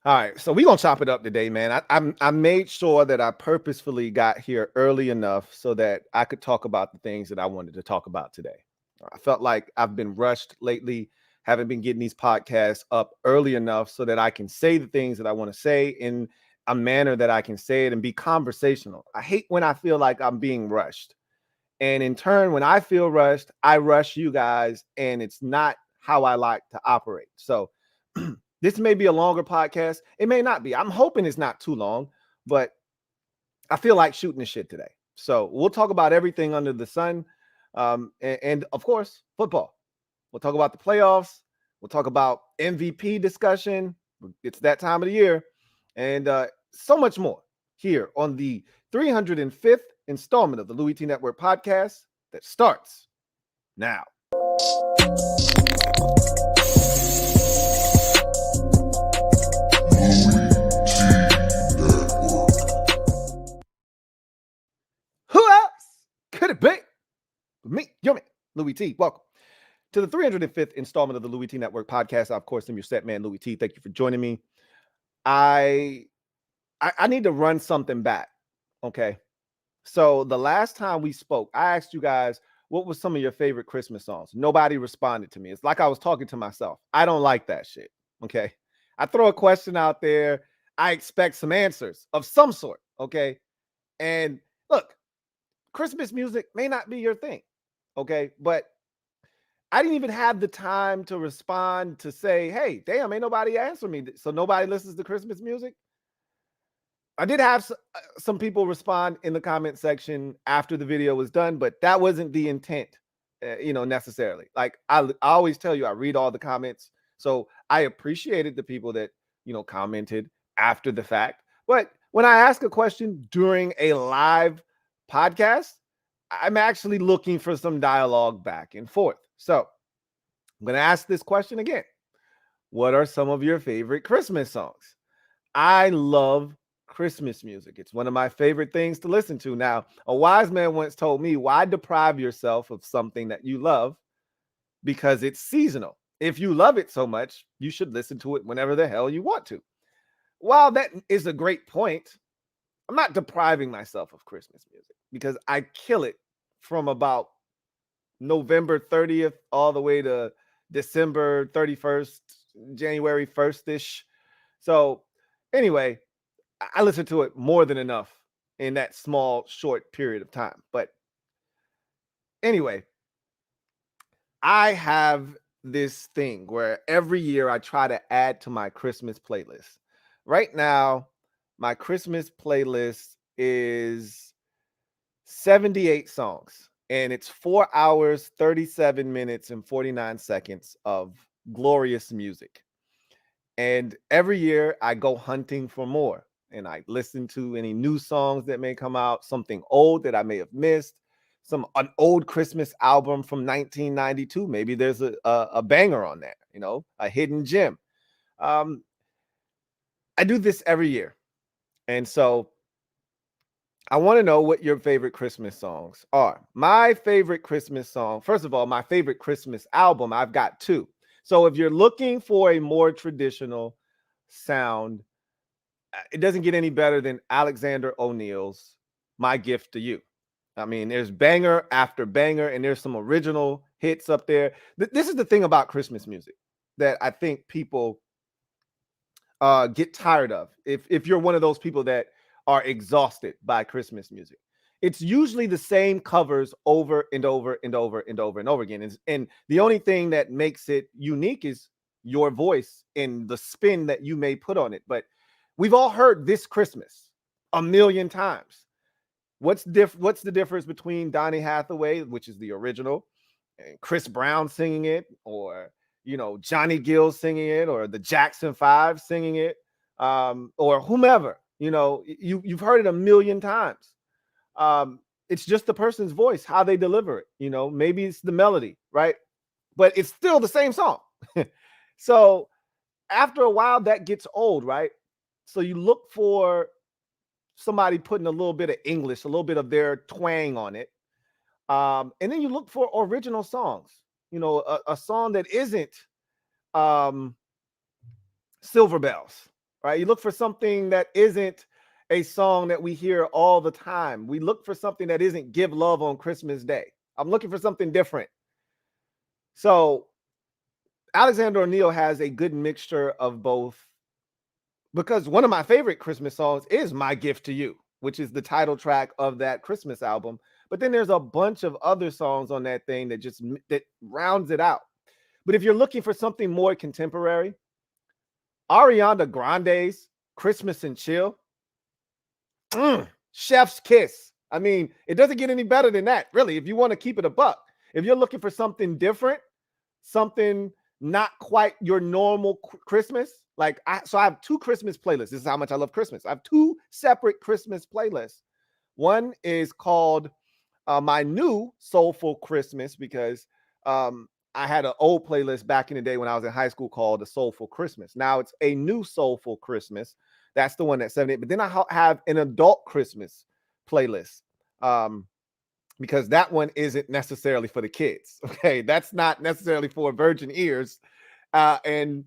All right, so we're gonna chop it up today, man. I made sure that I purposefully got here early enough so that I could talk about the things that I wanted to talk about today. I felt like I've been rushed lately, haven't been getting these podcasts up early enough so that I can say the things that I want to say in a manner that I can say it and be conversational. I hate when I feel like I'm being rushed. And in turn, when I feel rushed, I rush you guys, and it's not how I like to operate. So this may be a longer podcast. It may not be. I'm hoping it's not too long, but I feel like shooting the shit today. So we'll talk about everything under the sun. And of course, football. We'll talk about the playoffs. We'll talk about MVP discussion. It's that time of the year. And so much more here on the 305th installment of the Louie T Network podcast that starts now. Who else could it be? Me, your man, Louie T. Welcome to the 305th installment of the Louie T Network podcast. I, of course, am your set man, Louie T. Thank you for joining me. I need to run something back. Okay. So the last time we spoke, I asked you guys, what was some of your favorite Christmas songs? Nobody responded to me. It's like I was talking to myself. I don't like that shit. Okay. I throw a question out there. I expect some answers of some sort. Okay. And look, Christmas music may not be your thing. Okay. But I didn't even have the time to respond to say, hey, damn, ain't nobody answer me. So nobody listens to Christmas music. I did have some people respond in the comment section after the video was done, but that wasn't the intent, necessarily. Like I always tell you, I read all the comments. So I appreciated the people that, commented after the fact. But when I ask a question during a live podcast, I'm actually looking for some dialogue back and forth. So I'm going to ask this question again. What are some of your favorite Christmas songs? I love Christmas music. It's one of my favorite things to listen to. Now, a wise man once told me, why deprive yourself of something that you love? Because it's seasonal. If you love it so much, you should listen to it whenever the hell you want to. While that is a great point, I'm not depriving myself of Christmas music because I kill it from about November 30th all the way to December 31st, January 1st-ish. So anyway, I listen to it more than enough in that small, short period of time. But anyway, I have this thing where every year I try to add to my Christmas playlist. Right now, my Christmas playlist is 78 songs, and it's 4 hours, 37 minutes, and 49 seconds of glorious music. And every year I go hunting for more. And I listen to any new songs that may come out, something old that I may have missed, an old Christmas album from 1992. Maybe there's a banger on there, a hidden gem. I do this every year. And so I want to know what your favorite Christmas songs are. My favorite Christmas song, first of all, my favorite Christmas album, I've got two. So if you're looking for a more traditional sound, it doesn't get any better than Alexander O'Neal's My Gift to You. I mean, there's banger after banger, and there's some original hits up there. This is the thing about Christmas music that I think people get tired of. If you're one of those people that are exhausted by Christmas music, it's usually the same covers over and over and over and over and over again. And the only thing that makes it unique is your voice and the spin that you may put on it. But we've all heard This Christmas a million times. What's the difference between Donny Hathaway, which is the original, and Chris Brown singing it, or Johnny Gill singing it, or the Jackson 5 singing it, or whomever? You've heard it a million times. It's just the person's voice, how they deliver it. Maybe it's the melody, right? But it's still the same song. So after a while, that gets old, right? So you look for somebody putting a little bit of English, a little bit of their twang on it. And then you look for original songs, a song that isn't Silver Bells, right? You look for something that isn't a song that we hear all the time. We look for something that isn't Give Love on Christmas Day. I'm looking for something different. So Alexander O'Neal has a good mixture of both, because one of my favorite Christmas songs is My Gift to You, which is the title track of that Christmas album. But then there's a bunch of other songs on that thing that rounds it out. But if you're looking for something more contemporary, Ariana Grande's Christmas and Chill, chef's kiss. I mean, it doesn't get any better than that, really, if you want to keep it a buck. If you're looking for something different, something not quite your normal Christmas, so I have two Christmas playlists. This is how much I love Christmas. I have two separate Christmas playlists. One is called my new Soulful Christmas, because I had an old playlist back in the day when I was in high school called the Soulful Christmas. Now it's a new Soulful Christmas. That's the one that's 78. But then I have an adult Christmas playlist, because that one isn't necessarily for the kids. Okay, that's not necessarily for virgin ears, and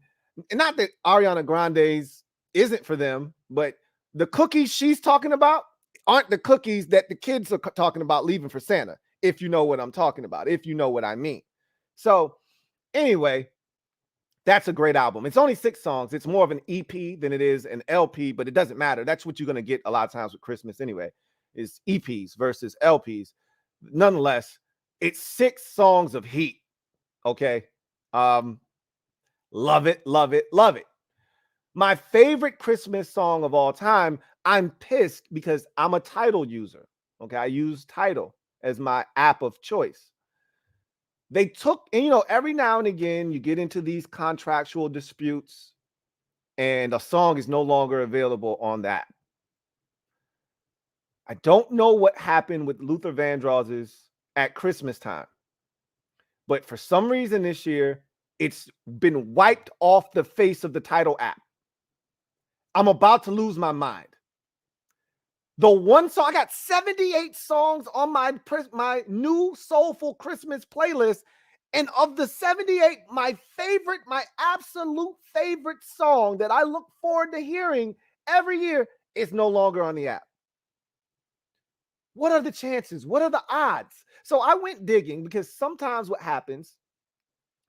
not that Ariana Grande's isn't for them, but the cookies she's talking about aren't the cookies that the kids are talking about leaving for Santa. If you know what I'm talking about, if you know what I mean. So anyway, that's a great album. It's only 6 songs. It's more of an EP than it is an LP, but it doesn't matter. That's what you're going to get a lot of times with Christmas anyway, is EPs versus LPs. Nonetheless, it's 6 songs of heat. Okay. Love it, love it, love it. My favorite Christmas song of all time, I'm pissed because I'm a Tidal user. Okay. I use Tidal as my app of choice. They took, and every now and again, you get into these contractual disputes and a song is no longer available on that. I don't know what happened with Luther Vandross's At Christmas Time, but for some reason this year, it's been wiped off the face of the Tidal app. I'm about to lose my mind. The one song, I got 78 songs on my new Soulful Christmas playlist. And of the 78, my absolute favorite song that I look forward to hearing every year is no longer on the app. What are the chances? What are the odds? So I went digging, because sometimes what happens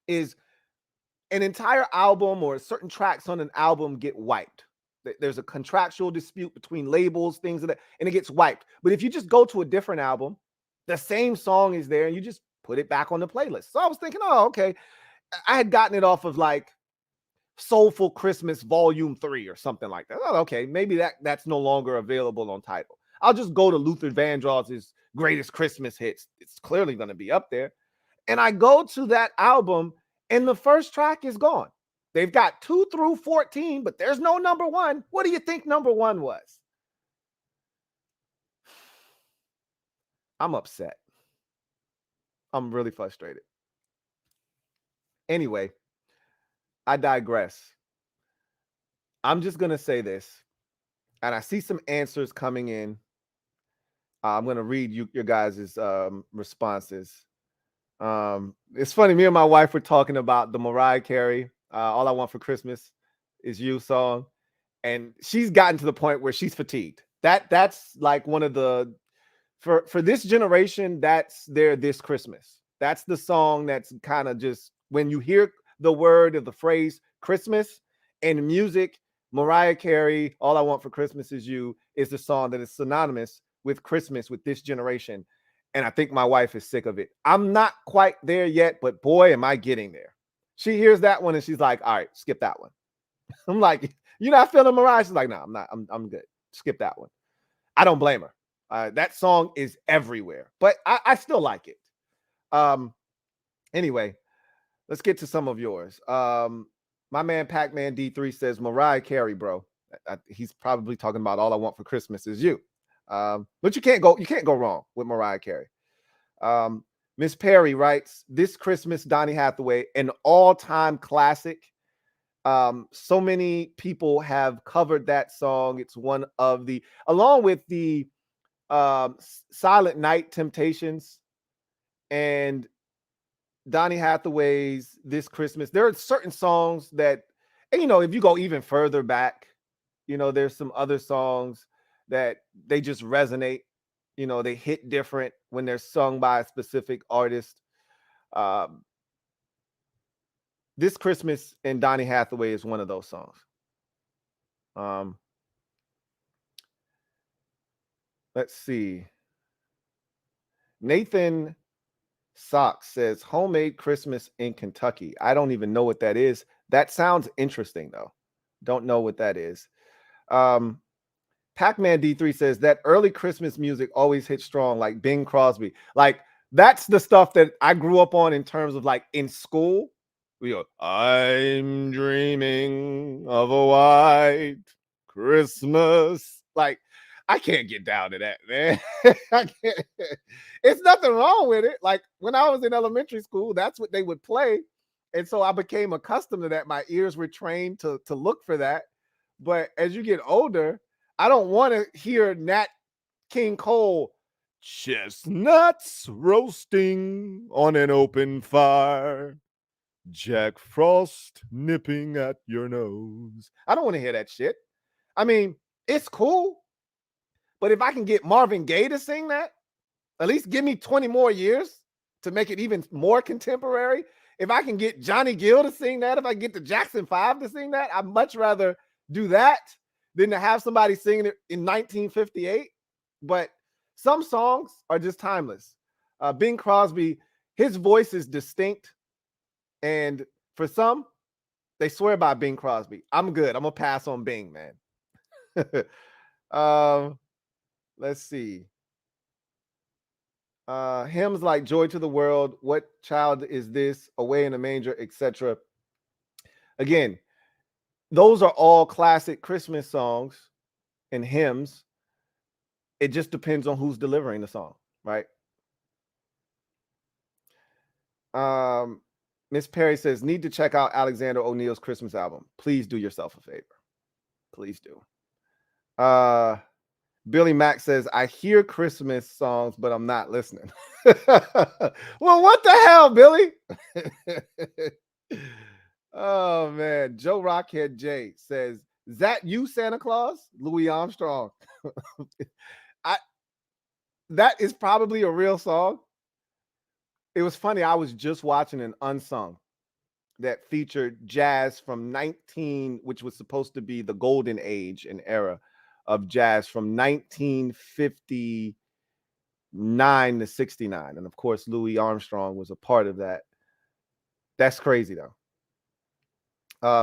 is an entire album or certain tracks on an album get wiped. There's a contractual dispute between labels, things like that, and it gets wiped. But if you just go to a different album, the same song is there and you just put it back on the playlist. So I was thinking, oh, okay. I had gotten it off of like Soulful Christmas Volume 3 or something like that. Oh, okay, maybe that's no longer available on Tidal. I'll just go to Luther Vandross's Greatest Christmas Hits. It's clearly going to be up there. And I go to that album and the first track is gone. They've got 2 through 14, but there's no number 1. What do you think number 1 was? I'm upset. I'm really frustrated. Anyway, I digress. I'm just going to say this, and I see some answers coming in. I'm going to read your guys' responses. It's funny. Me and my wife were talking about the Mariah Carey All I Want for Christmas Is You song, and she's gotten to the point where she's fatigued. That's like one of the, for this generation, that's their this Christmas. That's the song that's kind of just, when you hear the word of the phrase Christmas and music, Mariah Carey, All I Want for Christmas Is You is the song that is synonymous with Christmas with this generation. And I think my wife is sick of it. I'm not quite there yet, but boy, am I getting there. She hears that one and she's like, all right, skip that one. I'm like, you're not feeling Mariah? She's like, no, I'm not. I'm good. Skip that one. I don't blame her. That song is everywhere, but I still like it. Anyway, let's get to some of yours. My man Pac-Man D3 says Mariah Carey, bro. He's probably talking about All I Want for Christmas Is You. But you can't go wrong with Mariah Carey. Miss Perry writes, this Christmas, Donny Hathaway, an all-time classic. So many people have covered that song. It's one of the, along with the Silent Night Temptations and Donny Hathaway's This Christmas. There are certain songs that, and if you go even further back, You know, there's some other songs that they just resonate. You know, they hit different when they're sung by a specific artist. Um, This Christmas and Donny Hathaway is one of those songs. Let's see. Nathan Socks says homemade Christmas in Kentucky. I don't even know what that is. That sounds interesting though. Don't know what that is. Pac-Man D3 says that early Christmas music always hits strong, like Bing Crosby. Like that's the stuff that I grew up on in terms of like in school. We go, I'm dreaming of a white Christmas. Like, I can't get down to that, man. I can't. It's nothing wrong with it. Like when I was in elementary school, that's what they would play. And so I became accustomed to that. My ears were trained to look for that. But as you get older, I don't want to hear Nat King Cole, chestnuts roasting on an open fire, Jack Frost nipping at your nose. I don't want to hear that shit. I mean, it's cool, but if I can get Marvin Gaye to sing that, at least give me 20 more years to make it even more contemporary. If I can get Johnny Gill to sing that, if I get the Jackson 5 to sing that, I'd much rather do that than to have somebody singing it in 1958. But some songs are just timeless. Bing Crosby, his voice is distinct. And for some, they swear by Bing Crosby. I'm good. I'm going to pass on Bing, man. Let's see. Hymns like Joy to the World, What Child Is This, Away in a Manger, etc. Again, those are all classic Christmas songs and hymns. It just depends on who's delivering the song, right? Miss Perry says, need to check out Alexander O'Neal's Christmas album. Please do yourself a favor. Please do. Billy Mack says, I hear Christmas songs, but I'm not listening. Well, what the hell, Billy? Oh, man. Joe Rockhead J says, is that you, Santa Claus? Louis Armstrong. That is probably a real song. It was funny. I was just watching an unsung that featured jazz from which was supposed to be the golden age and era of jazz from 1959 to 69. And of course, Louis Armstrong was a part of that. That's crazy though.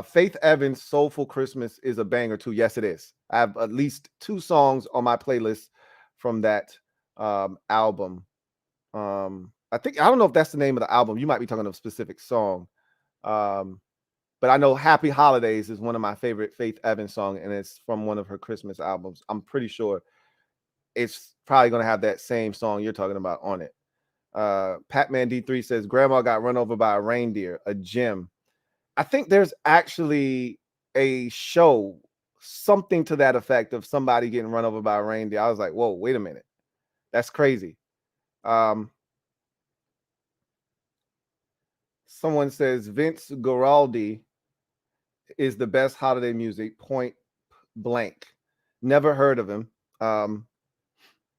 Faith Evans' Soulful Christmas is a banger too. Yes, it is. I have at least 2 songs on my playlist from that album. I don't know if that's the name of the album. You might be talking of a specific song. But I know Happy Holidays is one of my favorite Faith Evans songs, and it's from one of her Christmas albums. I'm pretty sure it's probably going to have that same song you're talking about on it. Patman D3 says, Grandma got run over by a reindeer, a gem. I think there's actually a show, something to that effect of somebody getting run over by a reindeer. I was like, whoa, wait a minute. That's crazy. Someone says Vince Guaraldi is the best holiday music, point blank. Never heard of him.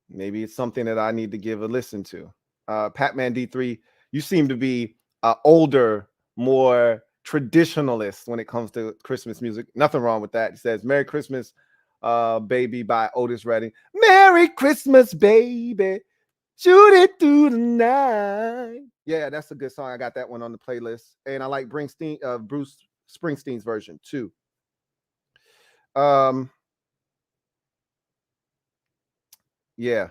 Maybe it's something that I need to give a listen to. Patman D3, you seem to be older, more traditionalist when it comes to Christmas music. Nothing wrong with that. He says, Merry Christmas, Baby by Otis Redding. Merry Christmas, baby. Shoot it through the night. Yeah, that's a good song. I got that one on the playlist. And I like Bruce Springsteen's version too. Yeah.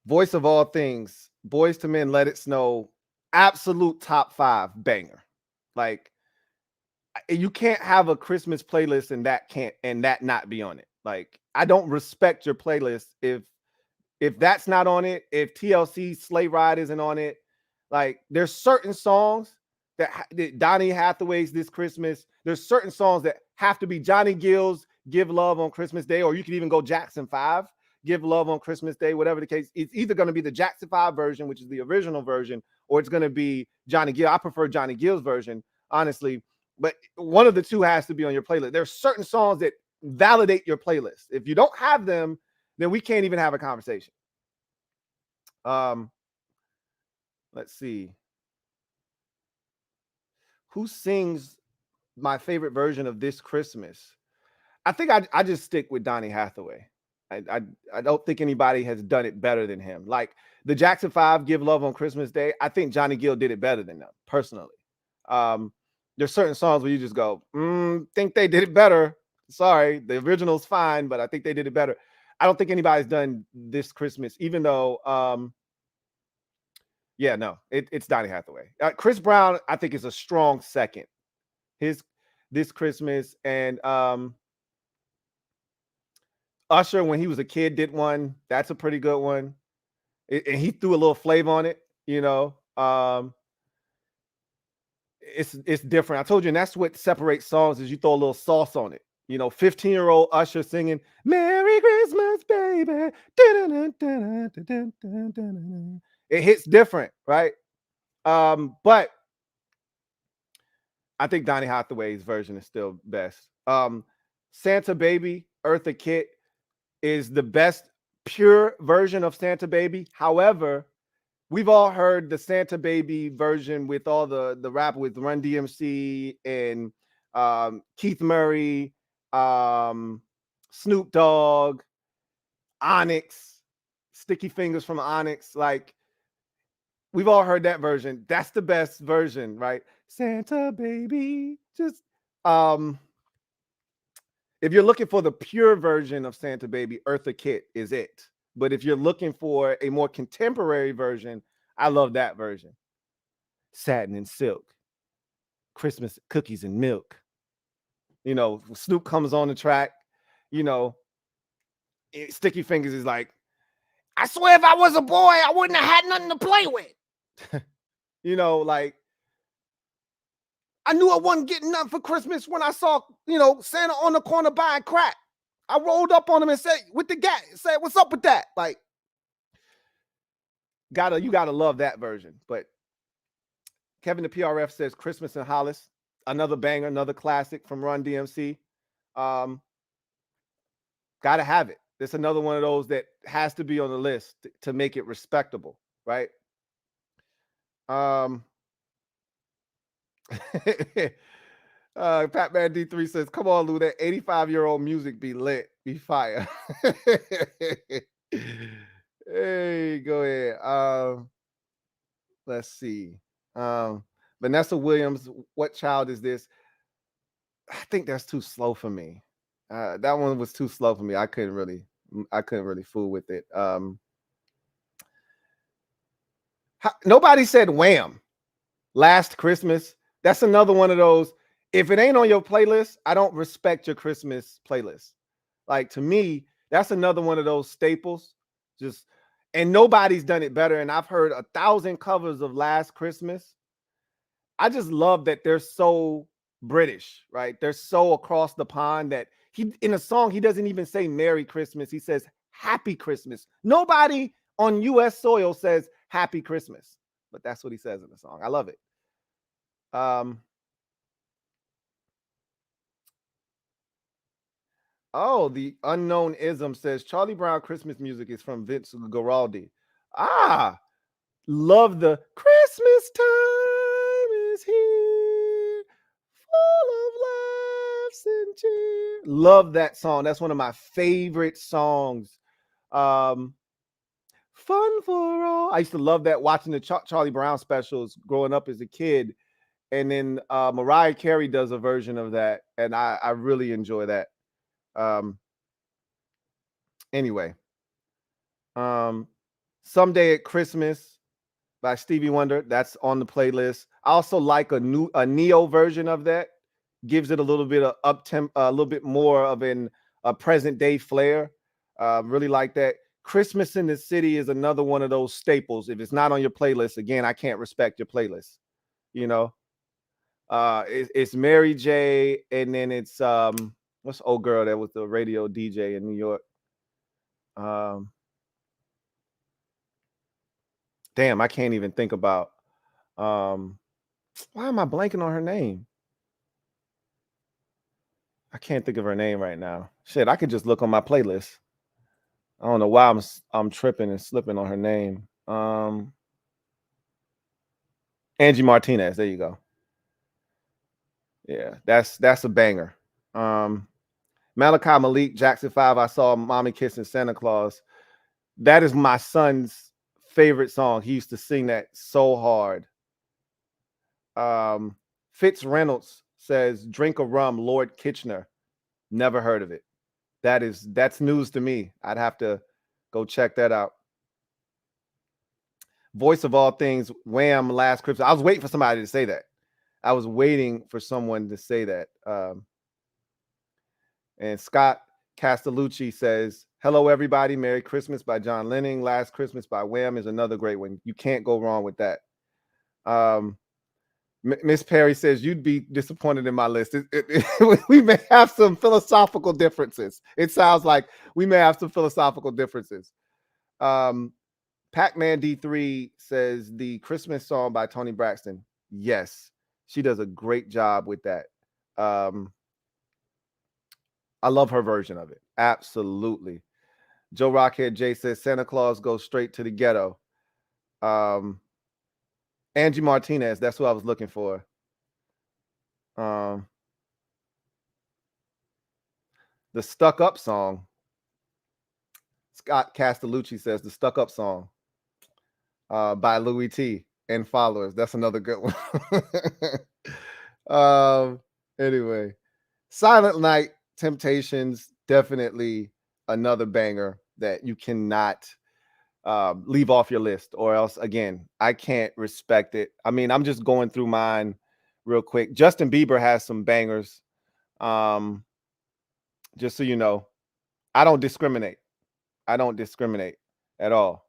Voice of All Things, Boys to Men, Let It Snow, absolute top 5 banger. Like, you can't have a Christmas playlist and that not be on it. Like, I don't respect your playlist if that's not on it, if TLC Sleigh Ride isn't on it. Like, there's certain songs that Donny Hathaway's This Christmas, there's certain songs that have to be Johnny Gill's Give Love on Christmas Day, or you could even go Jackson 5, Give Love on Christmas Day, whatever the case. It's either going to be the Jackson 5 version, which is the original version, or it's going to be Johnny Gill. I prefer Johnny Gill's version, honestly. but one of the two has to be on your playlist. There are certain songs that validate your playlist. If you don't have them, then we can't even have a conversation. Let's see. Who sings my favorite version of This Christmas? I think I just stick with Donny Hathaway. I don't think anybody has done it better than him. Like the Jackson 5, Give Love on Christmas Day, I think Johnny Gill did it better than them, personally. There's certain songs where you just go, think they did it better. Sorry, the original's fine, but I think they did it better. I don't think anybody's done This Christmas, even though, yeah, no, it's Donny Hathaway. Chris Brown, I think, is a strong second. His This Christmas, and Usher, when he was a kid, did one. That's a pretty good one. And he threw a little flavor on it, you know. It's different. I told you, and that's what separates songs, is you throw a little sauce on it. You know, 15-year-old Usher singing "Merry Christmas, baby." It hits different, right? But I think Donny Hathaway's version is still best. Santa Baby, Eartha Kitt is the best pure version of Santa Baby. However, we've all heard the Santa Baby version with all the rap with Run DMC and Keith Murray, Snoop Dogg, Onyx, Sticky Fingers from Onyx. Like, we've all heard that version. That's the best version, right? Santa Baby. Just if you're looking for the pure version of Santa Baby, Eartha Kitt is it. But if you're looking for a more contemporary version, I love that version. Satin and Silk, Christmas Cookies and Milk. You know, Snoop comes on the track, you know, Sticky Fingers is like, I swear if I was a boy, I wouldn't have had nothing to play with. You know, like, I knew I wasn't getting nothing for Christmas when I saw, you know, Santa on the corner buying crack. I rolled up on him and said, with the gat, said, what's up with that? Like, you gotta love that version. But Kevin the PRF says Christmas in Hollis, another banger, another classic from Run DMC. Gotta have it. It's another one of those that has to be on the list to make it respectable, right? Patman D3 says, come on, Lou, that 85-year-old music be lit, be fire. Hey, go ahead. Let's see. Vanessa Williams, What Child Is This? I think that's too slow for me. That one was too slow for me. I couldn't really fool with it. Nobody said Wham! Last Christmas. That's another one of those. If it ain't on your playlist, I don't respect your Christmas playlist. Like, to me, that's another one of those staples. And nobody's done it better. And I've heard 1,000 covers of Last Christmas. I just love that they're so British, right? They're so across the pond that in a song, he doesn't even say Merry Christmas. He says Happy Christmas. Nobody on U.S. soil says Happy Christmas, but that's what he says in the song. I love it. Oh, the unknown ism says Charlie Brown Christmas music is from Vince Guaraldi. Love the Christmas time is here, full of laughs and cheer. Love that song. That's one of my favorite songs. Fun for all. I used to love that, watching the Charlie Brown specials growing up as a kid. And then Mariah Carey does a version of that, and I really enjoy that. Anyway, Someday at Christmas by Stevie Wonder, that's on the playlist. I also like a neo version of that. Gives it a little bit of a little bit more of a present day flair. Really like that. Christmas in the City is another one of those staples. If it's not on your playlist, again, I can't respect your playlist. You know, it's Mary J, and then it's what's the old girl that was the radio DJ in New York? Damn, I can't even think about. Why am I blanking on her name? I can't think of her name right now. Shit, I could just look on my playlist. I don't know why I'm tripping and slipping on her name. Angie Martinez. There you go. Yeah, that's a banger. Malachi Malik, Jackson 5. I saw Mommy Kissing Santa Claus. That is my son's favorite song. He used to sing that so hard. Fitz Reynolds says, "Drink a rum, Lord Kitchener." Never heard of it. That's news to me. I'd have to go check that out. Voice of all things, Wham! Last Christmas. I was waiting for somebody to say that. I was waiting for someone to say that. And Scott Castellucci says, "Hello, everybody. Merry Christmas" by John Lennon. Last Christmas by Wham! Is another great one. You can't go wrong with that. Miss Perry says, "You'd be disappointed in my list." We may have some philosophical differences. It sounds like we may have some philosophical differences. Pac-Man D3 says, "The Christmas song by Toni Braxton." Yes, she does a great job with that. I love her version of it. Absolutely. Joe Rockhead J says, "Santa Claus goes straight to the ghetto." Angie Martinez, that's what I was looking for. The Stuck Up song. Scott Castellucci says, "The Stuck Up song by Louie T and Followers." That's another good one. Anyway, Silent Night, Temptations, definitely another banger that you cannot leave off your list, or else, again, I can't respect it. I mean, I'm just going through mine real quick. Justin Bieber has some bangers. Just so you know, I don't discriminate. I don't discriminate at all.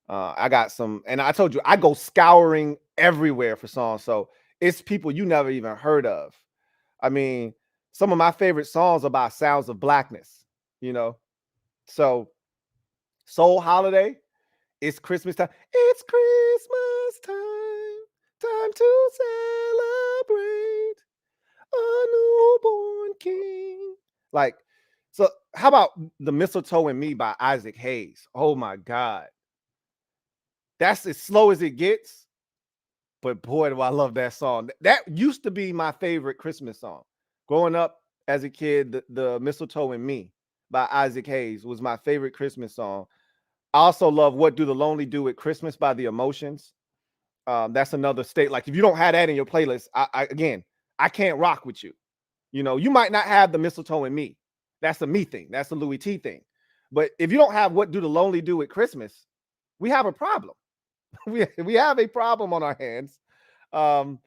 I got some, and I told you, I go scouring everywhere for songs. So it's people you never even heard of. I mean, some of my favorite songs are about sounds of blackness, you know? So Soul Holiday, it's Christmas time. It's Christmas time, time to celebrate a newborn king. Like, so how about The Mistletoe and Me by Isaac Hayes? Oh my God. That's as slow as it gets. But boy, do I love that song. That used to be my favorite Christmas song. Growing up as a kid, the Mistletoe and Me by Isaac Hayes was my favorite Christmas song. I also love What Do the Lonely Do at Christmas by The Emotions. That's another state. Like, if you don't have that in your playlist, I can't rock with you. You know, you might not have the Mistletoe and Me. That's a me thing. That's a Louie T thing. But if you don't have What Do the Lonely Do at Christmas, we have a problem. we have a problem on our hands, and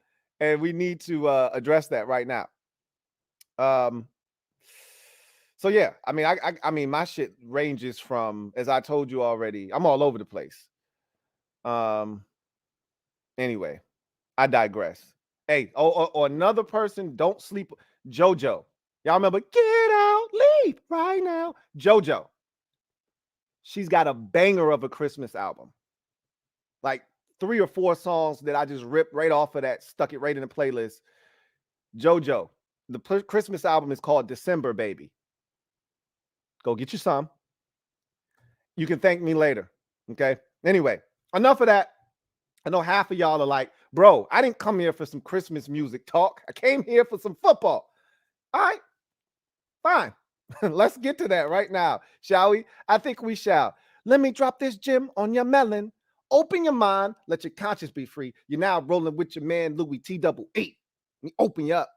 we need to address that right now. So yeah, I mean, I mean, my shit ranges from, as I told you already, I'm all over the place. Anyway, I digress. Hey, or another person, don't sleep. JoJo, y'all remember? Get out, leave right now. JoJo, she's got a banger of a Christmas album. Like 3 or 4 songs that I just ripped right off of that, stuck it right in the playlist. JoJo, the Christmas album is called December Baby. Go get you some. You can thank me later. Okay. Anyway, enough of that. I know half of y'all are like, "Bro, I didn't come here for some Christmas music talk. I came here for some football." All right, fine. Let's get to that right now, shall we? I think we shall. Let me drop this gem on your melon. Open your mind. Let your conscience be free. You're now rolling with your man, Louie T double E. Let me open you up.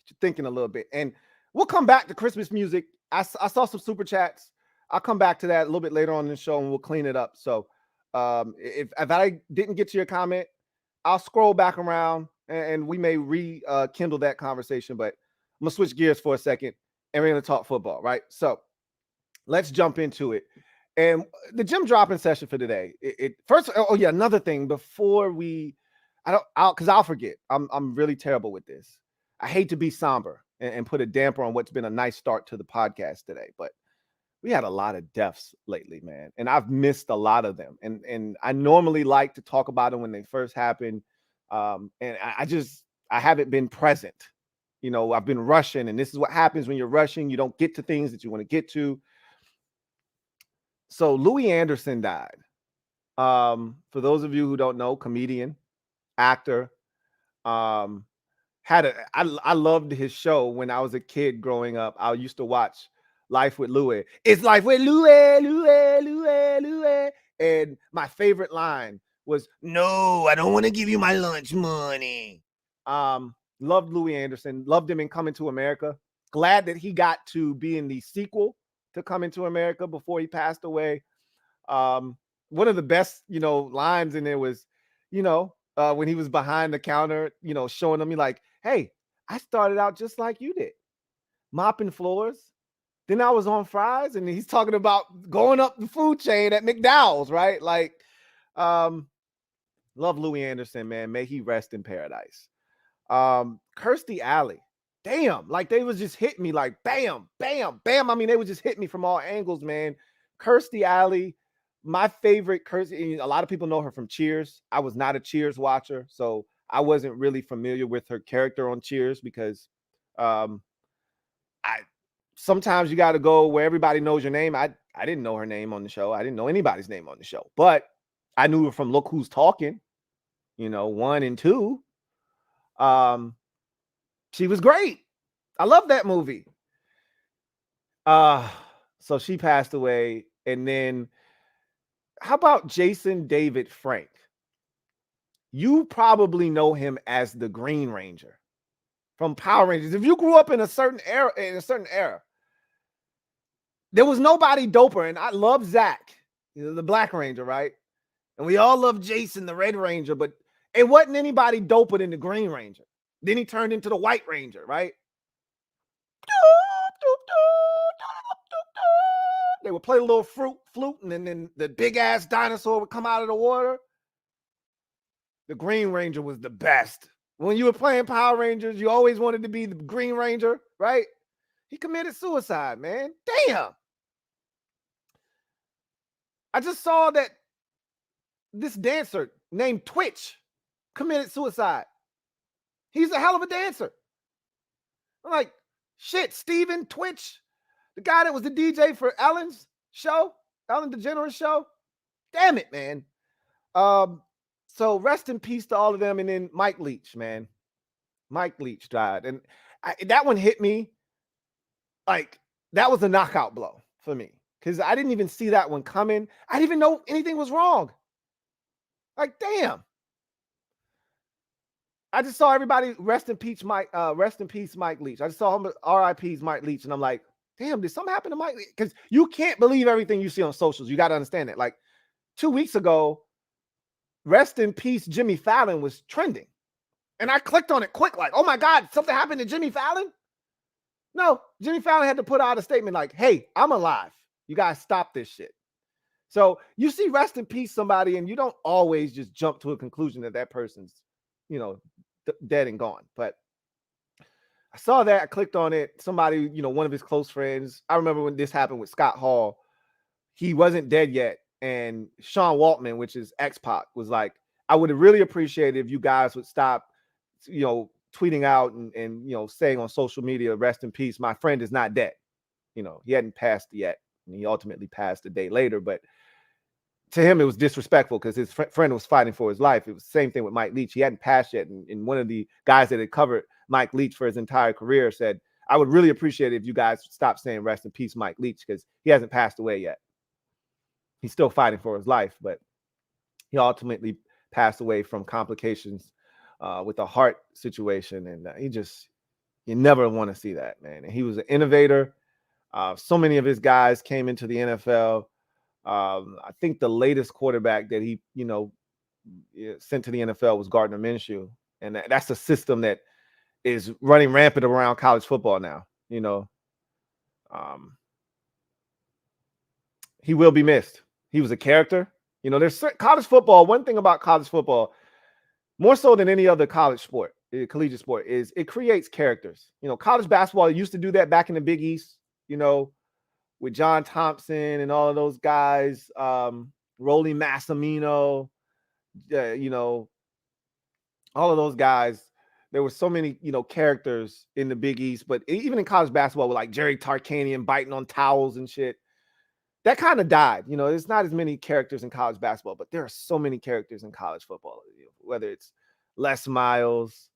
Get you thinking a little bit. And we'll come back to Christmas music. I saw some super chats. I'll come back to that a little bit later on in the show, and we'll clean it up. So if I didn't get to your comment, I'll scroll back around and we may rekindle that conversation. But I'm gonna switch gears for a second, and we're gonna talk football, right? So let's jump into it. And the Gem Droppin Session for today. First, oh yeah, another thing before I'll forget. I'm really terrible with this. I hate to be somber and put a damper on what's been a nice start to the podcast today, but we had a lot of deaths lately, man, and I've missed a lot of them. And I normally like to talk about them when they first happen, and I haven't been present I've been rushing, and this is what happens when you're rushing. You don't get to things that you want to get to. So Louie Anderson died. For those of you who don't know, comedian, actor, I loved his show when I was a kid growing up. I used to watch Life with Louie. It's Life with Louie, Louie, Louie, Louie. And my favorite line was, "No, I don't want to give you my lunch money." Loved Louie Anderson. Loved him in Coming to America. Glad that he got to be in the sequel to Coming to America before he passed away. One of the best, lines in there was, when he was behind the counter, showing them, like, "Hey, I started out just like you did, mopping floors. Then I was on fries," and he's talking about going up the food chain at McDowell's, right? Like, love Louie Anderson, man. May he rest in paradise. Kirstie Alley, damn, like they was just hitting me like bam, bam, bam. I mean, they would just hit me from all angles, man. Kirstie Alley, my favorite Kirstie. A lot of people know her from Cheers. I was not a Cheers watcher, so I wasn't really familiar with her character on Cheers because I sometimes you got to go where everybody knows your name. I didn't know her name on the show. I didn't know anybody's name on the show, but I knew her from Look Who's Talking, 1 and 2. She was great. I love that movie. So she passed away. And then how about Jason David Frank? You probably know him as the Green Ranger from Power Rangers. If you grew up in a certain era, there was nobody doper. And I love Zach, the Black Ranger, right? And we all love Jason, the Red Ranger, but it wasn't anybody doper than the Green Ranger. Then he turned into the White Ranger, right? They would play a little flute, and then the big ass dinosaur would come out of the water. The Green Ranger was the best. When you were playing Power Rangers, you always wanted to be the Green Ranger, right? He committed suicide, man. Damn. I just saw that this dancer named Twitch committed suicide. He's a hell of a dancer. I'm like, shit, Steven Twitch, the guy that was the DJ for Ellen's show, Ellen DeGeneres show. Damn it, man. So rest in peace to all of them. And then Mike Leach, man. Mike Leach died. And that one hit me. Like, that was a knockout blow for me. Because I didn't even see that one coming. I didn't even know anything was wrong. Like, damn. I just saw everybody rest in peace, Mike Leach. I just saw him RIP's Mike Leach, and I'm like, damn, did something happen to Mike Leach? Because you can't believe everything you see on socials. You got to understand that. Like 2 weeks ago, rest in peace, Jimmy Fallon was trending. And I clicked on it quick, like, oh my God, something happened to Jimmy Fallon? No, Jimmy Fallon had to put out a statement like, hey, I'm alive. You guys stop this shit. So you see rest in peace somebody, and you don't always just jump to a conclusion that that person's, dead and gone. But I saw that, I clicked on it. Somebody, one of his close friends. I remember when this happened with Scott Hall. He wasn't dead yet. And Sean Waltman, which is X-Pac, was like, I would have really appreciated if you guys would stop, tweeting out and saying on social media, rest in peace. My friend is not dead. He hadn't passed yet. And he ultimately passed a day later. But to him, it was disrespectful because his friend was fighting for his life. It was the same thing with Mike Leach. He hadn't passed yet. And one of the guys that had covered Mike Leach for his entire career said, I would really appreciate it if you guys stop saying rest in peace, Mike Leach, because he hasn't passed away yet. He's still fighting for his life, but he ultimately passed away from complications with a heart situation. And you never want to see that, man. And he was an innovator. So many of his guys came into the NFL. I think the latest quarterback that he, sent to the NFL was Gardner Minshew. And that's a system that is running rampant around college football now. He will be missed. He was a character. There's college football. One thing about college football, more so than any other college sport, collegiate sport, is it creates characters. College basketball used to do that back in the Big East, with John Thompson and all of those guys, Rolly Massimino, all of those guys. there were so many, characters in the Big East, but even in college basketball with like Jerry Tarkanian biting on towels and shit. That kind of died. There's not as many characters in college basketball, but there are so many characters in college football, whether it's Les Miles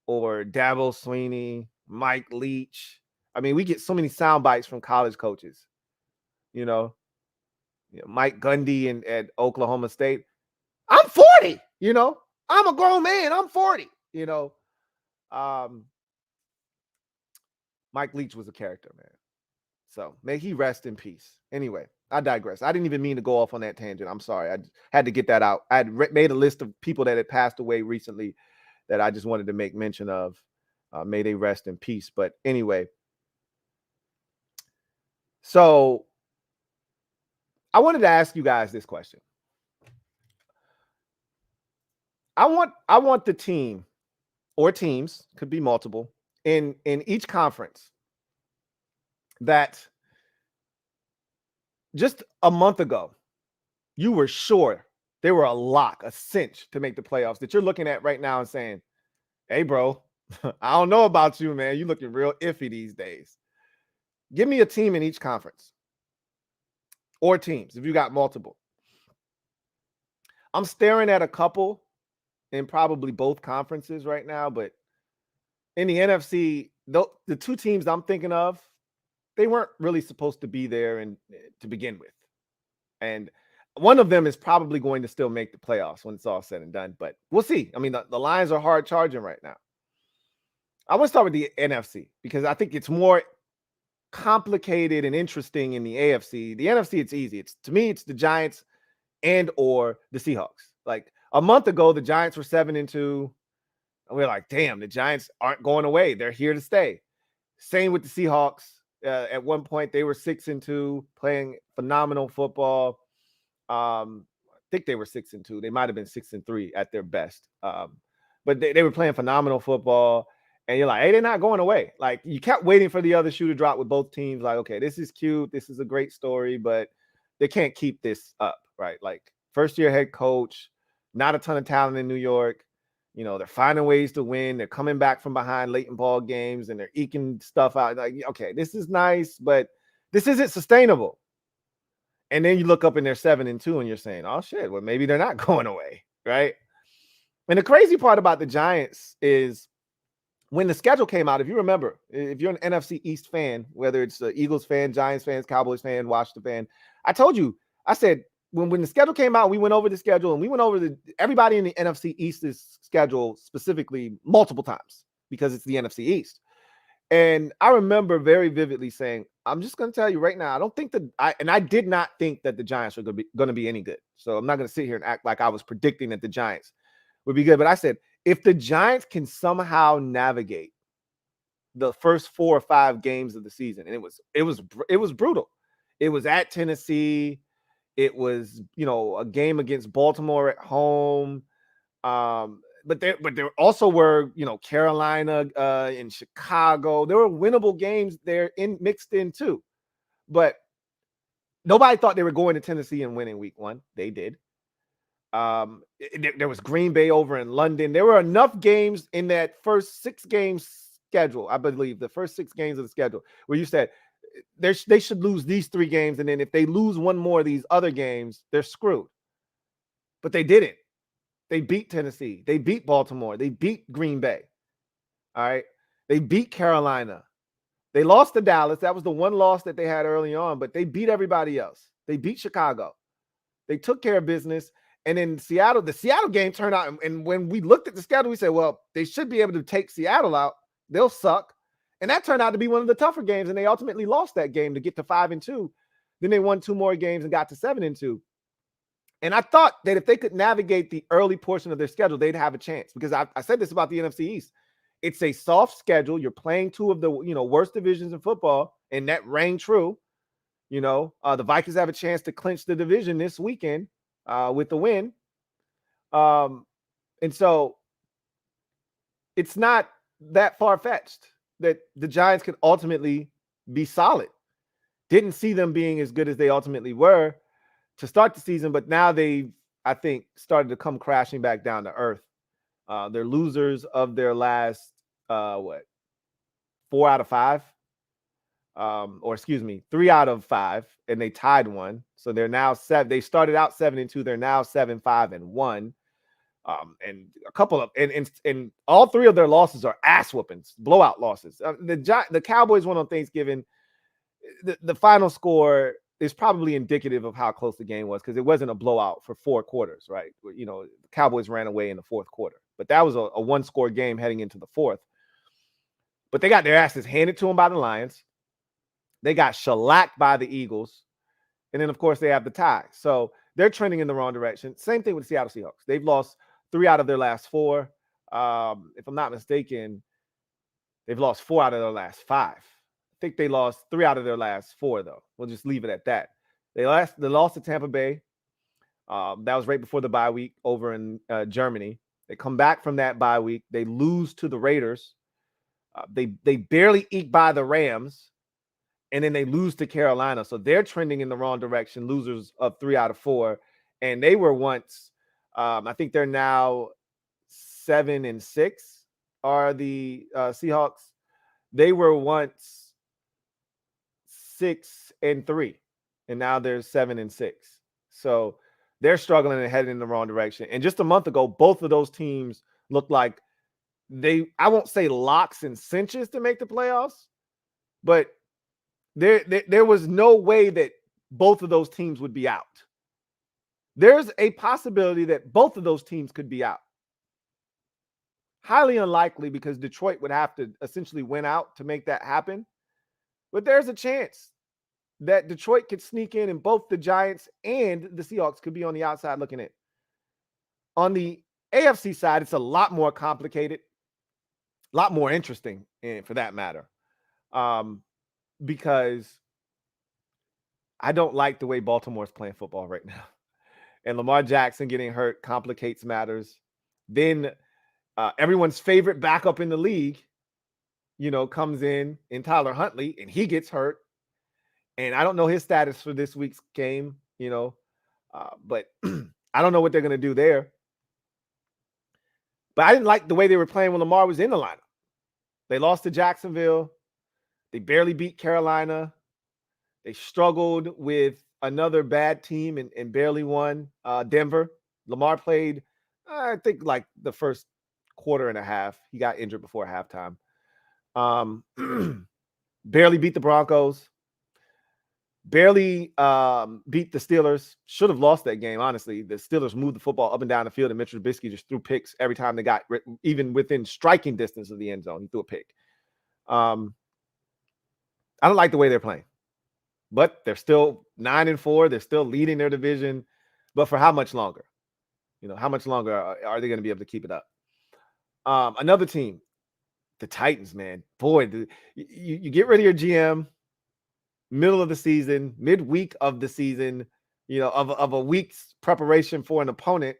or Dabo Sweeney, Mike Leach. I mean, we get so many sound bites from college coaches, Mike Gundy at Oklahoma State. I'm 40, I'm a grown man. I'm 40, Mike Leach was a character, man. So may he rest in peace. Anyway, I digress. I didn't even mean to go off on that tangent. I'm sorry. I had to get that out. I had made a list of people that had passed away recently that I just wanted to make mention of. May they rest in peace. But anyway, so I wanted to ask you guys this question. I want the team or teams, could be multiple, in each conference that just a month ago, you were sure they were a lock, a cinch to make the playoffs, that you're looking at right now and saying, hey, bro, I don't know about you, man. You're looking real iffy these days. Give me a team in each conference or teams if you got multiple. I'm staring at a couple in probably both conferences right now, but in the NFC, the two teams I'm thinking of, they weren't really supposed to be there and to begin with. And one of them is probably going to still make the playoffs when it's all said and done, but we'll see. I mean, the Lions are hard charging right now. I want to start with the NFC because I think it's more complicated and interesting in the AFC. The NFC, it's easy. To me, it's the Giants and or the Seahawks. Like a month ago, the Giants were 7-2. And we're like, damn, the Giants aren't going away. They're here to stay. Same with the Seahawks. At one point, they were 6-2, playing phenomenal football. I think they were 6-2. They might have been 6-3 at their best. But they were playing phenomenal football. And you're like, hey, they're not going away. Like, you kept waiting for the other shoe to drop with both teams. Like, okay, this is cute. This is a great story, but they can't keep this up, right? Like, first-year head coach, not a ton of talent in New York. They're finding ways to win. They're coming back from behind late in ball games, and they're eking stuff out. Like, okay, this is nice, but this isn't sustainable. And then you look up and they're 7-2, and you're saying, oh, shit, well, maybe they're not going away, right? And the crazy part about the Giants is when the schedule came out, if you remember, if you're an NFC East fan, whether it's an Eagles fan, Giants fans, Cowboys fan, Washington fan, I told you, I said, when the schedule came out, we went over the schedule and we went over everybody in the NFC East's schedule specifically multiple times because it's the NFC East. And I remember very vividly saying, I'm just going to tell you right now, I don't think I did not think that the Giants are going to be any good. So I'm not going to sit here and act like I was predicting that the Giants would be good. But I said, if the Giants can somehow navigate the first 4 or 5 games of the season, and it was brutal. It was at Tennessee. It was, a game against Baltimore at home. But there also were, Carolina and Chicago. There were winnable games there mixed in too. But nobody thought they were going to Tennessee and winning week 1. They did. There was Green Bay over in London. There were enough games in that first 6 games schedule, I believe, the first 6 games of the schedule, where you said they should lose these 3 games, and then if they lose one more of these other games, they're screwed. But they didn't. They beat Tennessee. They beat Baltimore. They beat Green Bay. All right. They beat Carolina. They lost to Dallas. That was the one loss that they had early on, but they beat everybody else. They beat Chicago. They took care of business. And in Seattle, the Seattle game turned out, and when we looked at the schedule, we said, well, they should be able to take Seattle out. They'll suck. And that turned out to be one of the tougher games, and they ultimately lost that game to get to 5-2. Then they won 2 more games and got to 7-2. And I thought that if they could navigate the early portion of their schedule, they'd have a chance, because I said this about the NFC East. It's a soft schedule. You're playing 2 of the worst divisions in football, and that rang true. The Vikings have a chance to clinch the division this weekend with the win. And so it's not that far-fetched that the Giants could ultimately be solid. Didn't see them being as good as they ultimately were to start the season, but now they, I think, started to come crashing back down to earth. They're losers of their last 4 out of 5. Or excuse me, 3 out of 5, and they tied one. So they're now 7. They started out 7-2. They're now 7-5-1. And a couple of and all 3 of their losses are ass whoopings, blowout losses. The Cowboys won on Thanksgiving. The final score is probably indicative of how close the game was because it wasn't a blowout for 4 quarters, right? The Cowboys ran away in the 4th quarter, but that was a 1-score game heading into the 4th. But they got their asses handed to them by the Lions. They got shellacked by the Eagles. And then, of course, they have the tie. So they're trending in the wrong direction. Same thing with the Seattle Seahawks. They've lost 3 out of their last 4. If I'm not mistaken, they've lost 4 out of their last 5. I think they lost 3 out of their last 4, though. We'll just leave it at that. They lost to Tampa Bay. That was right before the bye week over in Germany. They come back from that bye week. They lose to the Raiders. They barely eke by the Rams. And then they lose to Carolina. So they're trending in the wrong direction, losers of 3 out of 4. And they were once, I think they're now 7-6 are the Seahawks. They were once 6-3, and now they're 7-6. So they're struggling and heading in the wrong direction. And just a month ago, both of those teams looked like I won't say locks and cinches to make the playoffs, but there was no way that both of those teams would be out. There's a possibility that both of those teams could be out. Highly unlikely because Detroit would have to essentially win out to make that happen. But there's a chance that Detroit could sneak in and both the Giants and the Seahawks could be on the outside looking in. On the AFC side, it's a lot more complicated, a lot more interesting for that matter. Because I don't like the way Baltimore's playing football right now. And Lamar Jackson getting hurt complicates matters. Then everyone's favorite backup in the league, comes in Tyler Huntley, and he gets hurt. And I don't know his status for this week's game, but I don't know what they're going to do there. But I didn't like the way they were playing when Lamar was in the lineup. They lost to Jacksonville. They barely beat Carolina. They struggled with another bad team and barely won Denver. Lamar played, I think, like the first quarter and a half. He got injured before halftime. Barely beat the Broncos. Barely beat the Steelers. Should have lost that game, honestly. The Steelers moved the football up and down the field, and Mitch Trubisky just threw picks every time they got, even within striking distance of the end zone. He threw a pick. I don't like the way they're playing, but they're still 9-4. They're still leading their division, but for how much longer? How much longer are they going to be able to keep it up? Another team, the Titans, man. Boy, you get rid of your GM middle of the season, midweek of the season, of a week's preparation for an opponent.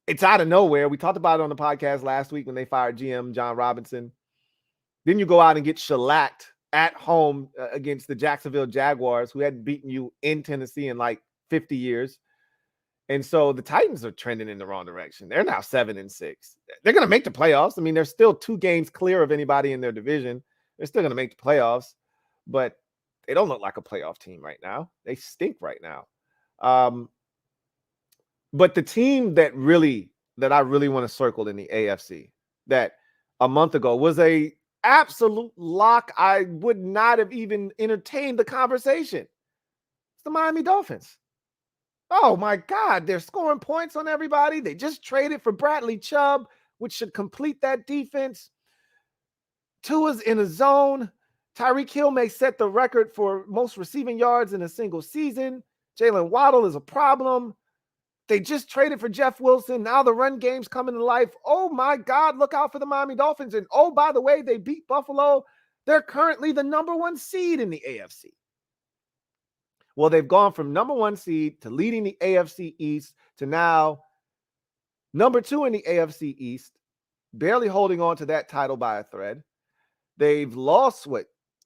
It's out of nowhere. We talked about it on the podcast last week when they fired GM John Robinson. Then you go out and get shellacked at home against the Jacksonville Jaguars, who hadn't beaten you in Tennessee in like 50 years. And so the Titans are trending in the wrong direction. They're now 7-6. They're going to make the playoffs. I mean, they're still 2 games clear of anybody in their division. They're still going to make the playoffs, but they don't look like a playoff team right now. They stink right now. But the team that I really want to circle in the AFC that a month ago was a absolute lock, I would not have even entertained the conversation. It's the Miami Dolphins. Oh my God, they're scoring points on everybody. They just traded for Bradley Chubb, which should complete that defense. Tua's in a zone. Tyreek Hill may set the record for most receiving yards in a single season. Jalen Waddle is a problem. They just traded for Jeff Wilson. Now the run game's coming to life. Oh my God, look out for the Miami Dolphins. And oh, by the way, they beat Buffalo. They're currently the number 1 seed in the AFC. Well, they've gone from number 1 seed to leading the AFC East to now number 2 in the AFC East, barely holding on to that title by a thread. They've lost,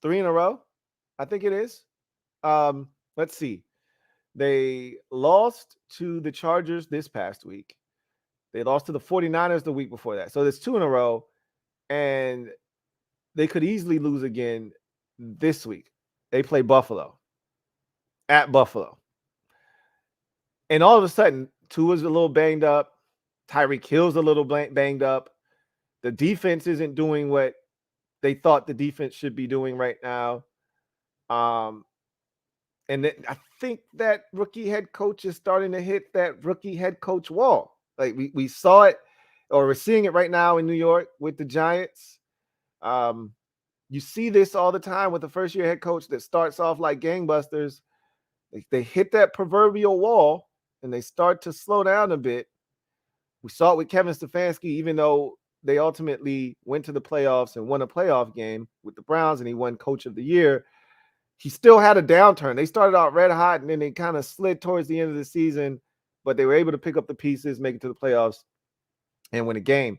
3 in a row? I think it is. Let's see. They lost to the Chargers this past week. They lost to the 49ers the week before that. So there's 2 in a row, and they could easily lose again this week. They play Buffalo, at Buffalo. And all of a sudden, Tua's a little banged up. Tyreek Hill's a little banged up. The defense isn't doing what they thought the defense should be doing right now. And then I think that rookie head coach is starting to hit that rookie head coach wall. Like we saw it, or we're seeing it right now in New York with the Giants. You see this all the time with the first-year head coach that starts off like gangbusters. They hit that proverbial wall, and they start to slow down a bit. We saw it with Kevin Stefanski, even though they ultimately went to the playoffs and won a playoff game with the Browns, and he won Coach of the Year. He still had a downturn. They started out red hot, and then they kind of slid towards the end of the season, but they were able to pick up the pieces, make it to the playoffs, and win a game.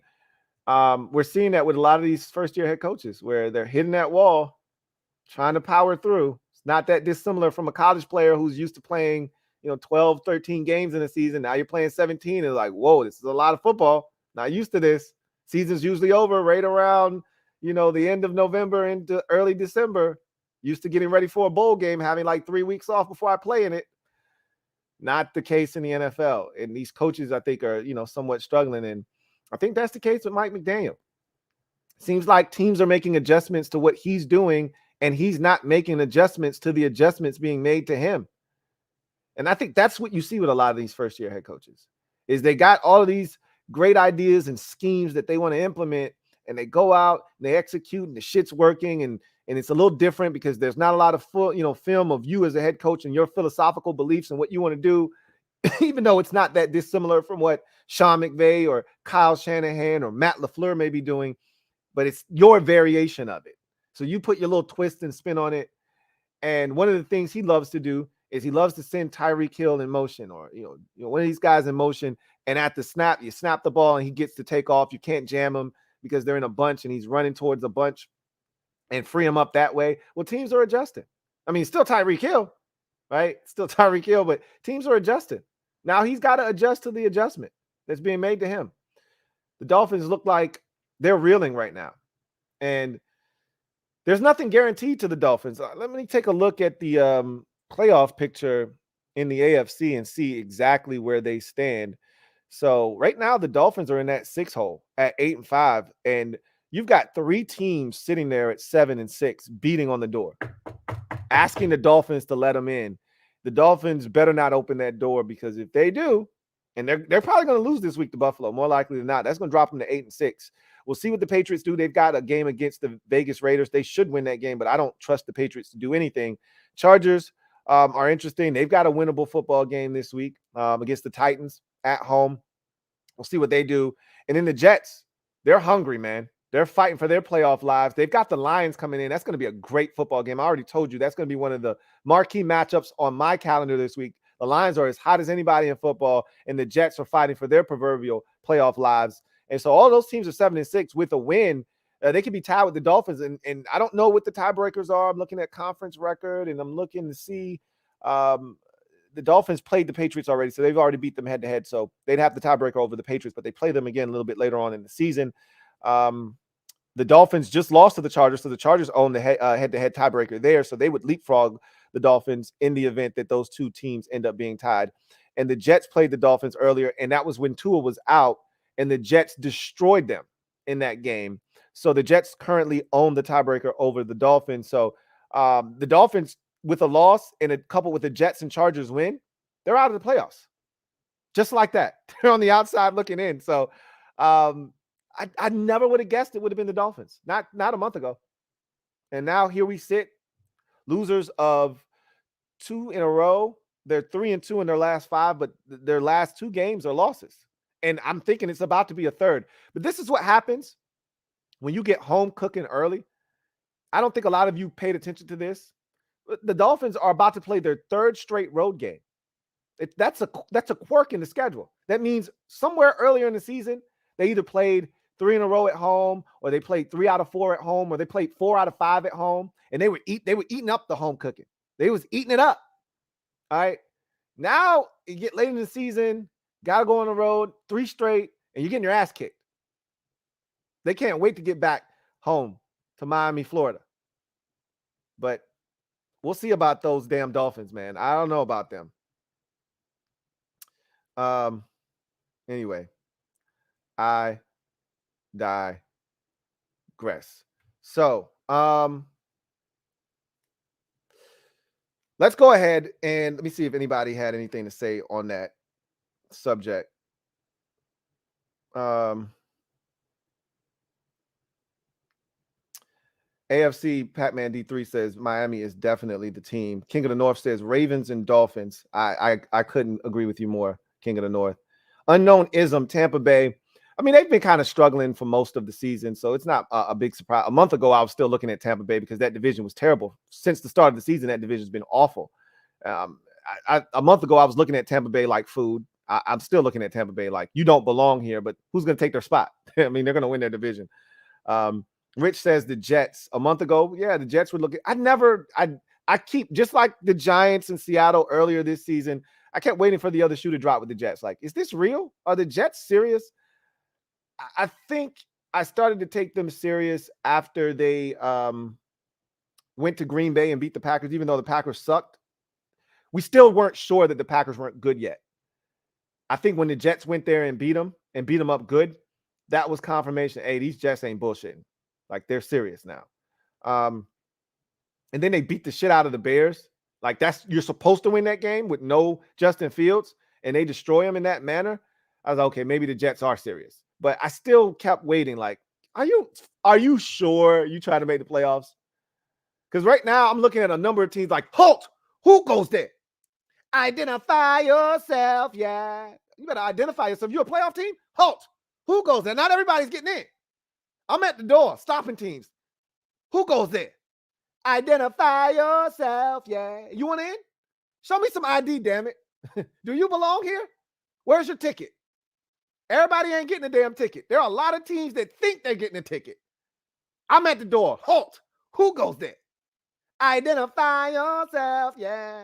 We're seeing that with a lot of these first-year head coaches where they're hitting that wall, trying to power through. It's not that dissimilar from a college player who's used to playing, 12, 13 games in a season. Now you're playing 17. And it's like, whoa, this is a lot of football. Not used to this. Season's usually over right around, the end of November into early December. Used to getting ready for a bowl game, having like 3 weeks off before I play in it. Not the case in the NFL. And these coaches, I think, are, somewhat struggling. And I think that's the case with Mike McDaniel. Seems like teams are making adjustments to what he's doing, and he's not making adjustments to the adjustments being made to him. And I think that's what you see with a lot of these first-year head coaches, is they got all of these great ideas and schemes that they want to implement, and they go out and they execute, and the shit's working, and it's a little different because there's not a lot of full, film of you as a head coach and your philosophical beliefs and what you want to do, even though it's not that dissimilar from what Sean McVay or Kyle Shanahan or Matt LaFleur may be doing, but it's your variation of it. So you put your little twist and spin on it. And one of the things he loves to do is he loves to send Tyreek Hill in motion, or one of these guys in motion, and at the snap, you snap the ball and he gets to take off. You can't jam him because they're in a bunch and he's running towards a bunch and free him up that way. Well, teams are adjusting. I mean, still Tyreek Hill, right? Still Tyreek Hill, but teams are adjusting. Now he's got to adjust to the adjustment that's being made to him. The Dolphins look like they're reeling right now. And there's nothing guaranteed to the Dolphins. Let me take a look at the playoff picture in the AFC and see exactly where they stand. So right now the Dolphins are in that 6 hole at 8-5, and you've got 3 teams sitting there at 7-6 beating on the door, asking the Dolphins to let them in. The Dolphins better not open that door, because if they do, and they're probably going to lose this week to Buffalo, more likely than not, that's going to drop them to 8-6. We'll see what the Patriots do. They've got a game against the Vegas Raiders. They should win that game, but I don't trust the Patriots to do anything. Chargers are interesting. They've got a winnable football game this week against the Titans at home. We'll see what they do. And then the Jets, they're hungry, man. They're fighting for their playoff lives. They've got the Lions coming in. That's going to be a great football game. I already told you that's going to be one of the marquee matchups on my calendar this week. The Lions are as hot as anybody in football, and the Jets are fighting for their proverbial playoff lives. And so all those teams are 7-6 with a win. They could be tied with the Dolphins. And I don't know what the tiebreakers are. I'm looking at conference record, and I'm looking to see the Dolphins played the Patriots already, so they've already beat them head-to-head. So they'd have the tiebreaker over the Patriots, but they play them again a little bit later on in the season. The Dolphins just lost to the Chargers, so the Chargers own the head-to-head tiebreaker there, so they would leapfrog the Dolphins in the event that those two teams end up being tied. And the Jets played the Dolphins earlier, and that was when Tua was out, and the Jets destroyed them in that game. So the Jets currently own the tiebreaker over the Dolphins. So the Dolphins, with a loss and a couple with the Jets and Chargers win, they're out of the playoffs. Just like that. They're on the outside looking in. So I never would have guessed it would have been the Dolphins, not a month ago. And now here we sit, losers of 2 in a row. They're 3-2 in their last 5, but their last 2 games are losses. And I'm thinking it's about to be a third. But this is what happens when you get home cooking early. I don't think a lot of you paid attention to this. The Dolphins are about to play their 3rd straight road game. That's a quirk in the schedule. That means somewhere earlier in the season, they either played 3 in a row at home, or they played 3 out of 4 at home, or they played 4 out of 5 at home, and they were eating up the home cooking. They was eating it up. All right. Now you get late in the season, got to go on the road 3 straight, and you're getting your ass kicked. They can't wait to get back home to Miami, Florida. But we'll see about those damn Dolphins, man. I don't know about them. Anyway, I digress. So, let's go ahead and let me see if anybody had anything to say on that subject. AFC Pac-Man D3 says Miami is definitely the team. King of the North says Ravens and Dolphins. I couldn't agree with you more, King of the North. Unknown Ism, Tampa Bay. I mean, they've been kind of struggling for most of the season, so it's not a big surprise. A month ago, I was still looking at Tampa Bay because that division was terrible. Since the start of the season, that division's been awful. A month ago, I was looking at Tampa Bay like food. I'm still looking at Tampa Bay like, you don't belong here, but who's going to take their spot? I mean, they're going to win their division. Rich says the Jets. A month ago, yeah, the Jets were looking. I keep, just like the Giants in Seattle earlier this season, I kept waiting for the other shoe to drop with the Jets. Like, is this real? Are the Jets serious? I think I started to take them serious after they went to Green Bay and beat the Packers, even though the Packers sucked. We still weren't sure that the Packers weren't good yet. I think when the Jets went there and beat them up good, that was confirmation. Hey, these Jets ain't bullshitting. Like, they're serious now. And then they beat the shit out of the Bears. Like, you're supposed to win that game with no Justin Fields, and they destroy them in that manner. I was like, okay, maybe the Jets are serious. But I still kept waiting. Like, are you sure you trying to make the playoffs? Because right now I'm looking at a number of teams like, HALT, who goes there? Identify yourself, yeah. You better identify yourself. You're a playoff team? HALT, who goes there? Not everybody's getting in. I'm at the door, stopping teams. Who goes there? Identify yourself, yeah. You want in? Show me some ID, damn it. Do you belong here? Where's your ticket? Everybody ain't getting a damn ticket. There are a lot of teams that think they're getting a ticket. I'm at the door. HALT, who goes there? Identify yourself, yeah.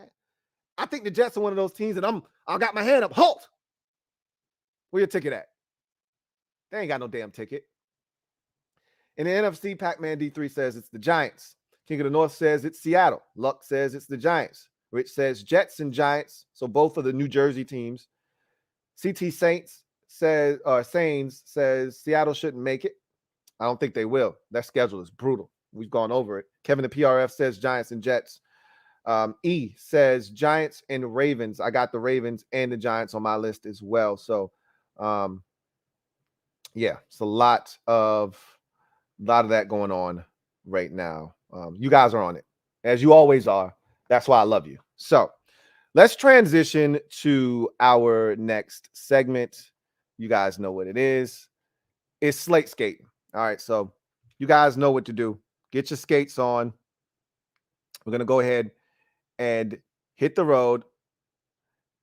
I think the Jets are one of those teams that I got my hand up. HALT, where your ticket at? They ain't got no damn ticket. In the NFC, Pac-Man D3 says it's the Giants. King of the North says it's Seattle. Luck says it's the Giants. Rich says Jets and Giants, so both of the New Jersey teams. CT Saints says Seattle shouldn't make it. I don't think they will. Their schedule is brutal. We've gone over it. Kevin the PRF says Giants and Jets. E says Giants and Ravens. I got the Ravens and the Giants on my list as well. So, yeah, it's a lot of that going on right now. You guys are on it, as you always are. That's why I love you. So let's transition to our next segment. You guys know what it is. It's Slate Skatin. All right, so you guys know what to do. Get your skates on. We're going to go ahead and hit the road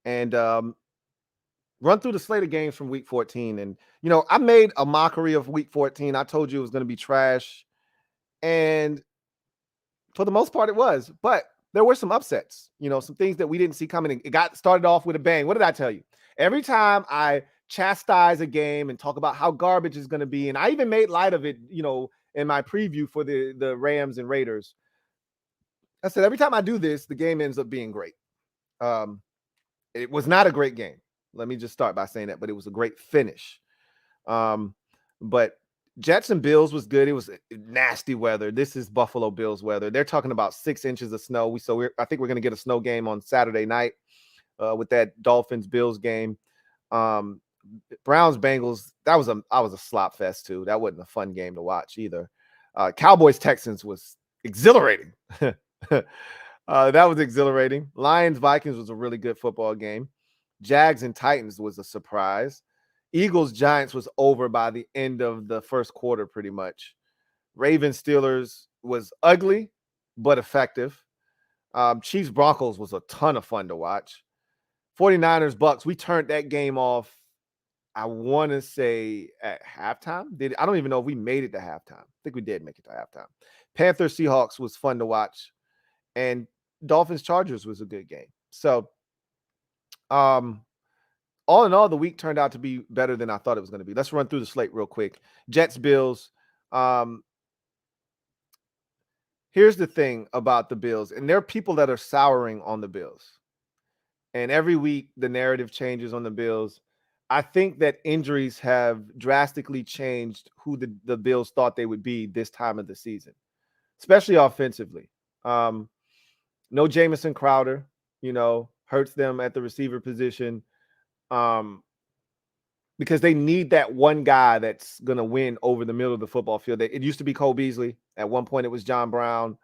and run through the slate of games from week 14. And, I made a mockery of week 14. I told you it was going to be trash. And for the most part, it was. But there were some upsets, some things that we didn't see coming. It got started off with a bang. What did I tell you? Every time I chastise a game and talk about how garbage is going to be, and I even made light of it, in my preview for the Rams and Raiders, I said, every time I do this, the game ends up being great. It was not a great game. Let me just start by saying that, but it was a great finish. But Jets and Bills was good. It was nasty weather. This is Buffalo Bills weather. They're talking about 6 inches of snow. I think we're going to get a snow game on Saturday night with that Dolphins Bills game. Browns Bengals, that was a slop fest too. That wasn't a fun game to watch either. Cowboys Texans was exhilarating. That was exhilarating. Lions Vikings was a really good football game. Jags and Titans was a surprise. Eagles Giants was over by the end of the first quarter pretty much. Ravens Steelers was ugly but effective. Chiefs Broncos was a ton of fun to watch. 49ers Bucks, we turned that game off, I want to say at halftime. I don't even know if we made it to halftime. I think we did make it to halftime. Panthers Seahawks was fun to watch. And Dolphins Chargers was a good game. So all all in all, the week turned out to be better than I thought it was going to be. Let's run through the slate real quick. Jets, Bills. Here's the thing about the Bills, and there are people that are souring on the Bills. And every week the narrative changes on the Bills. I think that injuries have drastically changed who the Bills thought they would be this time of the season, especially offensively. No Jamison Crowder, hurts them at the receiver position. Because they need that one guy that's going to win over the middle of the football field. It used to be Cole Beasley. At one point, it was John Brown.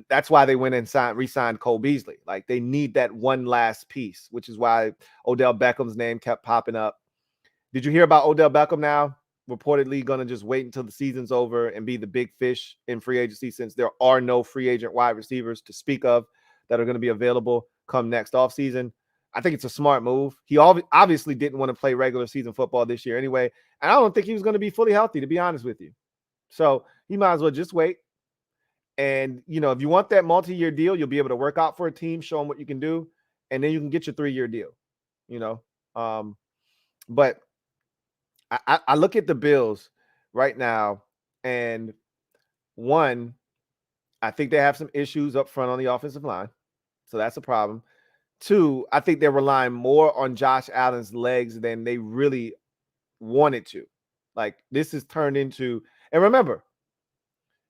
That's why they went and re-signed Cole Beasley. Like, they need that one last piece, which is why Odell Beckham's name kept popping up. Did you hear about Odell Beckham now? Reportedly going to just wait until the season's over and be the big fish in free agency, since there are no free agent wide receivers to speak of that are going to be available come next offseason. I think it's a smart move. He obviously didn't want to play regular season football this year anyway, and I don't think he was going to be fully healthy, to be honest with you. So he might as well just wait. And, if you want that multi-year deal, you'll be able to work out for a team, show them what you can do, and then you can get your 3-year deal, But I look at the Bills right now, and one, I think they have some issues up front on the offensive line. So that's a problem. Two, I think they're relying more on Josh Allen's legs than they really wanted to. Like, this has turned into, and remember,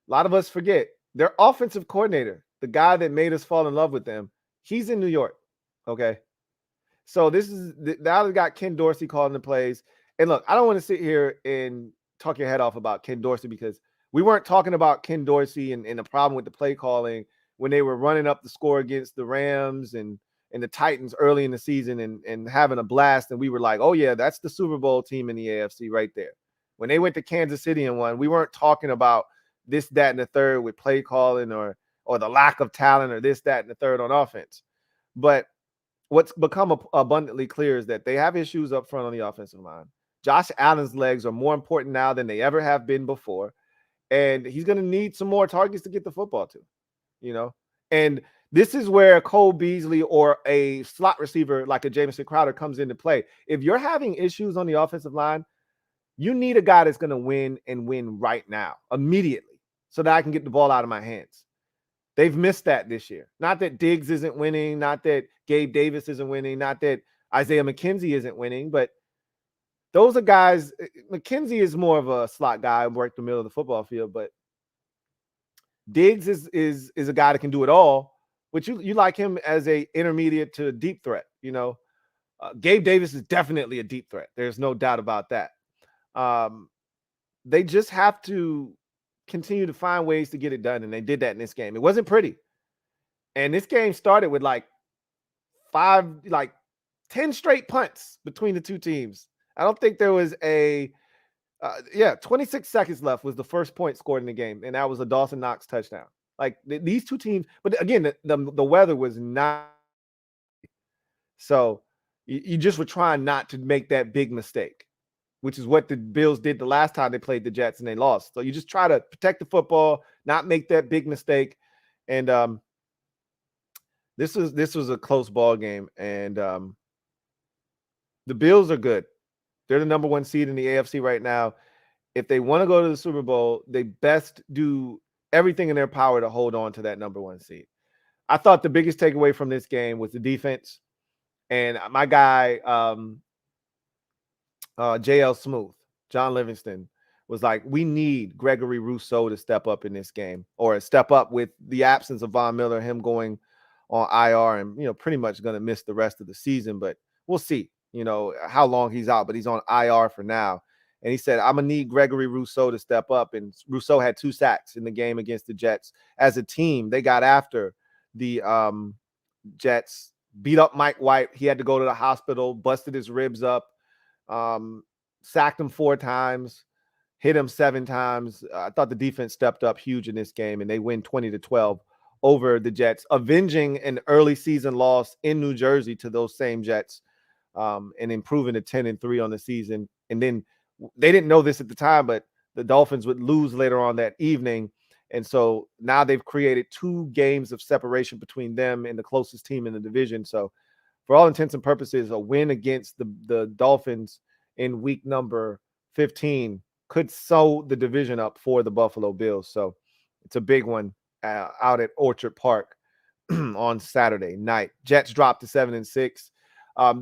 a lot of us forget, their offensive coordinator, the guy that made us fall in love with them, he's in New York. Okay. So now they got Ken Dorsey calling the plays. And look, I don't want to sit here and talk your head off about Ken Dorsey, because we weren't talking about Ken Dorsey and the problem with the play calling when they were running up the score against the Rams and the Titans early in the season and having a blast. And we were like, oh yeah, that's the Super Bowl team in the AFC right there. When they went to Kansas City and won, we weren't talking about this, that, and the third with play calling or the lack of talent or this, that, and the third on offense. But what's become abundantly clear is that they have issues up front on the offensive line. Josh Allen's legs are more important now than they ever have been before. And he's going to need some more targets to get the football to, And this is where Cole Beasley or a slot receiver like a Jamison Crowder comes into play. If you're having issues on the offensive line, you need a guy that's going to win and win right now, immediately, so that I can get the ball out of my hands. They've missed that this year. Not that Diggs isn't winning, not that Gabe Davis isn't winning, not that Isaiah McKenzie isn't winning, but those are guys. McKenzie is more of a slot guy and work the middle of the football field, but Diggs is a guy that can do it all, but you like him as a intermediate to deep threat. Gabe Davis is definitely a deep threat. There's no doubt about that. They just have to continue to find ways to get it done, and they did that in this game. It wasn't pretty, and this game started with 10 straight punts between the two teams. I don't think there was 26 seconds left was the first point scored in the game, and that was a Dawson Knox touchdown. Like, these two teams, but again, the weather was not, so you just were trying not to make that big mistake, which is what the Bills did the last time they played the Jets and they lost. So you just try to protect the football, not make that big mistake. And this was a close ball game, and the Bills are good. They're the number 1 seed in the AFC right now. If they want to go to the Super Bowl, they best do everything in their power to hold on to that number 1 seed. I thought the biggest takeaway from this game was the defense. And my guy, JL Smooth, John Livingston, was like, we need Gregory Rousseau to step up in this game, or step up with the absence of Von Miller, him going on IR and, pretty much going to miss the rest of the season. But we'll see, how long he's out, but he's on IR for now. And he said, I'm going to need Gregory Rousseau to step up. And Rousseau had 2 sacks in the game against the Jets. As a team, they got after the Jets, beat up Mike White. He had to go to the hospital, busted his ribs up, sacked him 4 times, hit him 7 times. I thought the defense stepped up huge in this game, and they win 20-12 over the Jets, avenging an early season loss in New Jersey to those same Jets, and improving to 10-3 on the season. And then they didn't know this at the time, but the Dolphins would lose later on that evening. And so now they've created 2 games of separation between them and the closest team in the division. So for all intents and purposes, a win against the Dolphins in week number 15 could sew the division up for the Buffalo Bills. So it's a big one out at Orchard Park on Saturday night. Jets dropped to 7-6.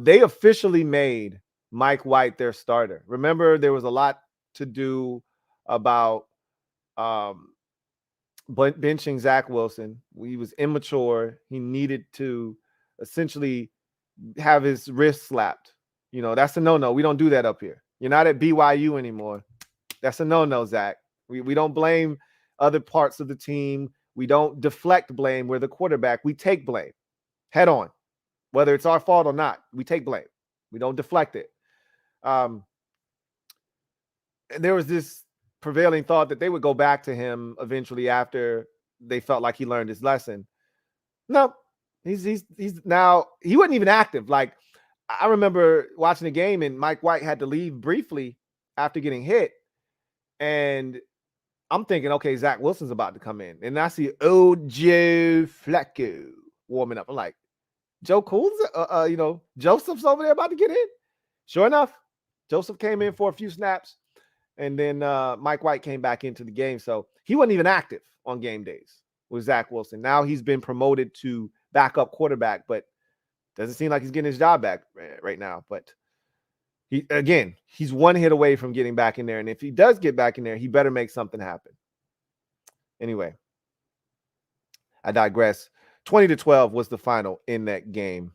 They officially made Mike White their starter. Remember, there was a lot to do about benching Zach Wilson. He was immature. He needed to essentially have his wrist slapped. You know, that's a no-no. We don't do that up here. You're not at BYU anymore. That's a no-no, Zach. We don't blame other parts of the team. We don't deflect blame. We're the quarterback. We take blame head on, whether it's our fault or not. We take blame. We don't deflect it. There was this prevailing thought that they would go back to him eventually after they felt like he learned his lesson. No, he's now, he wasn't even active. Like, I remember watching the game and Mike White had to leave briefly after getting hit. And I'm thinking, okay, Zach Wilson's about to come in. And I see old Joe Flacco warming up. I'm like, Joe Cool's, Joseph's over there about to get in. Sure enough, Joseph came in for a few snaps. And then Mike White came back into the game. So he wasn't even active on game days with Zach Wilson. Now he's been promoted to backup quarterback, but doesn't seem like he's getting his job back right now. But he's one hit away from getting back in there. And if he does get back in there, he better make something happen. Anyway, I digress. 20-12 was the final in that game.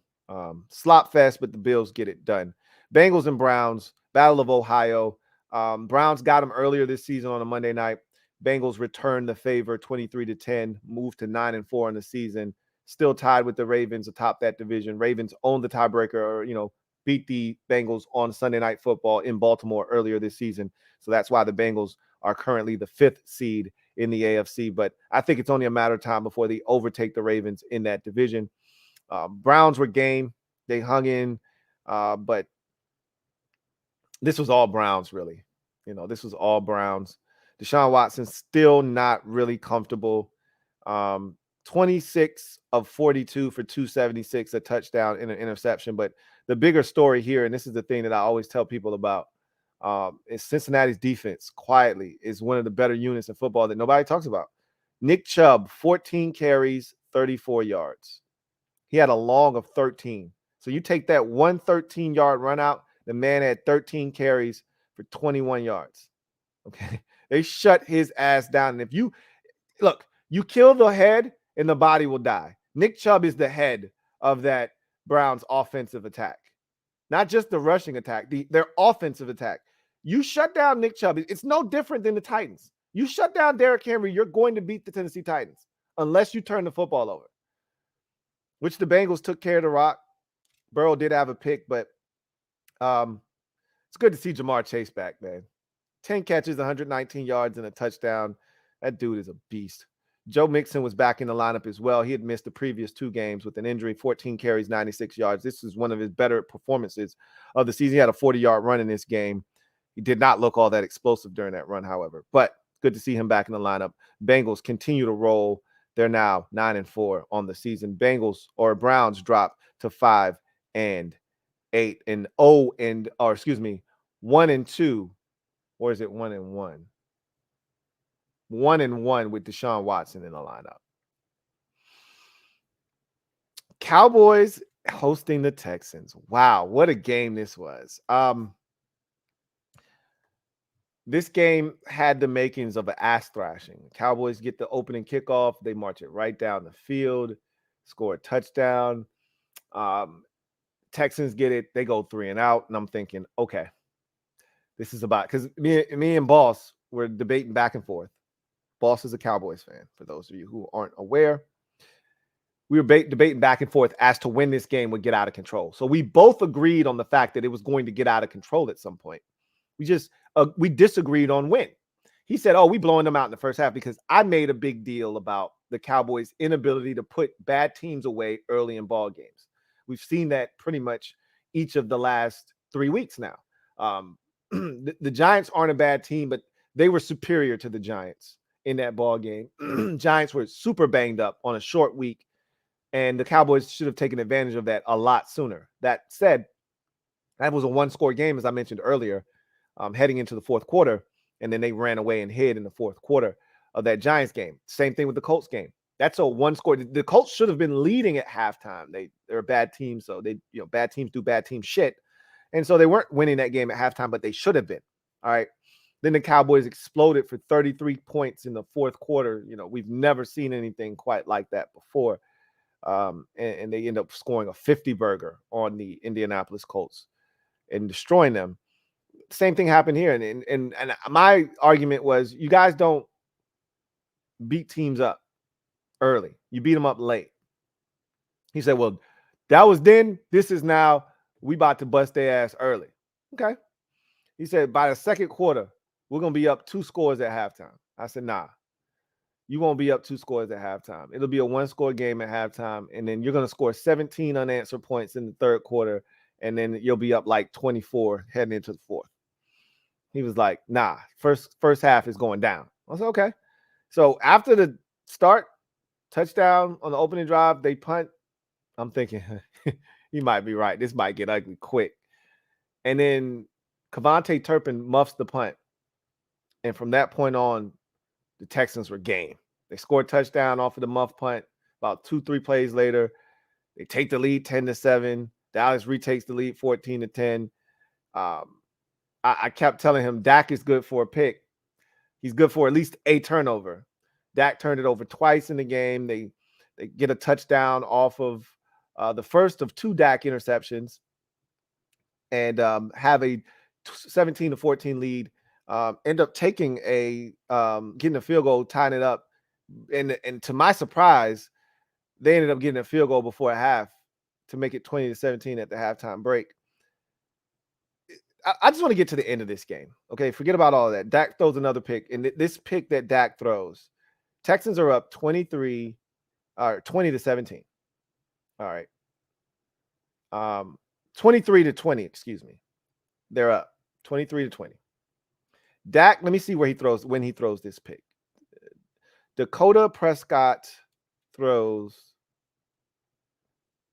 Slop fest, but the Bills get it done. Bengals and Browns, Battle of Ohio. Browns got them earlier this season on a Monday night. Bengals returned the favor 23-10, moved to 9-4 in the season. Still tied with the Ravens atop that division. Ravens owned the tiebreaker, or, beat the Bengals on Sunday Night Football in Baltimore earlier this season. So that's why the Bengals are currently the 5th seed in the AFC. But I think it's only a matter of time before they overtake the Ravens in that division. Browns were game. They hung in, but this was all Browns, really. This was all Browns. Deshaun Watson still not really comfortable. 26 of 42 for 276, a touchdown and an interception. But the bigger story here, and this is the thing that I always tell people about, is Cincinnati's defense quietly is one of the better units in football that nobody talks about. Nick Chubb, 14 carries, 34 yards. He had a long of 13. So you take that 13-yard run out, the man had 13 carries for 21 yards. Okay. They shut his ass down. And if you kill the head and the body will die. Nick Chubb is the head of that Browns offensive attack. Not just the rushing attack, their offensive attack. You shut down Nick Chubb. It's no different than the Titans. You shut down Derrick Henry, you're going to beat the Tennessee Titans unless you turn the football over, which the Bengals took care of the rock. Burrow did have a pick, but it's good to see Jamar Chase back, man. 10 catches, 119 yards, and a touchdown. That dude is a beast. Joe Mixon was back in the lineup as well. He had missed the previous 2 games with an injury, 14 carries, 96 yards. This is one of his better performances of the season. He had a 40-yard run in this game. He did not look all that explosive during that run, however. But good to see him back in the lineup. Bengals continue to roll. They're now 9-4 on the season. Browns drop to 5-8 and 1-2. Or is it 1-1? 1-1 with Deshaun Watson in the lineup. Cowboys hosting the Texans. Wow, what a game this was. This game had the makings of an ass thrashing. Cowboys get the opening kickoff. They march it right down the field, score a touchdown. Texans get it. They go 3-and-out. And I'm thinking, okay, this is about, because me and Boss were debating back and forth. Boss is a Cowboys fan, for those of you who aren't aware. We were debating back and forth as to when this game would get out of control. So we both agreed on the fact that it was going to get out of control at some point. We disagreed on when. He said, we blowing them out in the first half, because I made a big deal about the Cowboys' inability to put bad teams away early in ball games. We've seen that pretty much each of the last 3 weeks now. The Giants aren't a bad team, but they were superior to the Giants in that ball game. Giants were super banged up on a short week. And the Cowboys should have taken advantage of that a lot sooner. That said, that was a one-score game, as I mentioned earlier, heading into the fourth quarter. And then they ran away and hid in the fourth quarter of that Giants game. Same thing with the Colts game. That's a one-score. The Colts should have been leading at halftime. They're a bad team, so bad teams do bad team shit. And so they weren't winning that game at halftime, but they should have been. All right. Then the Cowboys exploded for 33 points in the fourth quarter. We've never seen anything quite like that before. And they end up scoring a 50-burger on the Indianapolis Colts and destroying them. Same thing happened here. And my argument was, you guys don't beat teams up early. You beat them up late. He said, well, that was then. This is now. We about to bust their ass early. Okay. He said, by the second quarter, we're going to be up 2 scores at halftime. I said, nah. You won't be up 2 scores at halftime. It'll be a 1-score game at halftime, and then you're going to score 17 unanswered points in the third quarter, and then you'll be up like 24 heading into the fourth. He was like, nah, first half is going down. I said, okay. So after the start, touchdown on the opening drive, they punt. I'm thinking, you might be right. This might get ugly quick. And then Kevontae Turpin muffs the punt. And from that point on, the Texans were game. They scored a touchdown off of the muff punt. About 2-3 plays later, they take the lead 10-7. Dallas retakes the lead 14-10. I kept telling him Dak is good for a pick. He's good for at least a turnover. Dak turned it over twice in the game. They get a touchdown off of the first of 2 Dak interceptions and have a 17-14 lead. End up taking getting a field goal, tying it up. And to my surprise, they ended up getting a field goal before a half to make it 20-17 at the halftime break. I just want to get to the end of this game. Okay, forget about all of that. Dak throws another pick, and this pick that Dak throws, Texans are up 20-17. All right. 23-20, excuse me. They're up 23-20. Dak, let me see when he throws this pick. Dakota Prescott throws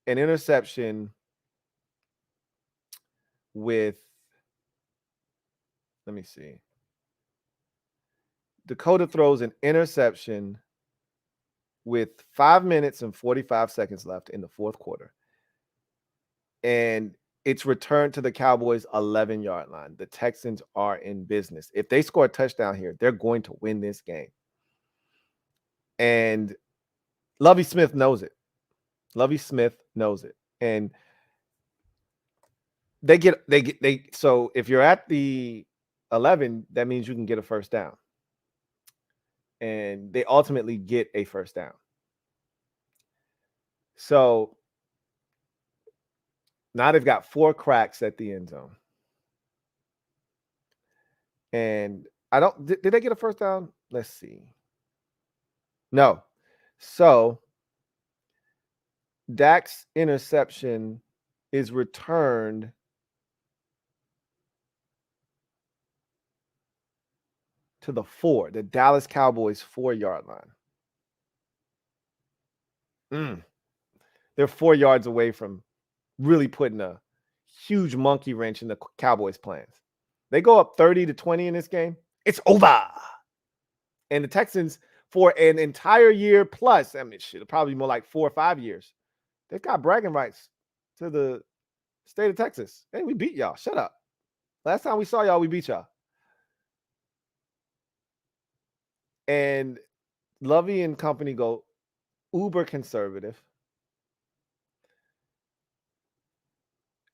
an interception with, let me see. Dakota throws an interception with 5 minutes and 45 seconds left in the fourth quarter. And it's returned to the Cowboys' 11-yard line. The Texans are in business. If they score a touchdown here, they're going to win this game. And Lovie Smith knows it. And so if you're at the 11, that means you can get a first down. And they ultimately get a first down. So now they've got 4 cracks at the end zone. And did they get a first down? Let's see. No. So Dak's interception is returned to the Dallas Cowboys 4-yard line. They're 4 yards away from really putting a huge monkey wrench in the Cowboys' plans. They go up 30-20 in this game. It's over. And the Texans, for an entire year plus, I mean, shit, probably more like 4 or 5 years, they've got bragging rights to the state of Texas. Hey, we beat y'all. Shut up. Last time we saw y'all, we beat y'all. And Lovie and company go uber conservative.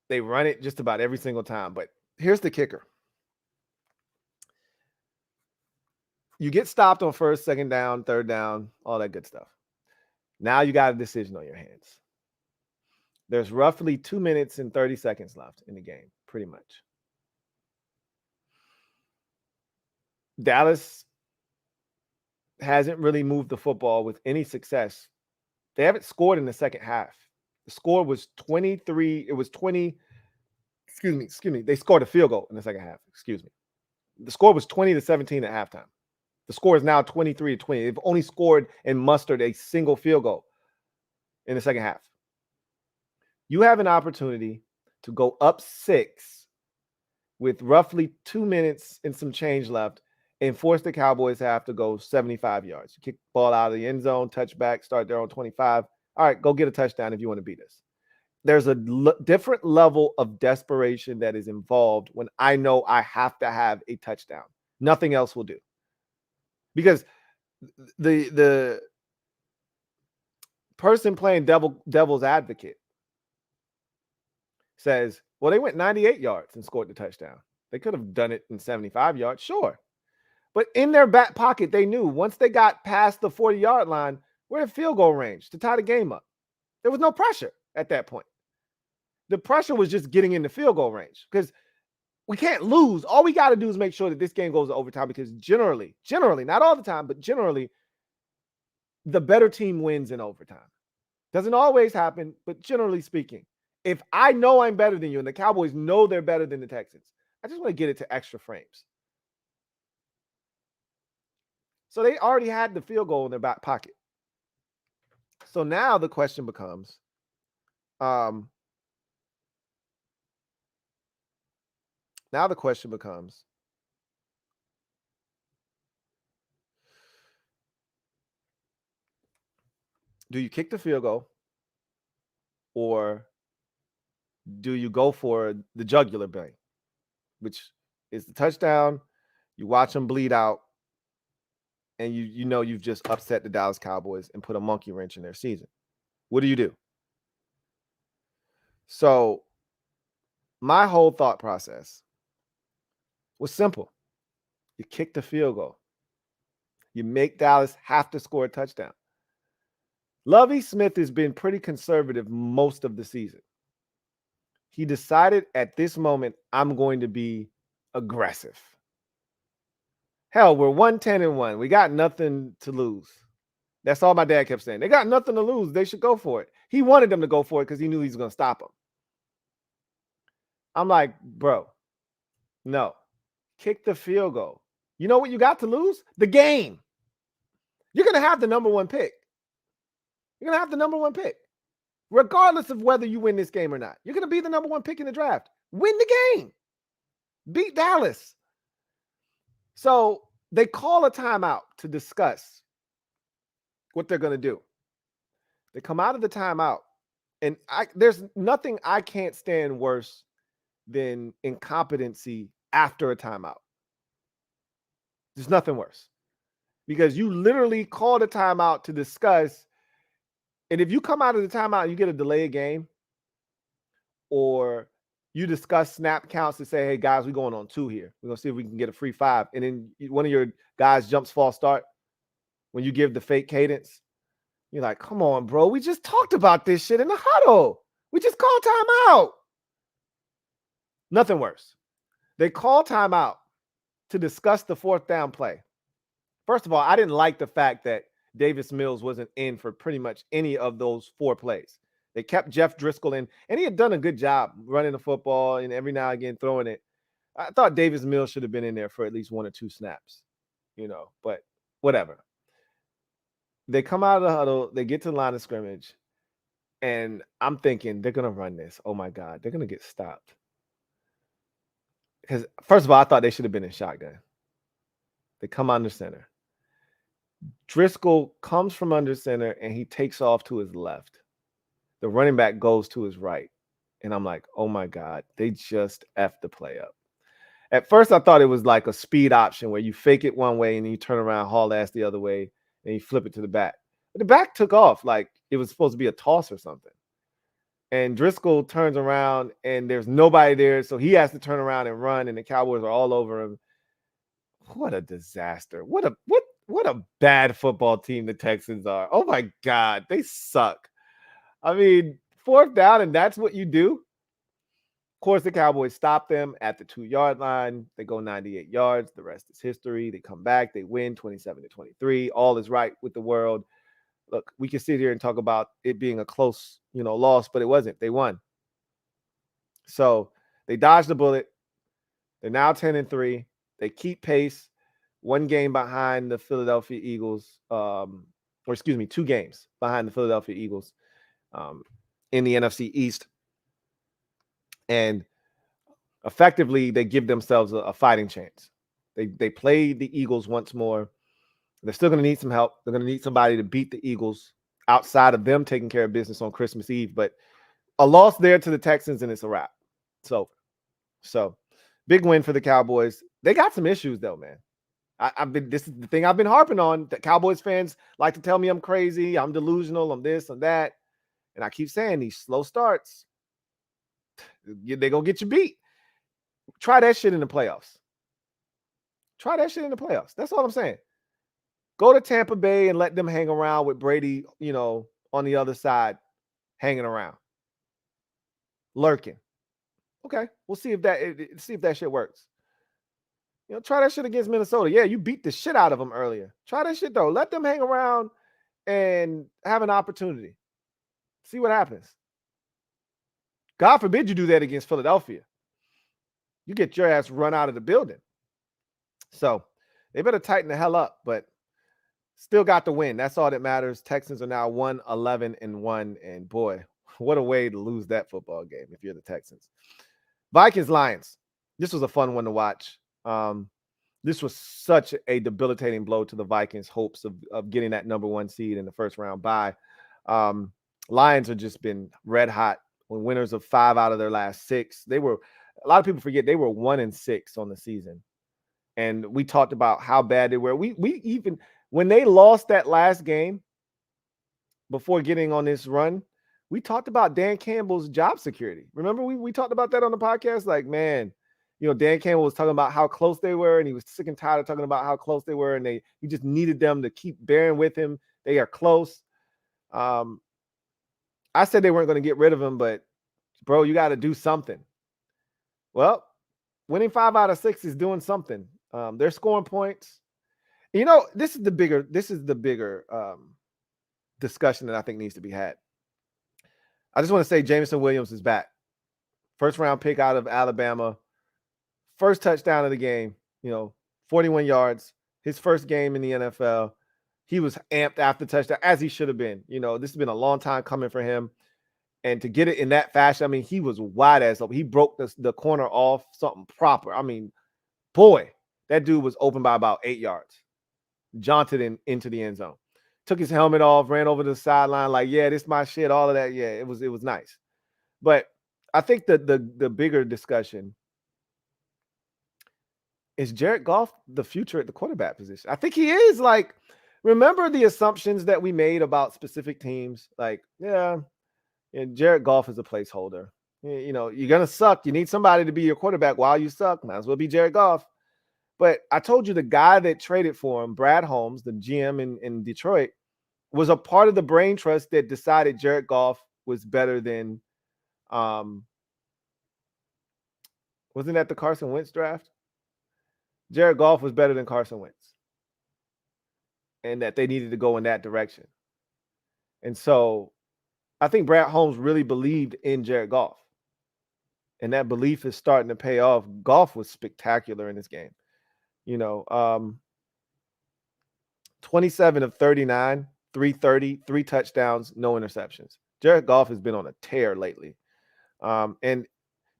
They run it just about every single time. But here's the kicker. You get stopped on first, second down, third down, all that good stuff. Now you got a decision on your hands. There's roughly 2 minutes and 30 seconds left in the game, pretty much. Dallas hasn't really moved the football with any success. They haven't scored in the second half. The score was 23. It was 20. Excuse me. They scored a field goal in the second half. Excuse me. The score was 20-17 at halftime. The score is now 23-20. They've only scored and mustered a single field goal. in the second half. You have an opportunity to go up 6 with roughly 2 minutes and some change left and force the Cowboys to have to go 75 yards. You kick the ball out of the end zone, touchback, start their own 25. All right, go get a touchdown if you want to beat us. There's a different level of desperation that is involved when I know I have to have a touchdown. Nothing else will do. Because the person playing devil's advocate says, well, they went 98 yards and scored the touchdown. They could have done it in 75 yards, sure. But in their back pocket, they knew once they got past the 40-yard line, we're in field goal range to tie the game up. There was no pressure at that point. The pressure was just getting in the field goal range because we can't lose. All we got to do is make sure that this game goes to overtime because generally, not all the time, but generally, the better team wins in overtime. Doesn't always happen, but generally speaking, if I know I'm better than you and the Cowboys know they're better than the Texans, I just want to get it to extra frames. So they already had the field goal in their back pocket. So now the question becomes, do you kick the field goal or do you go for the jugular vein, which is the touchdown? You watch them bleed out, and you know you've just upset the Dallas Cowboys and put a monkey wrench in their season. What do you do? So my whole thought process was simple. You kick the field goal. You make Dallas have to score a touchdown. Lovie Smith has been pretty conservative most of the season. He decided at this moment, I'm going to be aggressive. Hell, we're 1-10-1. We got nothing to lose. That's all my dad kept saying. They got nothing to lose. They should go for it. He wanted them to go for it because he knew he was going to stop them. I'm like, bro, no. Kick the field goal. You know what you got to lose? The game. You're going to have the number one pick. You're going to have the number one pick. Regardless of whether you win this game or not. You're going to be the number one pick in the draft. Win the game. Beat Dallas. So they call a timeout to discuss what they're going to do. They come out of the timeout, and there's nothing I can't stand worse than incompetency after a timeout. There's nothing worse. Because you literally called a timeout to discuss, and if you come out of the timeout and you get a delayed game, or you discuss snap counts to say, hey, guys, we're going on 2 here. We're going to see if we can get a free 5. And then one of your guys jumps false start when you give the fake cadence. You're like, come on, bro. We just talked about this shit in the huddle. We just called timeout. Nothing worse. They call timeout to discuss the 4th down play. First of all, I didn't like the fact that Davis Mills wasn't in for pretty much any of those 4 plays. They kept Jeff Driscoll in, and he had done a good job running the football and every now and again throwing it. I thought Davis Mills should have been in there for at least 1 or 2 snaps, but whatever. They come out of the huddle, they get to the line of scrimmage, and I'm thinking they're going to run this. Oh, my God, they're going to get stopped. Because, first of all, I thought they should have been in shotgun. They come under center. Driscoll comes from under center, and he takes off to his left. The running back goes to his right. And I'm like, oh, my God, they just effed the play up. At first, I thought it was like a speed option where you fake it one way and then you turn around, haul ass the other way, and you flip it to the back. But the back took off like it was supposed to be a toss or something. And Driscoll turns around, and there's nobody there, so he has to turn around and run, and the Cowboys are all over him. What a disaster. What a bad football team the Texans are. Oh, my God, they suck. I mean, 4th down, and that's what you do. Of course, the Cowboys stop them at the 2-yard line. They go 98 yards. The rest is history. They come back. They win 27-23. All is right with the world. Look, we can sit here and talk about it being a close, loss, but it wasn't. They won. So they dodged the bullet. They're now 10-3. They keep pace. 1 game behind the Philadelphia Eagles. 2 games behind the Philadelphia Eagles. in the NFC East. And effectively, they give themselves a fighting chance. They play the Eagles once more. They're still going to need some help. They're going to need somebody to beat the Eagles outside of them taking care of business on Christmas Eve. But a loss there to the Texans, and it's a wrap. So big win for the Cowboys. They got some issues, though, man. This is the thing I've been harping on. The Cowboys fans like to tell me I'm crazy, I'm delusional, I'm this, I'm that. And I keep saying these slow starts, they're going to get you beat. Try that shit in the playoffs. That's all I'm saying. Go to Tampa Bay and let them hang around with Brady, on the other side, hanging around, lurking. Okay, we'll see if that shit works. Try that shit against Minnesota. Yeah, you beat the shit out of them earlier. Try that shit, though. Let them hang around and have an opportunity. See what happens. God forbid you do that against Philadelphia. You get your ass run out of the building. So they better tighten the hell up, but still got the win. That's all that matters. Texans are now 1-11-1, and boy, what a way to lose that football game if you're the Texans. Vikings-Lions. This was a fun one to watch. This was such a debilitating blow to the Vikings' hopes of getting that number 1 seed in the first round bye. Lions have just been red hot. When winners of 5 out of their last 6. A lot of people forget they were 1-6 on the season. And we talked about how bad they were. We even, when they lost that last game before getting on this run, we talked about Dan Campbell's job security. Remember, we talked about that on the podcast? Like, man, Dan Campbell was talking about how close they were, and he was sick and tired of talking about how close they were, and he just needed them to keep bearing with him. They are close. I said they weren't going to get rid of him, but bro, you got to do something. Well, winning 5 out of 6 is doing something. They're scoring points. This is the bigger discussion that I think needs to be had. I just want to say Jameson Williams is back. First round pick out of Alabama. First touchdown of the game, 41 yards. His first game in the NFL. He was amped after touchdown, as he should have been. This has been a long time coming for him. And to get it in that fashion, I mean, he was wide as up. He broke the corner off something proper. I mean, boy, that dude was open by about 8 yards. Jaunted into the end zone. Took his helmet off, ran over to the sideline like, yeah, this is my shit, all of that. Yeah, it was nice. But I think the bigger discussion is Jared Goff the future at the quarterback position. I think he is. Like, remember the assumptions that we made about specific teams? Like, yeah, Jared Goff is a placeholder. You're going to suck. You need somebody to be your quarterback while you suck. Might as well be Jared Goff. But I told you the guy that traded for him, Brad Holmes, the GM in Detroit, was a part of the brain trust that decided Jared Goff was better than wasn't that the Carson Wentz draft? Jared Goff was better than Carson Wentz. And that they needed to go in that direction. And so I think Brad Holmes really believed in Jared Goff. And that belief is starting to pay off. Goff was spectacular in this game. 27 of 39, 330, 3 touchdowns, no interceptions. Jared Goff has been on a tear lately. And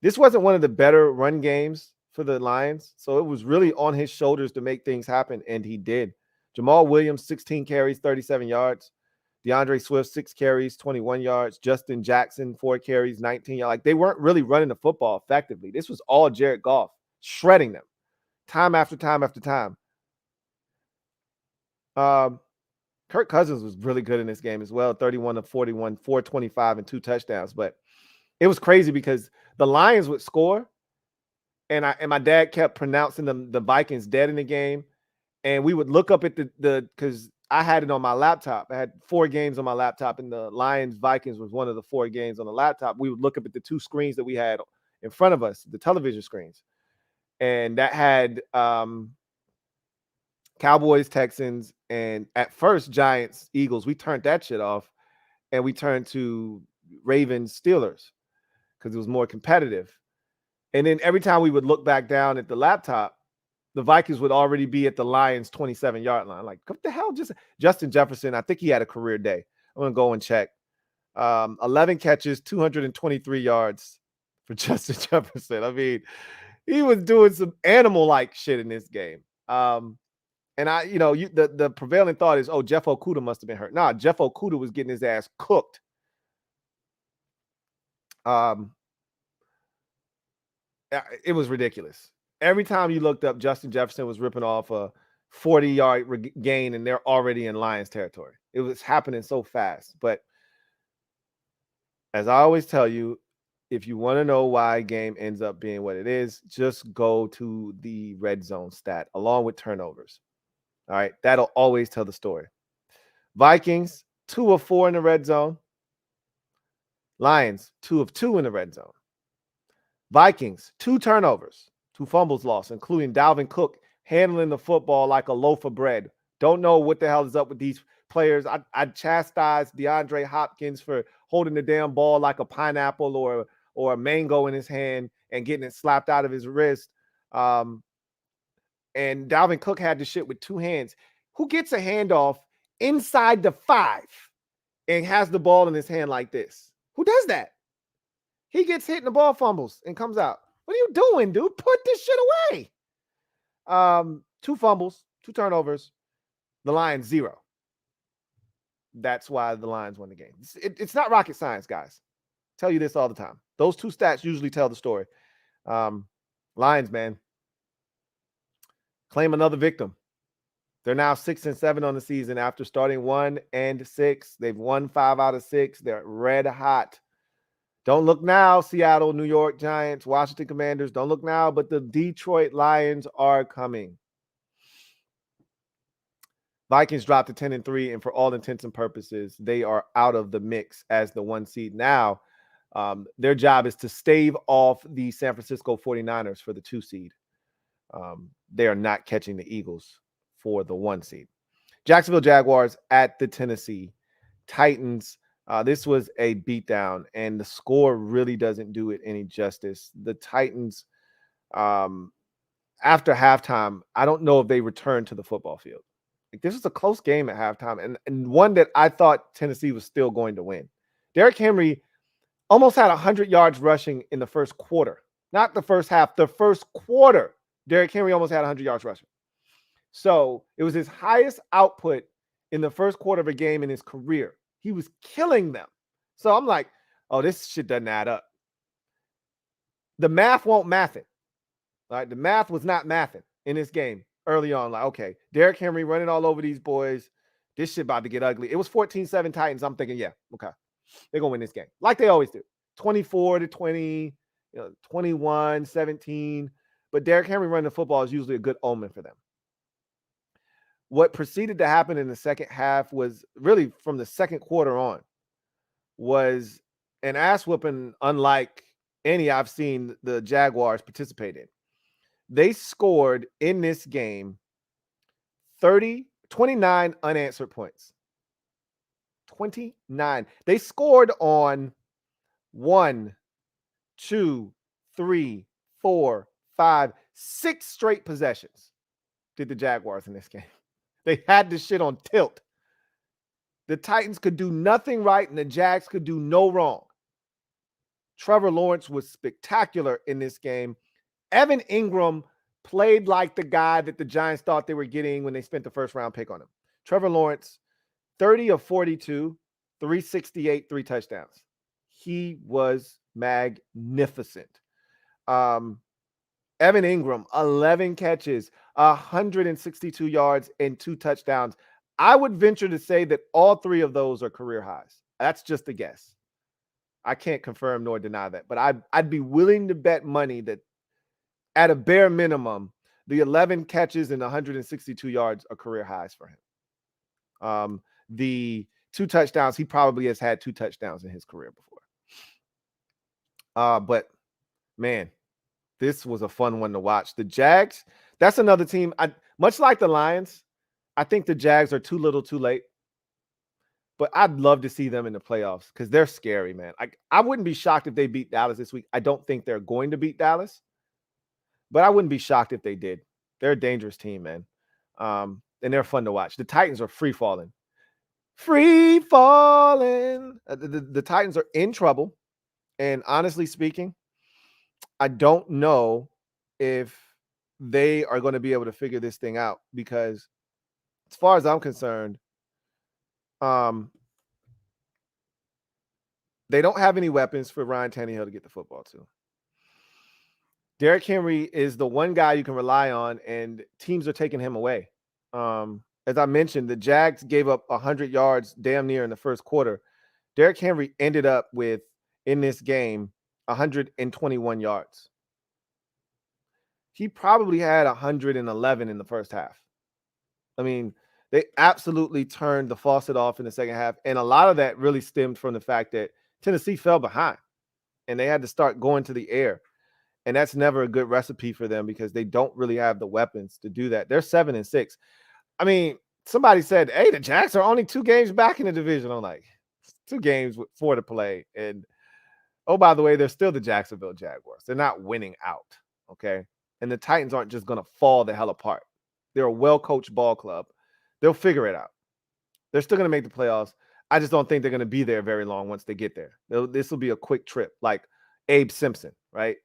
this wasn't one of the better run games for the Lions. So it was really on his shoulders to make things happen, and he did. Jamal Williams, 16 carries, 37 yards. DeAndre Swift, 6 carries, 21 yards. Justin Jackson, 4 carries, 19 yards. Like, they weren't really running the football effectively. This was all Jared Goff, shredding them time after time after time. Kirk Cousins was really good in this game as well. 31 of 41, 425, and 2 touchdowns. But it was crazy because the Lions would score, and my dad kept pronouncing the Vikings dead in the game. And we would look up at because I had it on my laptop. I had 4 games on my laptop, and the Lions-Vikings was one of the 4 games on the laptop. We would look up at the 2 screens that we had in front of us, the television screens. And that had Cowboys, Texans, and at first Giants, Eagles. We turned that shit off, and we turned to Ravens, Steelers because it was more competitive. And then every time we would look back down at the laptop, the Vikings would already be at the Lions' 27-yard line. Like, what the hell? Just Justin Jefferson, I think he had a career day. I'm going to go and check. 11 catches, 223 yards for Justin Jefferson. I mean, he was doing some animal-like shit in this game. And the prevailing thought is, oh, Jeff Okudah must have been hurt. Nah, Jeff Okudah was getting his ass cooked. It was ridiculous. Every time you looked up, Justin Jefferson was ripping off a 40-yard gain, and they're already in Lions territory. It was happening so fast. But as I always tell you, if you want to know why a game ends up being what it is, just go to the red zone stat along with turnovers. All right, that'll always tell the story. Vikings, 2 of 4 in the red zone. Lions, 2 of 2 in the red zone. Vikings, 2 turnovers, 2 fumbles lost, including Dalvin Cook handling the football like a loaf of bread. Don't know what the hell is up with these players. I'd chastise DeAndre Hopkins for holding the damn ball like a pineapple or a mango in his hand and getting it slapped out of his wrist. And Dalvin Cook had the shit with 2 hands. Who gets a handoff inside the 5 and has the ball in his hand like this? Who does that? He gets hit and the ball fumbles and comes out. What are you doing, dude? Put this shit away. 2 fumbles, 2 turnovers. The Lions 0. That's why the Lions won the game. It's not rocket science, guys. I tell you this all the time. Those 2 stats usually tell the story. Lions, man, claim another victim. They're now 6-7 on the season after starting 1-6. They've won 5 out of 6. They're red hot. Don't look now, Seattle, New York Giants, Washington Commanders. Don't look now, but the Detroit Lions are coming. Vikings dropped to 10-3, and for all intents and purposes, they are out of the mix as the 1 seed. Now, their job is to stave off the San Francisco 49ers for the 2 seed. They are not catching the Eagles for the 1 seed. Jacksonville Jaguars at the Tennessee Titans. This was a beatdown, and the score really doesn't do it any justice. The Titans, after halftime, I don't know if they returned to the football field. This was a close game at halftime, and one that I thought Tennessee was still going to win. Derrick Henry almost had 100 yards rushing in the first quarter. Not the first half, the first quarter. Derrick Henry almost had 100 yards rushing. So it was his highest output in the first quarter of a game in his career. He was killing them. So I'm like, oh, this shit doesn't add up. The math won't math it. All right, the math was not mathing in this game early on. Like, okay, Derrick Henry running all over these boys. This shit about to get ugly. It was 14-7 Titans. I'm thinking, yeah, okay, they're going to win this game. Like they always do. 24-20, 21-17. But Derrick Henry running the football is usually a good omen for them. What proceeded to happen in the second half was really from the second quarter on was an ass whooping unlike any I've seen the Jaguars participate in. They scored in this game 29 unanswered points. 29. They scored on 1, 2, 3, 4, 5, 6 straight possessions. Did the Jaguars in this game. They had this shit on tilt. The Titans could do nothing right, and the Jags could do no wrong. Trevor Lawrence was spectacular in this game. Evan Ingram played like the guy that the Giants thought they were getting when they spent the first-round pick on him. Trevor Lawrence, 30 of 42, 368, 3 touchdowns. He was magnificent. Evan Ingram, 11 catches, 162 yards, and 2 touchdowns. I would venture to say that all 3 of those are career highs. That's just a guess. I can't confirm nor deny that, but I'd be willing to bet money that at a bare minimum, the 11 catches and 162 yards are career highs for him. The 2 touchdowns, he probably has had 2 touchdowns in his career before. But man, this was a fun one to watch. The Jags, that's another team. Much like the Lions, I think the Jags are too little too late. But I'd love to see them in the playoffs because they're scary, man. I wouldn't be shocked if they beat Dallas this week. I don't think they're going to beat Dallas, but I wouldn't be shocked if they did. They're a dangerous team, man. And they're fun to watch. The Titans are free falling. Free falling. The Titans are in trouble. And honestly speaking, I don't know if they are going to be able to figure this thing out because, as far as I'm concerned, they don't have any weapons for Ryan Tannehill to get the football to. Derrick Henry is the one guy you can rely on, and teams are taking him away. As I mentioned, the Jags gave up 100 yards damn near in the first quarter. Derrick Henry ended up with, in this game, 121 yards. He probably had 111 in the first half. I mean, they absolutely turned the faucet off in the second half. And a lot of that really stemmed from the fact that Tennessee fell behind and they had to start going to the air. And that's never a good recipe for them because they don't really have the weapons to do that. They're 7-6. I mean, somebody said, hey, the Jags are only 2 games back in the division. I'm like, 2 games with 4 to play. And, oh, by the way, they're still the Jacksonville Jaguars. They're not winning out, okay? And the Titans aren't just going to fall the hell apart. They're a well-coached ball club. They'll figure it out. They're still going to make the playoffs. I just don't think they're going to be there very long once they get there. This will be a quick trip, like Abe Simpson, right?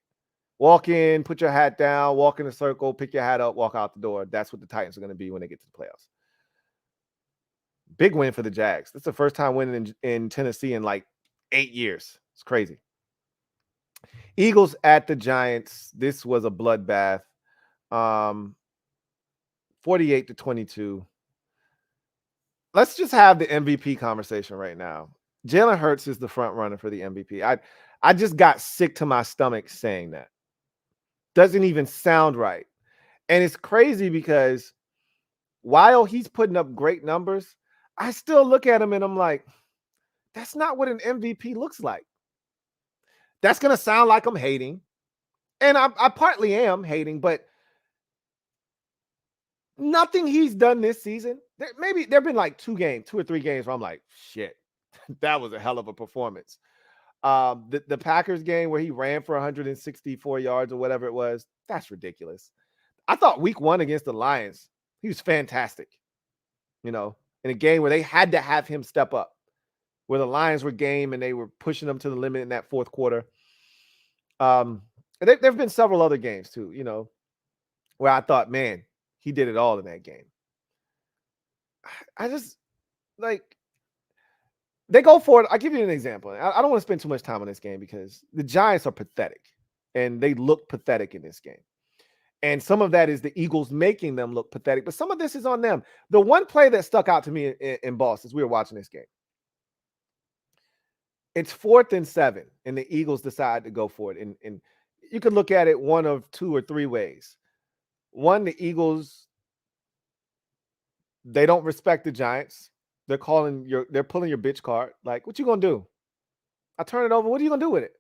Walk in, put your hat down, walk in a circle, pick your hat up, walk out the door. That's what the Titans are going to be when they get to the playoffs. Big win for the Jags. That's the first time winning in Tennessee in like 8 years. It's crazy. Eagles at the Giants. This was a bloodbath. 48-22. Let's just have the MVP conversation right now. Jalen Hurts is the front runner for the MVP. I just got sick to my stomach saying that. Doesn't even sound right. And it's crazy because while he's putting up great numbers, I still look at him and I'm like, that's not what an MVP looks like. That's going to sound like I'm hating. And I partly am hating, but nothing he's done this season. There have been like 2 or 3 games where I'm like, shit, that was a hell of a performance. The Packers game where he ran for 164 yards or whatever it was, that's ridiculous. I thought week 1 against the Lions, he was fantastic. In a game where they had to have him step up, where the Lions were game and they were pushing them to the limit in that fourth quarter. There have been several other games too, where I thought, man, he did it all in that game. I just, like, they go for it. I'll give you an example. I don't want to spend too much time on this game because the Giants are pathetic, and they look pathetic in this game. And some of that is the Eagles making them look pathetic, but some of this is on them. The one play that stuck out to me in Boston as we were watching this game, it's 4th and 7, and the Eagles decide to go for it. And you could look at it one of 2 or 3 ways. One, the Eagles, they don't respect the Giants. They're pulling your bitch card. Like, what you gonna do? I turn it over. What are you gonna do with it?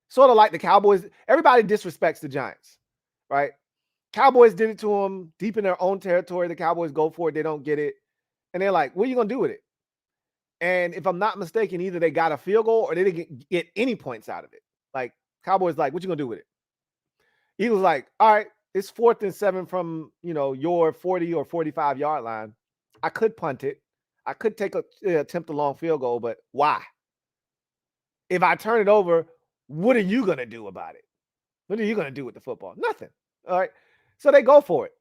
Sort of like the Cowboys. Everybody disrespects the Giants, right? Cowboys did it to them deep in their own territory. The Cowboys go for it. They don't get it. And they're like, what are you gonna do with it? And if I'm not mistaken, either they got a field goal or they didn't get any points out of it. Like, Cowboys like, what you gonna do with it? Eagles like, all right, it's 4th and 7 from, your 40 or 45 yard line. I could punt it. I could attempt a long field goal, but why? If I turn it over, what are you going to do about it? What are you going to do with the football? Nothing. All right. So they go for it.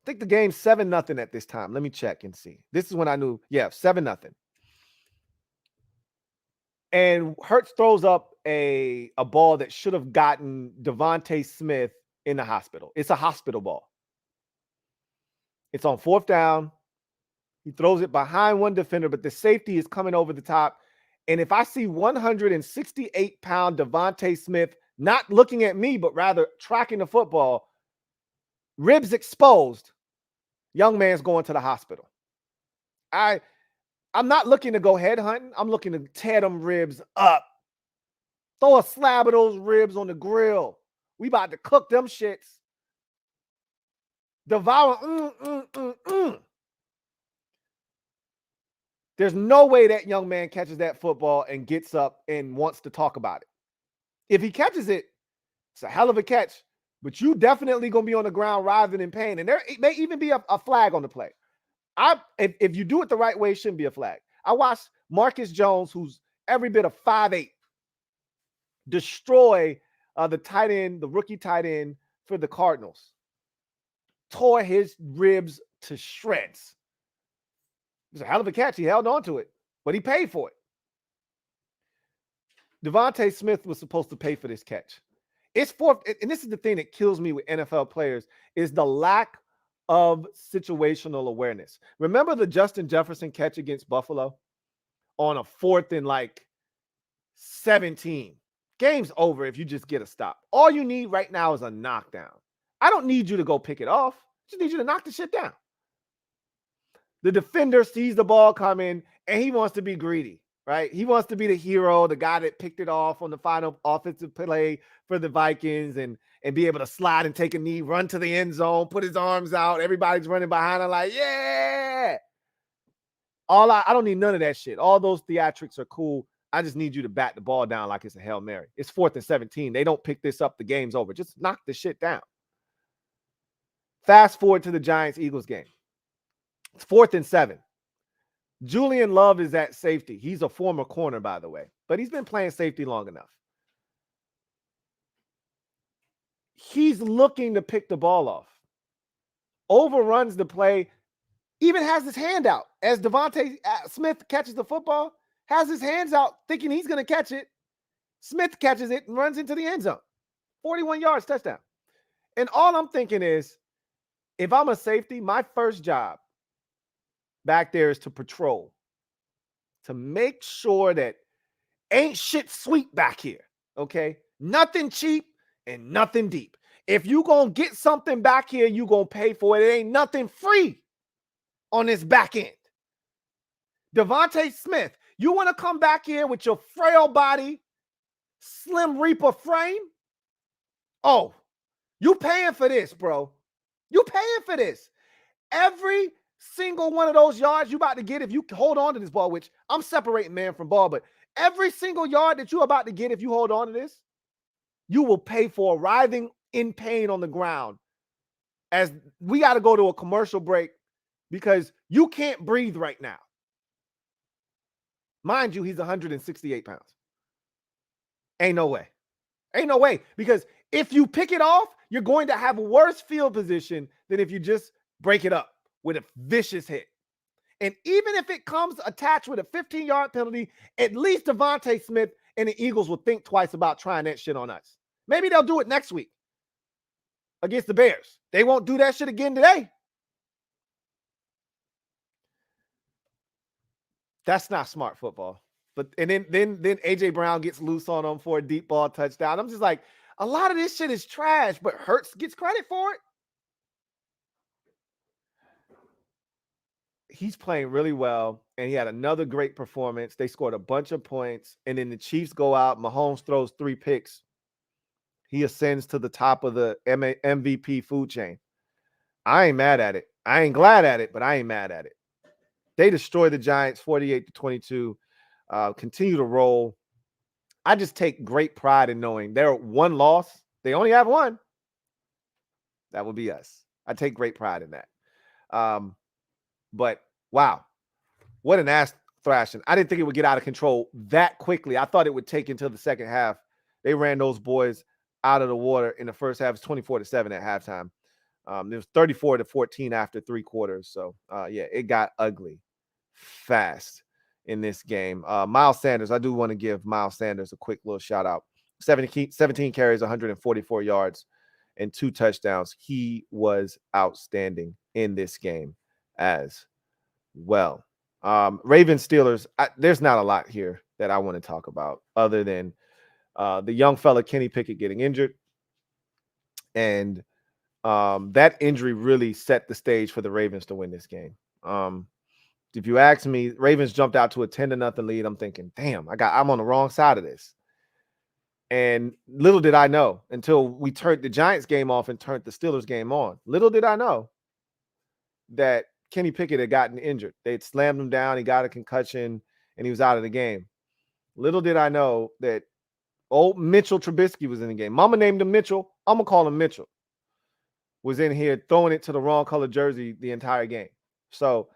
I think the game's 7-0 at this time. Let me check and see. This is when I knew, 7-0. And Hurts throws up a ball that should have gotten Devontae Smith in the hospital. It's a hospital ball. It's on 4th down. He throws it behind one defender, but the safety is coming over the top. And if I see 168-pound Devontae Smith not looking at me, but rather tracking the football, ribs exposed, young man's going to the hospital. I'm not looking to go head hunting. I'm looking to tear them ribs up. Throw a slab of those ribs on the grill. We about to cook them shits. Devour. There's no way that young man catches that football and gets up and wants to talk about it. If he catches it, it's a hell of a catch, but you definitely going to be on the ground writhing in pain. And there may even be a flag on the play. If you do it the right way, it shouldn't be a flag. I watched Marcus Jones, who's every bit of 5'8", destroy the tight end, the rookie tight end for the Cardinals. Tore his ribs to shreds. It was a hell of a catch. He held on to it, but he paid for it. Devontae Smith was supposed to pay for this catch. It's fourth, and this is the thing that kills me with NFL players, is the lack of situational awareness. Remember the Justin Jefferson catch against Buffalo on a 4th and 17? Game's over if you just get a stop. All you need right now is a knockdown. I don't need you to go pick it off. I just need you to knock the shit down. The defender sees the ball coming, and he wants to be greedy, right? He wants to be the hero, the guy that picked it off on the final offensive play for the Vikings and be able to slide and take a knee, run to the end zone, put his arms out. Everybody's running behind him like, yeah. I don't need none of that shit. All those theatrics are cool. I just need you to bat the ball down like it's a Hail Mary. It's 4th and 17. They don't pick this up. The game's over. Just knock the shit down. Fast forward to the Giants-Eagles game. It's 4th and 7. Julian Love is at safety. He's a former corner, by the way, but he's been playing safety long enough. He's looking to pick the ball off. Overruns the play. Even has his hand out as Devontae Smith catches the football. Has his hands out thinking he's going to catch it. Smith catches it and runs into the end zone. 41 yards, touchdown. And all I'm thinking is, if I'm a safety, my first job back there is to patrol, to make sure that ain't shit sweet back here, okay? Nothing cheap and nothing deep. If you going to get something back here, you going to pay for it. It ain't nothing free on this back end. Devontae Smith, you want to come back here with your frail body, Slim Reaper frame? Oh, you paying for this, bro. You paying for this. Every single one of those yards you about to get if you hold on to this ball, which I'm separating man from ball, but every single yard that you're about to get if you hold on to this, you will pay for writhing in pain on the ground as we got to go to a commercial break because you can't breathe right now. Mind you, he's 168 pounds. Ain't no way. Ain't no way. Because if you pick it off, you're going to have worse field position than if you just break it up with a vicious hit. And even if it comes attached with a 15-yard penalty, at least Devontae Smith and the Eagles will think twice about trying that shit on us. Maybe they'll do it next week against the Bears. They won't do that shit again today. That's not smart football. But and then AJ Brown gets loose on them for a deep ball touchdown. I'm just like, a lot of this shit is trash, but Hurts gets credit for it. He's playing really well, and he had another great performance. They scored a bunch of points, and then the Chiefs go out. Mahomes throws 3 picks. He ascends to the top of the MVP food chain. I ain't mad at it. I ain't glad at it, but I ain't mad at it. They destroy the Giants 48-22, continue to roll. I just take great pride in knowing they're one loss. They only have one. That would be us. I take great pride in that. But wow, what an ass thrashing. I didn't think it would get out of control that quickly. I thought it would take until the second half. They ran those boys out of the water in the first half. It was 24-7 at halftime. It was 34-14 after 3 quarters. So, yeah, it got ugly fast in this game. Miles Sanders, I do want to give Miles Sanders a quick little shout out. 17 carries, 144 yards, and 2 touchdowns. He was outstanding in this game as well. Ravens Steelers, there's not a lot here that I want to talk about other than the young fella Kenny Pickett getting injured. And that injury really set the stage for the Ravens to win this game. If you ask me, Ravens jumped out to a 10-0 lead. I'm thinking, damn, I'm on the wrong side of this. And little did I know until we turned the Giants game off and turned the Steelers game on. Little did I know that Kenny Pickett had gotten injured. They'd slammed him down. He got a concussion, and he was out of the game. Little did I know that old Mitchell Trubisky was in the game. Mama named him Mitchell. I'm going to call him Mitchell. Was in here throwing it to the wrong color jersey the entire game. So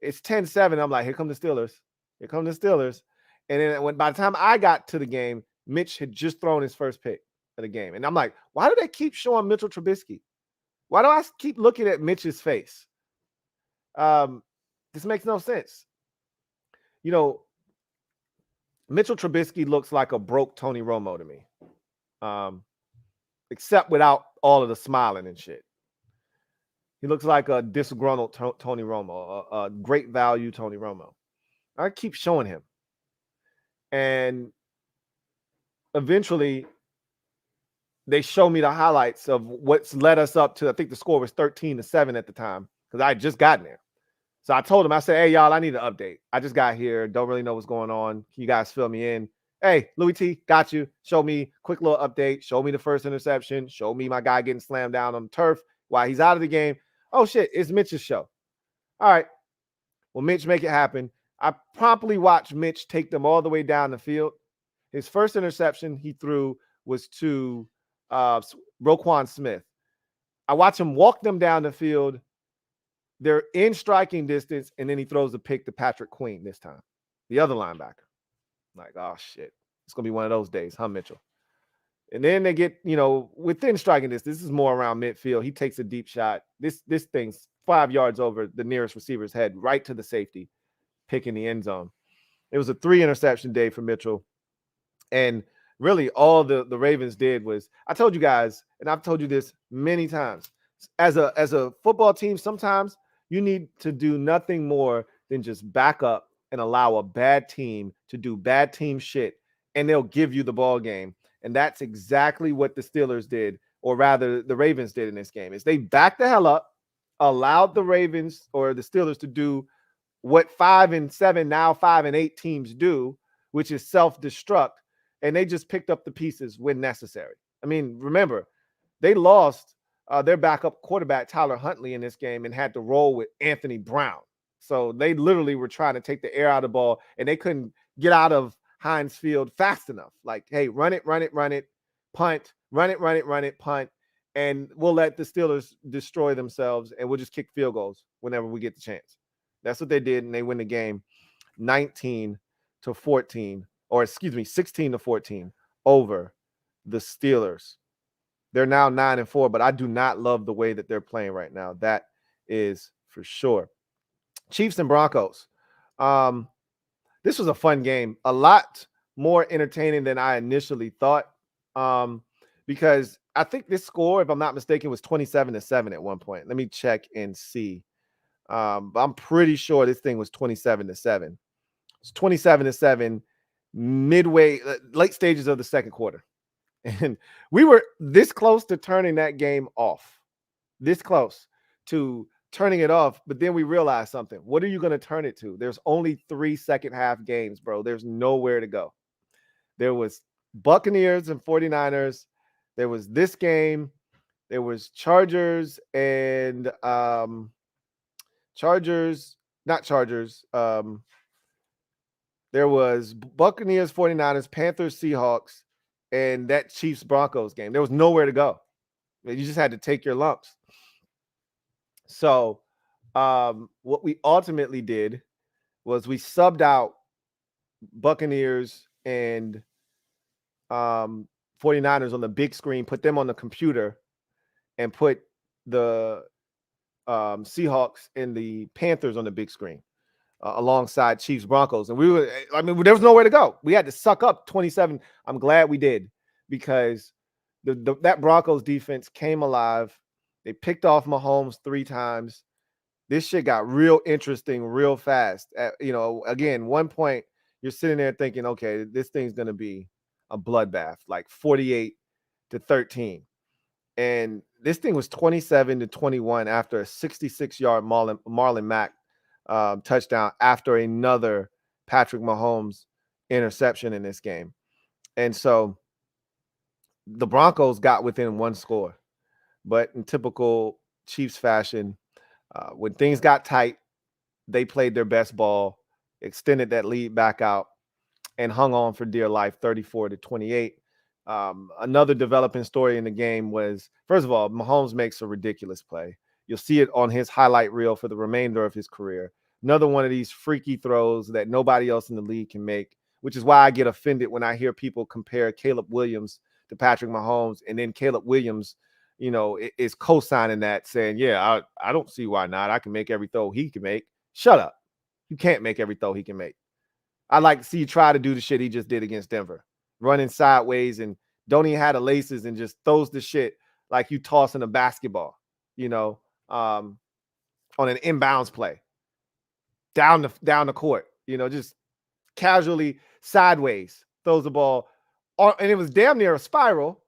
It's 10-7. I'm like, here come the Steelers. Here come the Steelers. And then by the time I got to the game, Mitch had just thrown his first pick of the game. And I'm like, why do they keep showing Mitchell Trubisky? Why do I keep looking at Mitch's face? This makes no sense. You know, Mitchell Trubisky looks like a broke Tony Romo to me, except without all of the smiling and shit. He looks like a disgruntled Tony Romo, a great value Tony Romo. I keep showing him. And eventually, they show me the highlights of what's led us up to, I think the score was 13-7 at the time, because I had just gotten there. So I told him, I said, hey, y'all, I need an update. I just got here. Don't really know what's going on. Can you guys fill me in? Hey, Louis T, got you. Show me quick little update. Show me the first interception. Show me my guy getting slammed down on the turf while he's out of the game. Oh, shit, it's Mitch's show. All right. Well, Mitch, make it happen. I promptly watched Mitch take them all the way down the field. His first interception he threw was to Roquan Smith. I watch him walk them down the field. They're in striking distance, and then he throws a pick to Patrick Queen this time, the other linebacker. Like, oh, shit. It's going to be one of those days, huh, Mitchell? And then they get, within striking distance. This is more around midfield. He takes a deep shot. This thing's 5 yards over the nearest receiver's head, right to the safety, picking the end zone. It was a 3-interception day for Mitchell. And really all the Ravens did was, I told you guys, and I've told you this many times, as a football team, sometimes you need to do nothing more than just back up and allow a bad team to do bad team shit, and they'll give you the ball game. And that's exactly what the Steelers did, or rather the Ravens did in this game, is they backed the hell up, allowed the Ravens or the Steelers to do what 5-7, now 5-8 teams do, which is self-destruct. And they just picked up the pieces when necessary. I mean, remember, they lost their backup quarterback, Tyler Huntley, in this game and had to roll with Anthony Brown. So they literally were trying to take the air out of the ball, and they couldn't get out of Heinz Field fast enough. Like, hey, run it, punt, run it, punt, and we'll let the Steelers destroy themselves, and we'll just kick field goals whenever we get the chance. That's what they did, and they win the game 19-14. Or 16-14 over the Steelers. They're now 9-4, but I do not love the way that they're playing right now. That is for sure. Chiefs and Broncos. This was a fun game. A lot more entertaining than I initially thought. Because I think this score, if I'm not mistaken, was 27-7 at one point. Let me check and see. I'm pretty sure this thing was 27-7. It's 27-7. Midway, late stages of the second quarter. And we were this close to turning that game off. This close to turning it off. But then we realized something. What are you going to turn it to? There's only 3 second half games, bro. There's nowhere to go. There was Buccaneers and 49ers. There was this game. There was Chargers and there was Buccaneers, 49ers, Panthers, Seahawks, and that Chiefs-Broncos game. There was nowhere to go. You just had to take your lumps. So what we ultimately did was we subbed out Buccaneers and 49ers on the big screen, put them on the computer, and put the Seahawks and the Panthers on the big screen. Alongside Chiefs Broncos. And there was nowhere to go. We had to suck up 27. I'm glad we did, because that Broncos defense came alive. They picked off Mahomes 3 times. This shit got real interesting real fast. Again, one point you're sitting there thinking, okay, this thing's going to be a bloodbath, like 48-13. And this thing was 27-21 after a 66-yard Marlon Mack touchdown after another Patrick Mahomes interception in this game. And so the Broncos got within 1 score. But in typical Chiefs fashion, when things got tight, they played their best ball, extended that lead back out, and hung on for dear life, 34-28. Another developing story in the game was, first of all, Mahomes makes a ridiculous play. You'll see it on his highlight reel for the remainder of his career. Another one of these freaky throws that nobody else in the league can make, which is why I get offended when I hear people compare Caleb Williams to Patrick Mahomes, and then Caleb Williams, is co-signing that, saying, yeah, I don't see why not. I can make every throw he can make. Shut up. You can't make every throw he can make. I like to see you try to do the shit he just did against Denver, running sideways and don't even have the laces and just throws the shit like you tossing a basketball, on an inbounds play down the court, just casually sideways throws the ball, and it was damn near a spiral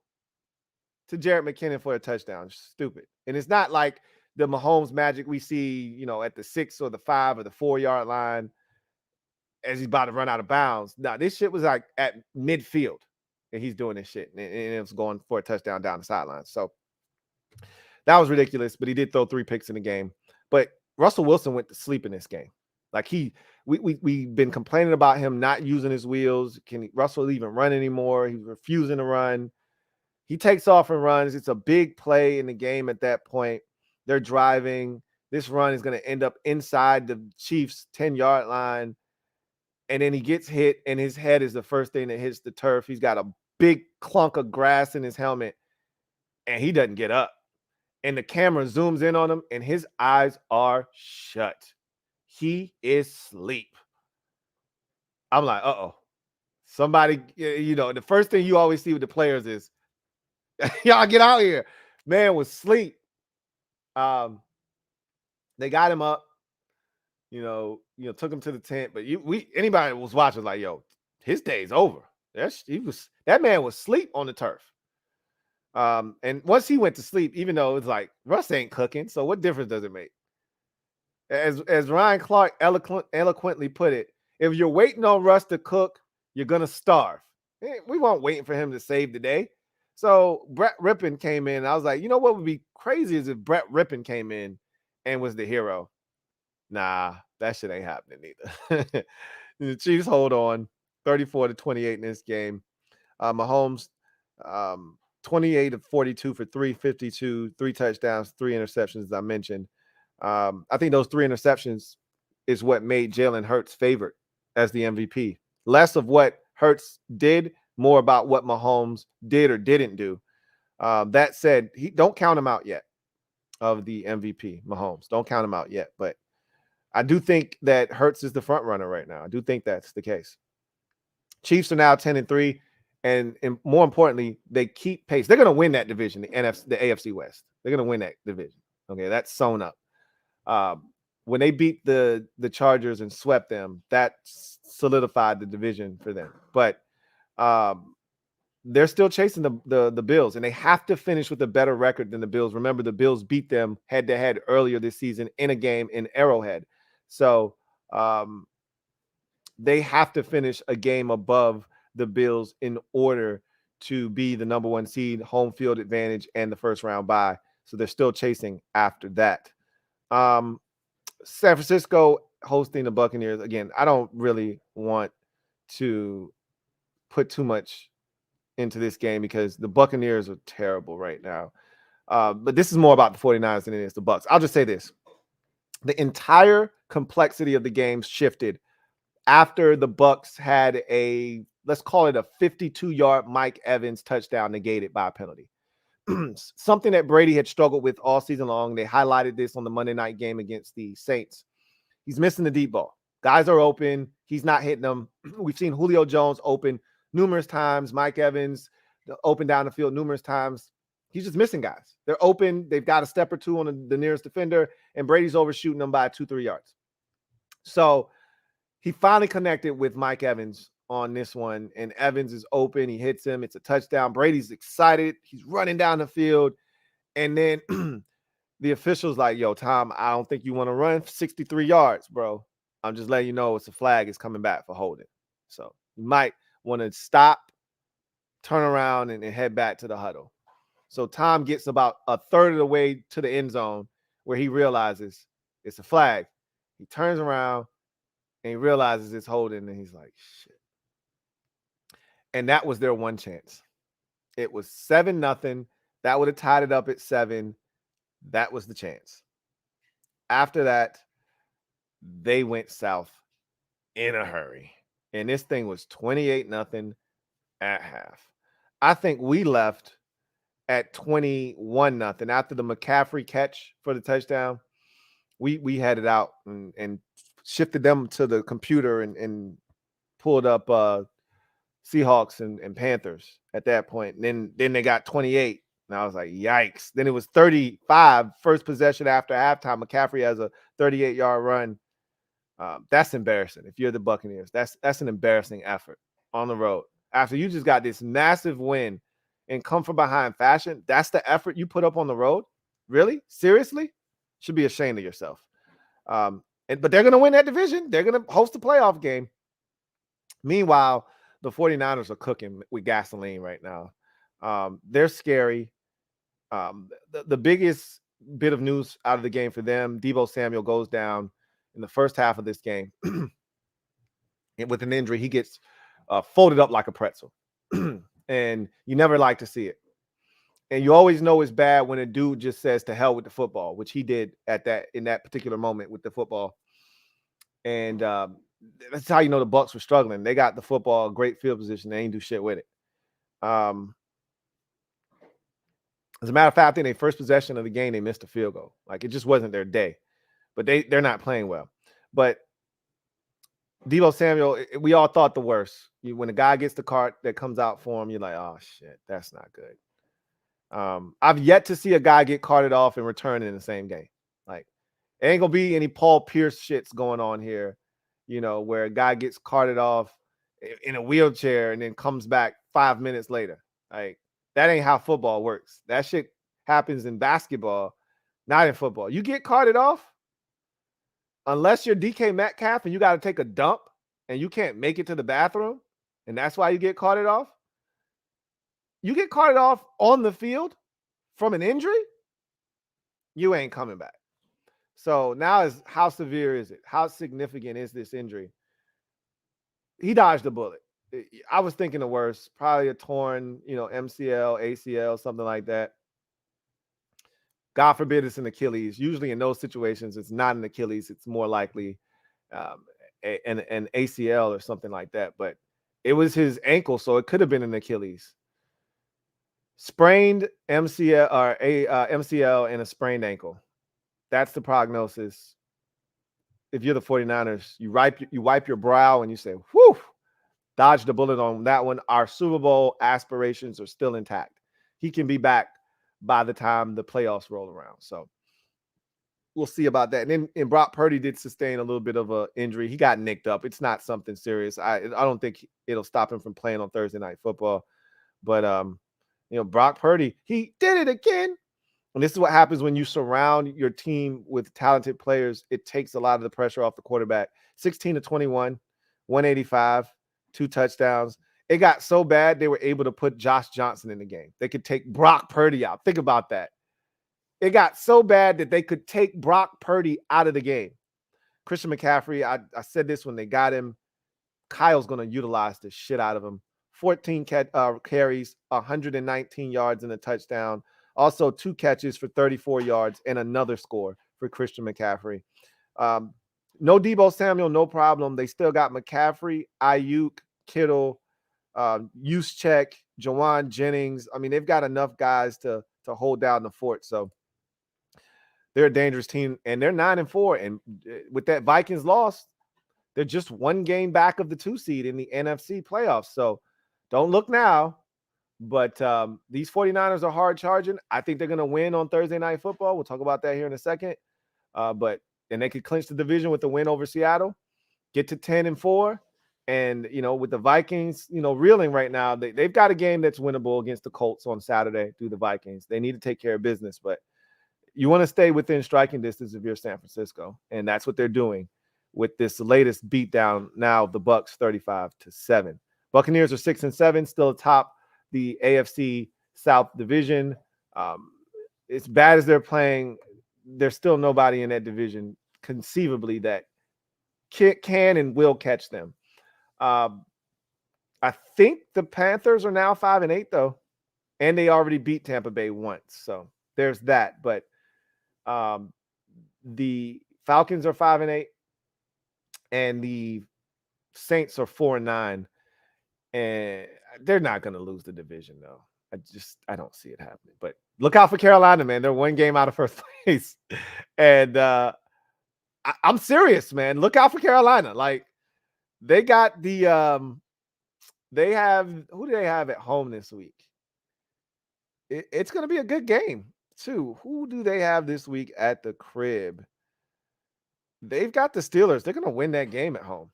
to Jerick McKinnon for a touchdown. Stupid. And it's not like the Mahomes magic we see, at the 6 or the 5 or the 4-yard line as he's about to run out of bounds. No, this shit was like at midfield, and he's doing this shit, and it was going for a touchdown down the sideline. So that was ridiculous, but he did throw 3 picks in the game. But Russell Wilson went to sleep in this game. Like we've been complaining about him not using his wheels. Can Russell even run anymore? He's refusing to run. He takes off and runs. It's a big play in the game at that point. They're driving. This run is going to end up inside the Chiefs' 10-yard line. And then he gets hit, and his head is the first thing that hits the turf. He's got a big clunk of grass in his helmet, and he doesn't get up. And the camera zooms in on him, and his eyes are shut. He is asleep. I'm like, uh-oh. Somebody, the first thing you always see with the players is, y'all get out here. Man was asleep. They got him up, took him to the tent. But anybody that was watching was like, yo, his day's over. That man was asleep on the turf. And once he went to sleep, even though it's like Russ ain't cooking, so what difference does it make? As Ryan Clark eloquently put it, if you're waiting on Russ to cook, you're gonna starve. We weren't waiting for him to save the day. So Brett Rippon came in. And I was like, what would be crazy is if Brett Rippon came in and was the hero. Nah, that shit ain't happening either. The Chiefs hold on 34-28 in this game. Mahomes, 28 of 42 for 352, 3 touchdowns, 3 interceptions, as I mentioned. I think those 3 interceptions is what made Jalen Hurts favorite as the MVP. Less of what Hurts did, more about what Mahomes did or didn't do. That said, don't count him out yet of the MVP, Mahomes. Don't count him out yet. But I do think that Hurts is the front runner right now. I do think that's the case. Chiefs are now 10-3. And more importantly, they keep pace. They're going to win that division, the AFC West. They're going to win that division. Okay, that's sewn up. When they beat the Chargers and swept them, that solidified the division for them. But they're still chasing the Bills, and they have to finish with a better record than the Bills. Remember, the Bills beat them head-to-head earlier this season in a game in Arrowhead. So they have to finish a game above the Bills in order to be the number 1 seed, home field advantage, and the first round bye. So they're still chasing after that. San Francisco hosting the Buccaneers. Again, I don't really want to put too much into this game because the Buccaneers are terrible right now. But this is more about the 49ers than it is the Bucs. I'll just say this. The entire complexity of the game shifted after the Bucs had let's call it a 52-yard Mike Evans touchdown negated by a penalty. Something that Brady had struggled with all season long. They highlighted this on the Monday night game against the Saints. He's missing the deep ball. Guys are open. He's not hitting them. We've seen Julio Jones open numerous times. Mike Evans open down the field numerous times. He's just missing guys. They're open. They've got a step or two on the nearest defender, and Brady's overshooting them by 2-3 yards. So he finally connected with Mike Evans on this one, and Evans is open. He hits him. It's a touchdown. Brady's excited. He's running down the field. And then the official's like, yo, Tom, I don't think you want to run 63 yards, bro. I'm just letting you know it's a flag. It's coming back for holding. So you might want to stop, turn around, and head back to the huddle. So Tom gets about a third of the way to the end zone where he realizes it's a flag. He turns around and he realizes it's holding, and he's like, shit. And that was their one chance. It was 7-0. That would have tied it up at 7. That was the chance. After that, they went south in a hurry. And this thing was 28-0 at half. I think we left at 21-0 after the McCaffrey catch for the touchdown. We had it out and shifted them to the computer and pulled up Seahawks and Panthers at that point. And then they got 28. And I was like, yikes. Then it was 35, first possession after halftime. McCaffrey has a 38-yard run. That's embarrassing. If you're the Buccaneers, that's an embarrassing effort on the road. After you just got this massive win and come from behind fashion, that's the effort you put up on the road? Really? Seriously? Should be ashamed of yourself. But they're going to win that division. They're going to host a playoff game. Meanwhile, the 49ers are cooking with gasoline right now. They're scary. The biggest bit of news out of the game for them, Deebo Samuel goes down in the first half of this game. And with an injury, he gets folded up like a pretzel. And you never like to see it. And you always know it's bad when a dude just says to hell with the football, which he did in that particular moment with the football. And that's how you know the Bucs were struggling. They got the football, great field position. They ain't do shit with it. As a matter of fact, I think their first possession of the game, they missed a field goal. Like, it just wasn't their day. But they're not playing well. But Deebo Samuel, we all thought the worst. When a guy gets the cart that comes out for him, you're like, oh, shit, that's not good. I've yet to see a guy get carted off and return in the same game. Like, it ain't going to be any Paul Pierce shits going on here, where a guy gets carted off in a wheelchair and then comes back 5 minutes later. Like, that ain't how football works. That shit happens in basketball, not in football. You get carted off, unless you're DK Metcalf and you got to take a dump and you can't make it to the bathroom, and that's why you get carted off. You get carted off on the field from an injury, you ain't coming back. So now how severe is it? How significant is this injury? He dodged a bullet. I was thinking the worst, probably a torn, MCL, ACL, something like that. God forbid it's an Achilles. Usually in those situations, it's not an Achilles. It's more likely an ACL or something like that. But it was his ankle, so it could have been an Achilles. Sprained MCL or MCL and a sprained ankle. That's the prognosis. If you're the 49ers, you wipe your brow and you say, whew, dodged a bullet on that one. Our Super Bowl aspirations are still intact. He can be back by the time the playoffs roll around. So we'll see about that. And then Brock Purdy did sustain a little bit of an injury. He got nicked up. It's not something serious. I don't think it'll stop him from playing on Thursday Night Football. But, Brock Purdy, he did it again. And this is what happens when you surround your team with talented players. It takes a lot of the pressure off the quarterback. 16-21, 185, 2 touchdowns. It got so bad they were able to put Josh Johnson in the game. They could take Brock Purdy out. Think about that. It got so bad that they could take Brock Purdy out of the game. Christian McCaffrey, I said this when they got him. Kyle's going to utilize the shit out of him. 14 carries, 119 yards and a touchdown. Also 2 catches for 34 yards and another score for Christian McCaffrey. No Deebo Samuel, no problem. They still got McCaffrey, Ayuk, Kittle, Juszczyk, Jawan Jennings. I mean, they've got enough guys to hold down the fort. So they're a dangerous team, and they're 9-4. And with that Vikings loss, they're just 1 game back of the 2 seed in the NFC playoffs. So don't look now. But these 49ers are hard charging. I think they're going to win on Thursday Night Football. We'll talk about that here in a second. And they could clinch the division with the win over Seattle, get to 10-4. And, with the Vikings, reeling right now, they've got a game that's winnable against the Colts on Saturday through the Vikings. They need to take care of business, but you want to stay within striking distance if you're San Francisco. And that's what they're doing with this latest beatdown now of the Bucs 35-7. Buccaneers are 6-7, still atop the AFC South Division. As bad as they're playing, there's still nobody in that division conceivably that can and will catch them. I think the Panthers are now 5-8 though, and they already beat Tampa Bay once. So there's that. But the Falcons are 5-8. and the Saints are 4-9, and they're not going to lose the division, though. I don't see it happening. But look out for Carolina, man. They're one game out of first place. And I'm serious, man. Look out for Carolina. Like, they got the they have, who do they have at home this week? It's going to be a good game, too. Who do they have this week at the crib? They've got the Steelers. They're going to win that game at home.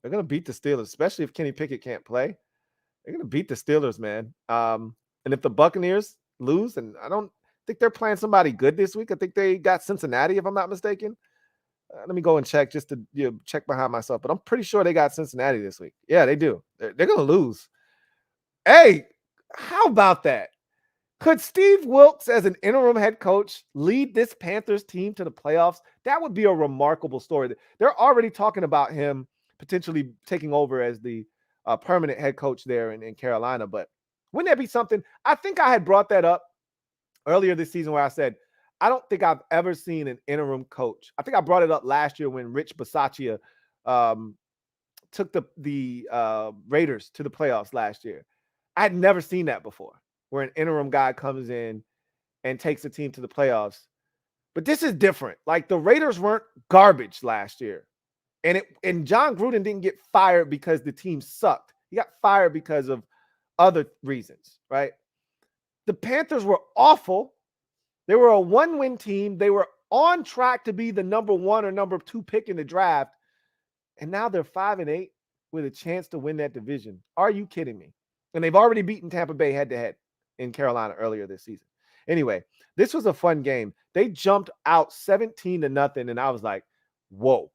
They're going to beat the Steelers, especially if Kenny Pickett can't play. They're going to beat the Steelers, man. And if the Buccaneers lose, and I don't think they're playing somebody good this week. I think they got Cincinnati, if I'm not mistaken. Let me go and check just to check behind myself. But I'm pretty sure they got Cincinnati this week. Yeah, they do. They're going to lose. Hey, how about that? Could Steve Wilkes, as an interim head coach, lead this Panthers team to the playoffs? That would be a remarkable story. They're already talking about him potentially taking over as the permanent head coach there in Carolina. But wouldn't that be something? I think I had brought that up earlier this season where I said, I don't think I've ever seen an interim coach. I think I brought it up last year when Rich Bisaccia took the Raiders to the playoffs last year. I had never seen that before, where an interim guy comes in and takes a team to the playoffs. But this is different. Like, the Raiders weren't garbage last year. And John Gruden didn't get fired because the team sucked. He got fired because of other reasons, right? The Panthers were awful. They were a one-win team. They were on track to be the number 1 or number 2 pick in the draft. And now they're 5-8 with a chance to win that division. Are you kidding me? And they've already beaten Tampa Bay head-to-head in Carolina earlier this season. Anyway, this was a fun game. They jumped out 17-0, and I was like, whoa.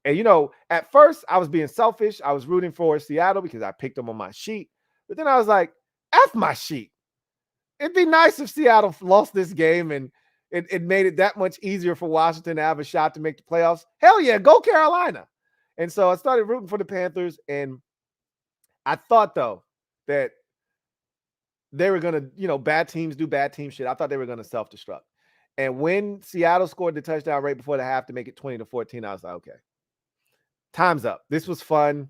And, at first I was being selfish. I was rooting for Seattle because I picked them on my sheet. But then I was like, F my sheet. It'd be nice if Seattle lost this game and it made it that much easier for Washington to have a shot to make the playoffs. Hell yeah, go Carolina. And so I started rooting for the Panthers, and I thought, though, that they were going to, bad teams do bad team shit. I thought they were going to self-destruct. And when Seattle scored the touchdown right before the half to make it 20-14, I was like, okay, time's up. This was fun.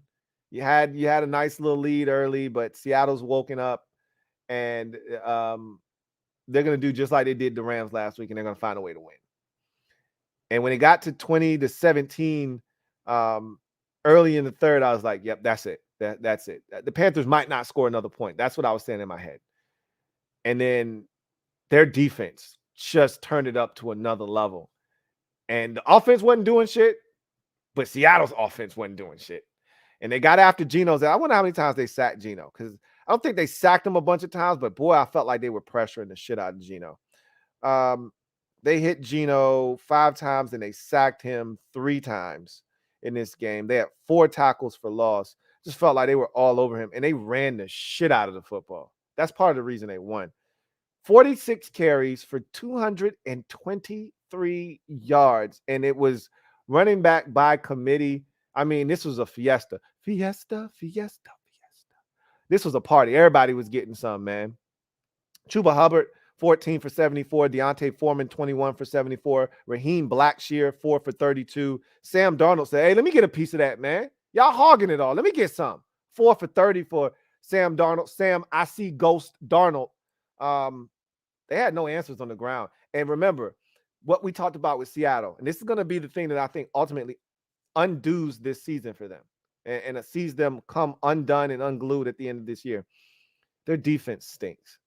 You had a nice little lead early, but Seattle's woken up, and they're going to do just like they did the Rams last week, and they're going to find a way to win. And when it got to 20-17 early in the third, I was like, yep, that's it. That's it. The Panthers might not score another point. That's what I was saying in my head. And then their defense just turned it up to another level. And the offense wasn't doing shit, but Seattle's offense wasn't doing shit. And they got after Geno's. I wonder how many times they sacked Geno, because I don't think they sacked him a bunch of times, but boy, I felt like they were pressuring the shit out of Geno. They hit Geno 5 times and they sacked him 3 times in this game. They had 4 tackles for loss. Just felt like they were all over him, and they ran the shit out of the football. That's part of the reason they won. 46 carries for 223 yards, and it was running back by committee. I mean, this was a fiesta. Fiesta. This was a party. Everybody was getting some, man. Chuba Hubbard, 14 for 74. Deontay Foreman, 21 for 74. Raheem Blackshear, 4 for 32. Sam Darnold said, hey, let me get a piece of that, man. Y'all hogging it all. Let me get some. 4 for 30 for Sam Darnold. Sam, I see Ghost Darnold. They had no answers on the ground. And remember, what we talked about with Seattle, and this is going to be the thing that I think ultimately undoes this season for them, and it sees them come undone and unglued at the end of this year. Their defense stinks.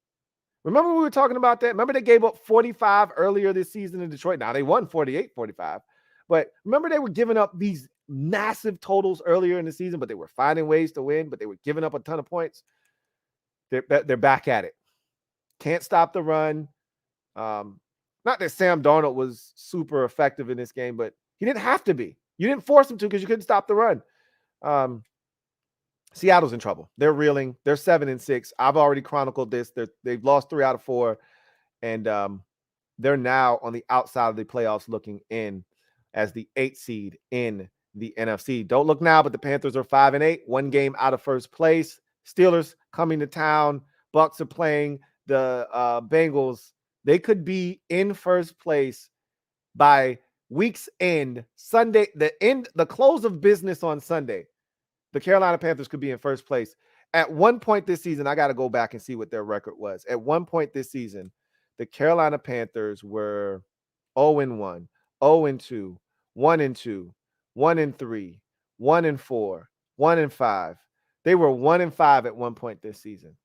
Remember we were talking about that? Remember they gave up 45 earlier this season in Detroit? Now they won 48-45. But remember they were giving up these massive totals earlier in the season, but they were finding ways to win, but they were giving up a ton of points. They're back at it. Can't stop the run. Not that Sam Darnold was super effective in this game, but he didn't have to be. You didn't force him to because you couldn't stop the run. Seattle's in trouble. They're reeling. They're 7-6. I've already chronicled this. They've lost 3 out of 4, and they're now on the outside of the playoffs looking in as the 8th seed in the NFC. Don't look now, but the Panthers are 5-8, 1 game out of first place. Steelers coming to town. Bucks are playing the Bengals. They could be in first place by week's end, Sunday, the close of business on Sunday, the Carolina Panthers could be in first place. At one point this season, I got to go back and see what their record was. At one point this season, the Carolina Panthers were 0-1, 0-2, 1-2, 1-3, 1-4, 1-5. They were 1-5 at one point this season.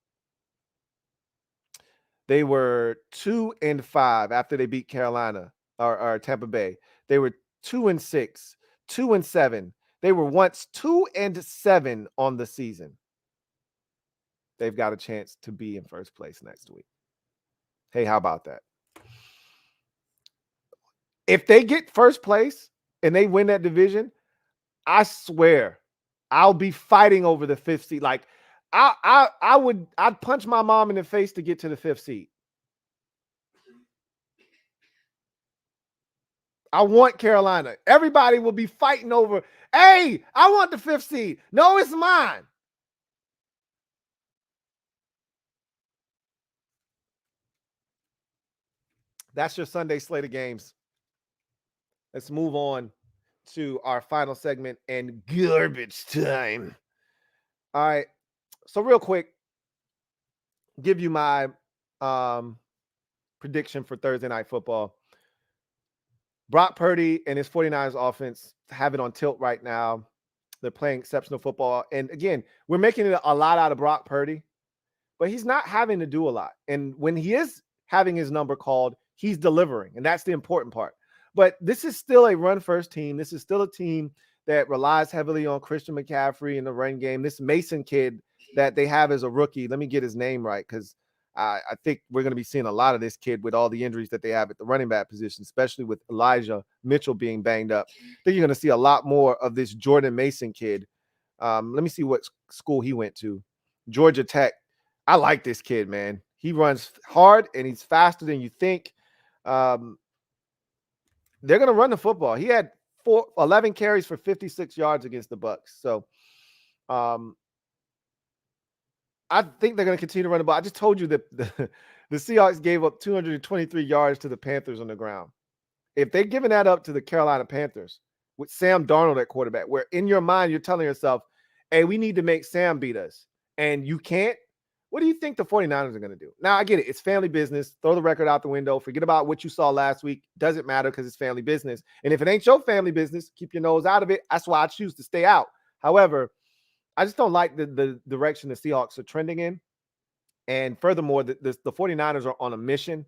They were 2-5 after they beat Carolina or Tampa Bay. They were 2-6, 2-7. They were once 2-7 on the season. They've got a chance to be in first place next week. Hey, how about that? If they get first place and they win that division, I swear I'll be fighting over the 5th seed. Like I'd punch my mom in the face to get to the 5th seed. I want Carolina. Everybody will be fighting over, hey, I want the 5th seed. No, it's mine. That's your Sunday slate of games. Let's move on to our final segment and garbage time. All right. So real quick, give you my prediction for Thursday Night Football. Brock Purdy and his 49ers offense have it on tilt right now. They're playing exceptional football. And again, we're making it a lot out of Brock Purdy, but he's not having to do a lot. And when he is having his number called, he's delivering. And that's the important part. But this is still a run-first team. This is still a team that relies heavily on Christian McCaffrey in the run game. This Mason kid that they have as a rookie, let me get his name right, because I think we're going to be seeing a lot of this kid with all the injuries that they have at the running back position, especially with Elijah Mitchell being banged up. I think you're going to see a lot more of this Jordan Mason kid. Let me see what school he went to. Georgia Tech. I like this kid, man. He runs hard and he's faster than you think. They're going to run the football. He had 11 carries for 56 yards against the Bucs. So I think they're going to continue to run the ball. I just told you that the Seahawks gave up 223 yards to the Panthers on the ground. If they're giving that up to the Carolina Panthers with Sam Darnold at quarterback, where in your mind you're telling yourself, hey, we need to make Sam beat us, and you can't, what do you think the 49ers are going to do? Now, I get it. It's family business. Throw the record out the window. Forget about what you saw last week. Doesn't matter because it's family business. And if it ain't your family business, keep your nose out of it. That's why I choose to stay out. However, I just don't like the direction the Seahawks are trending in. And furthermore, the 49ers are on a mission.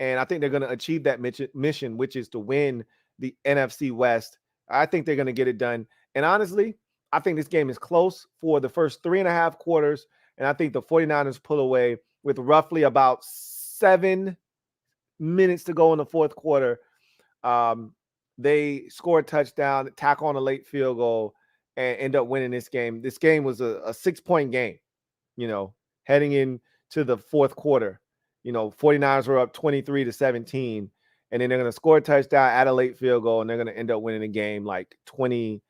And I think they're going to achieve that mission, which is to win the NFC West. I think they're going to get it done. And honestly, I think this game is close for the first 3.5 quarters. And I think the 49ers pull away with roughly about 7 minutes to go in the fourth quarter. They score a touchdown, tack on a late field goal, and end up winning this game. This game was a 6-point game, heading into the fourth quarter. 49ers were up 23-17, and then they're going to score a touchdown, add a late field goal, and they're going to end up winning the game like 23-33.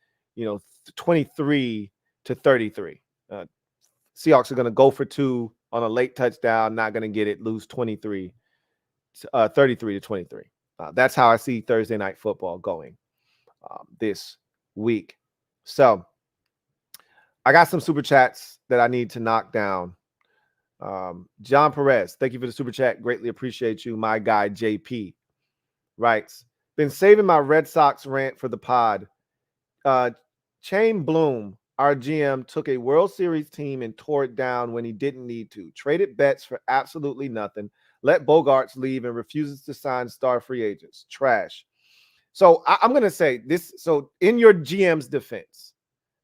Seahawks are going to go for 2 on a late touchdown, not going to get it, lose 33-23. That's how I see Thursday Night Football going this week. So I got some super chats that I need to knock down. John Perez, thank you for the super chat. Greatly appreciate you. My guy, JP, writes, been saving my Red Sox rant for the pod. Chain Bloom, our GM, took a World Series team and tore it down when he didn't need to. Traded Betts for absolutely nothing. Let Bogarts leave and refuses to sign star free agents. Trash. So I'm going to say this. So in your GM's defense,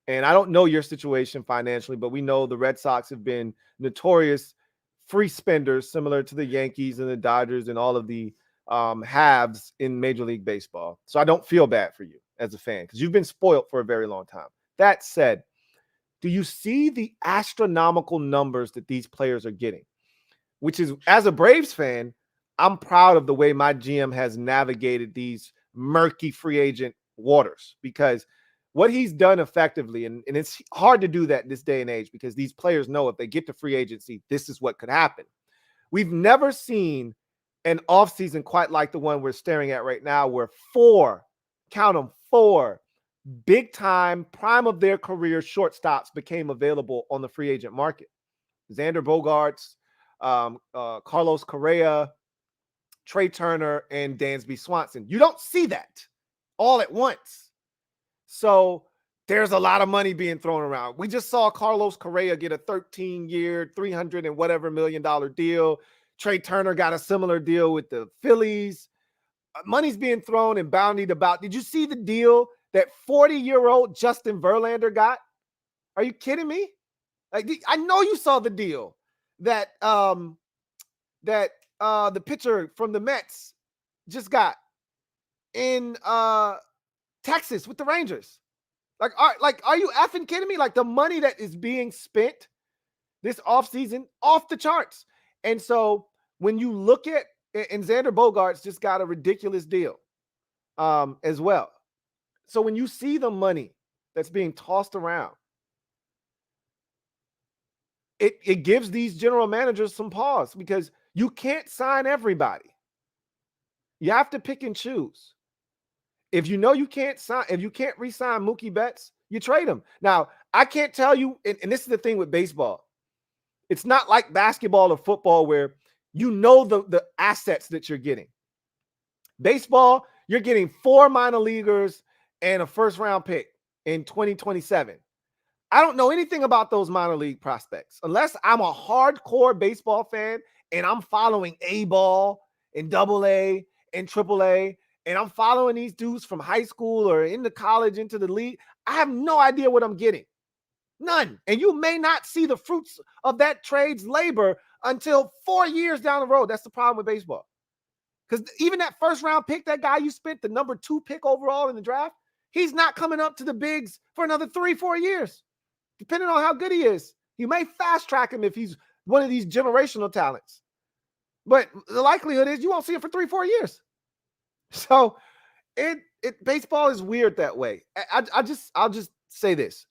and I don't know your situation financially, but we know the Red Sox have been notorious free spenders, similar to the Yankees and the Dodgers and all of the halves in Major League Baseball. So I don't feel bad for you as a fan because you've been spoiled for a very long time. That said, do you see the astronomical numbers that these players are getting? Which is, as a Braves fan, I'm proud of the way my GM has navigated these murky free agent waters, because what he's done effectively, and it's hard to do that in this day and age because these players know if they get to free agency, this is what could happen. We've never seen an offseason quite like the one we're staring at right now, where 4 count them, 4 big-time, prime of their career shortstops became available on the free agent market. Xander Bogaerts, Carlos Correa, Trey Turner, and Dansby Swanson. You don't see that all at once. So there's a lot of money being thrown around. We just saw Carlos Correa get a 13-year, $300 and whatever million deal. Trey Turner got a similar deal with the Phillies. Money's being thrown and boundied about. Did you see the deal that 40-year-old Justin Verlander got? Are you kidding me? Like, I know you saw the deal that the pitcher from the Mets just got in Texas with the Rangers. Are you effing kidding me? Like, the money that is being spent this offseason, off the charts. And so when you look at, and Xander Bogaerts just got a ridiculous deal as well. So when you see the money that's being tossed around, it gives these general managers some pause, because you can't sign everybody. You have to pick and choose. If you know you can't sign, if you can't re-sign Mookie Betts, you trade him. Now, I can't tell you, and this is the thing with baseball. It's not like basketball or football where you know the assets that you're getting. Baseball, you're getting 4 minor leaguers and a first-round pick in 2027. I don't know anything about those minor league prospects unless I'm a hardcore baseball fan and I'm following A-ball and AA and AAA, and I'm following these dudes from high school or into college, into the league. I have no idea what I'm getting. None. And you may not see the fruits of that trade's labor until 4 years down the road. That's the problem with baseball. Because even that first-round pick, that guy you spent the number 2 pick overall in the draft, he's not coming up to the bigs for another 3-4 years. Depending on how good he is, you may fast-track him if he's one of these generational talents. But the likelihood is you won't see him for 3-4 years. So baseball is weird that way. I'll just say this.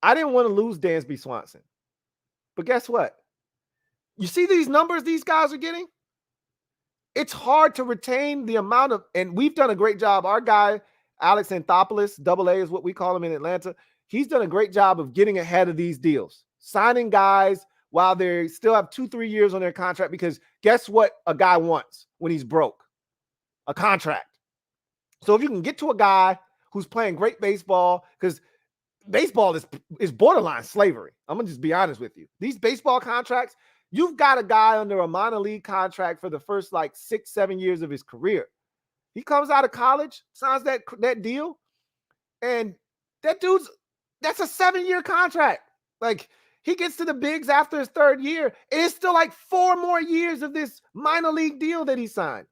I didn't want to lose Dansby Swanson. But guess what? You see these numbers these guys are getting? It's hard to retain the amount of, and we've done a great job. Our guy, Alex Anthopoulos, AA is what we call him in Atlanta. He's done a great job of getting ahead of these deals, signing guys while they still have 2-3 years on their contract, because guess what a guy wants when he's broke? A contract. So if you can get to a guy who's playing great baseball, because baseball is borderline slavery. I'm going to just be honest with you. These baseball contracts, you've got a guy under a minor league contract for the first 6-7 years of his career. He comes out of college, signs that deal, and that's a 7-year contract. Like, he gets to the bigs after his 3rd year, and it's still 4 more years of this minor league deal that he signed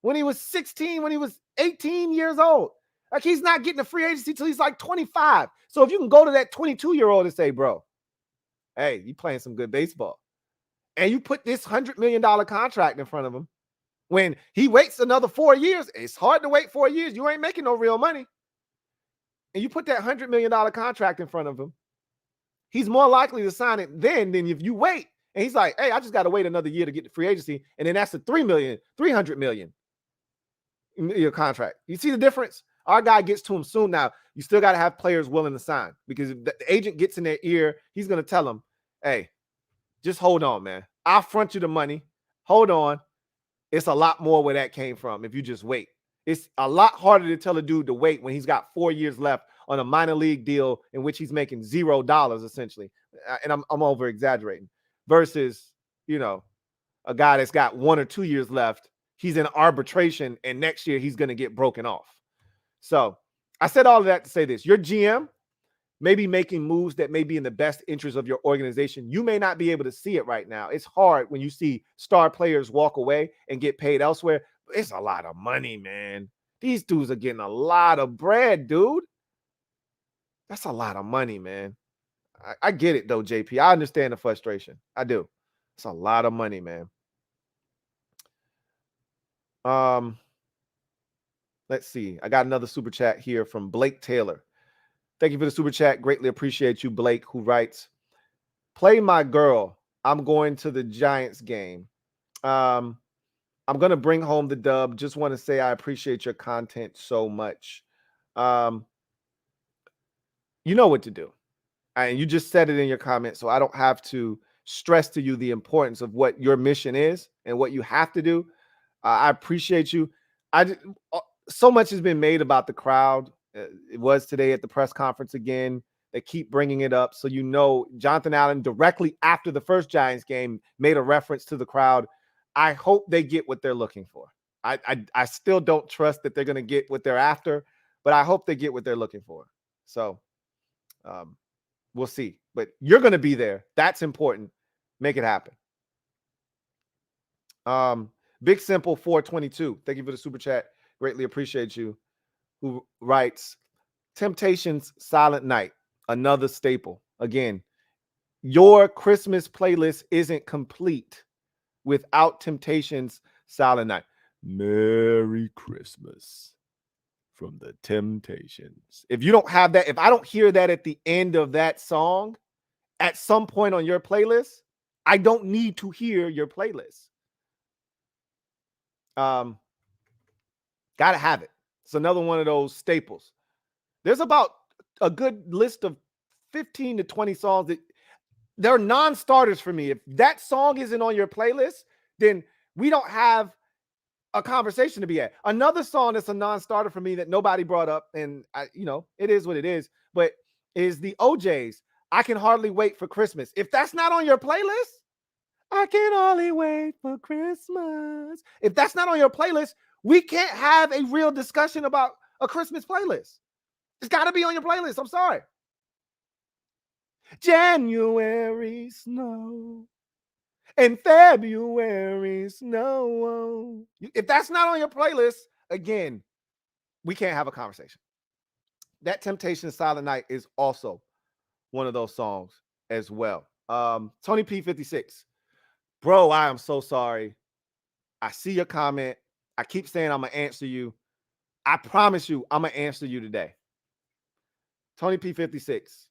when he was 16, when he was 18 years old. Like, he's not getting a free agency till he's 25. So if you can go to that 22-year-old and say, bro, hey, you playing some good baseball, and you put this $100 million contract in front of him, when he waits another 4 years, it's hard to wait 4 years. You ain't making no real money. And you put that $100 million contract in front of him, he's more likely to sign it then than if you wait. And he's like, hey, I just got to wait another year to get the free agency. And then that's the $300 million in your contract. You see the difference? Our guy gets to him soon. Now, you still got to have players willing to sign, because if the agent gets in their ear, he's going to tell them, hey, just hold on, man. I'll front you the money. Hold on. It's a lot more where that came from if you just wait. It's a lot harder to tell a dude to wait when he's got 4 years left on a minor league deal in which he's making $0 essentially. And I'm over exaggerating, versus, a guy that's got 1 or 2 years left. He's in arbitration, and next year he's going to get broken off. So I said all of that to say this. Your GM may be making moves that may be in the best interest of your organization. You may not be able to see it right now. It's hard when you see star players walk away and get paid elsewhere. It's a lot of money, man. These dudes are getting a lot of bread, dude. That's a lot of money, man. I get it, though, JP. I understand the frustration. I do. It's a lot of money, man. Let's see. I got another super chat here from Blake Taylor. Thank you for the super chat. Greatly appreciate you, Blake, who writes, play my girl. I'm going to the Giants game. I'm going to bring home the dub. Just want to say I appreciate your content so much. You know what to do. And you just said it in your comments, so I don't have to stress to you the importance of what your mission is and what you have to do. I appreciate you. So much has been made about the crowd. It was today at the press conference again. They keep bringing it up. So, you know, Jonathan Allen directly after the first Giants game made a reference to the crowd. I hope they get what they're looking for. I still don't trust that they're going to get what they're after, but I hope they get what they're looking for. So we'll see. But you're going to be there. That's important. Make it happen. Big Simple 422. Thank you for the super chat. Greatly appreciate you. Who writes, Temptations Silent Night, another staple. Again, your Christmas playlist isn't complete without Temptations Silent Night. Merry Christmas from the Temptations. If you don't have that, if I don't hear that at the end of that song at some point on your playlist, I don't need to hear your playlist. Gotta have it. It's another one of those staples. There's about a good list of 15 to 20 songs that they're non-starters for me. If that song isn't on your playlist, then we don't have a conversation to be had. Another song that's a non-starter for me that nobody brought up, and it is what it is, but is the OJ's I Can Hardly Wait for Christmas. If that's not on your playlist, I can hardly wait for Christmas. If that's not on your playlist, we can't have a real discussion about a Christmas playlist. It's got to be on your playlist. I'm sorry. January snow and February snow. If that's not on your playlist, again, we can't have a conversation. That Temptation Silent Night is also one of those songs as well. Tony P56. Bro, I am so sorry. I see your comment. I keep saying I'm going to answer you. I promise you I'm going to answer you today. Tony P56.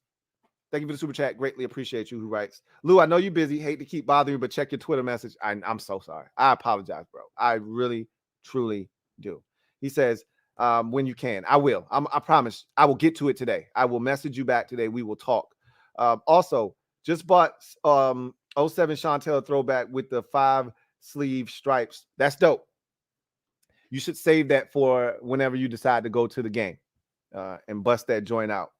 Thank you for the super chat. Greatly appreciate you. Who writes, Lou, I know you're busy. Hate to keep bothering you, but check your Twitter message. I'm so sorry. I apologize, bro. I really, truly do. He says, when you can. I will. I promise. I will get to it today. I will message you back today. We will talk. Also, just bought 07 Chantel throwback with the 5-sleeve stripes. That's dope. You should save that for whenever you decide to go to the game and bust that joint out.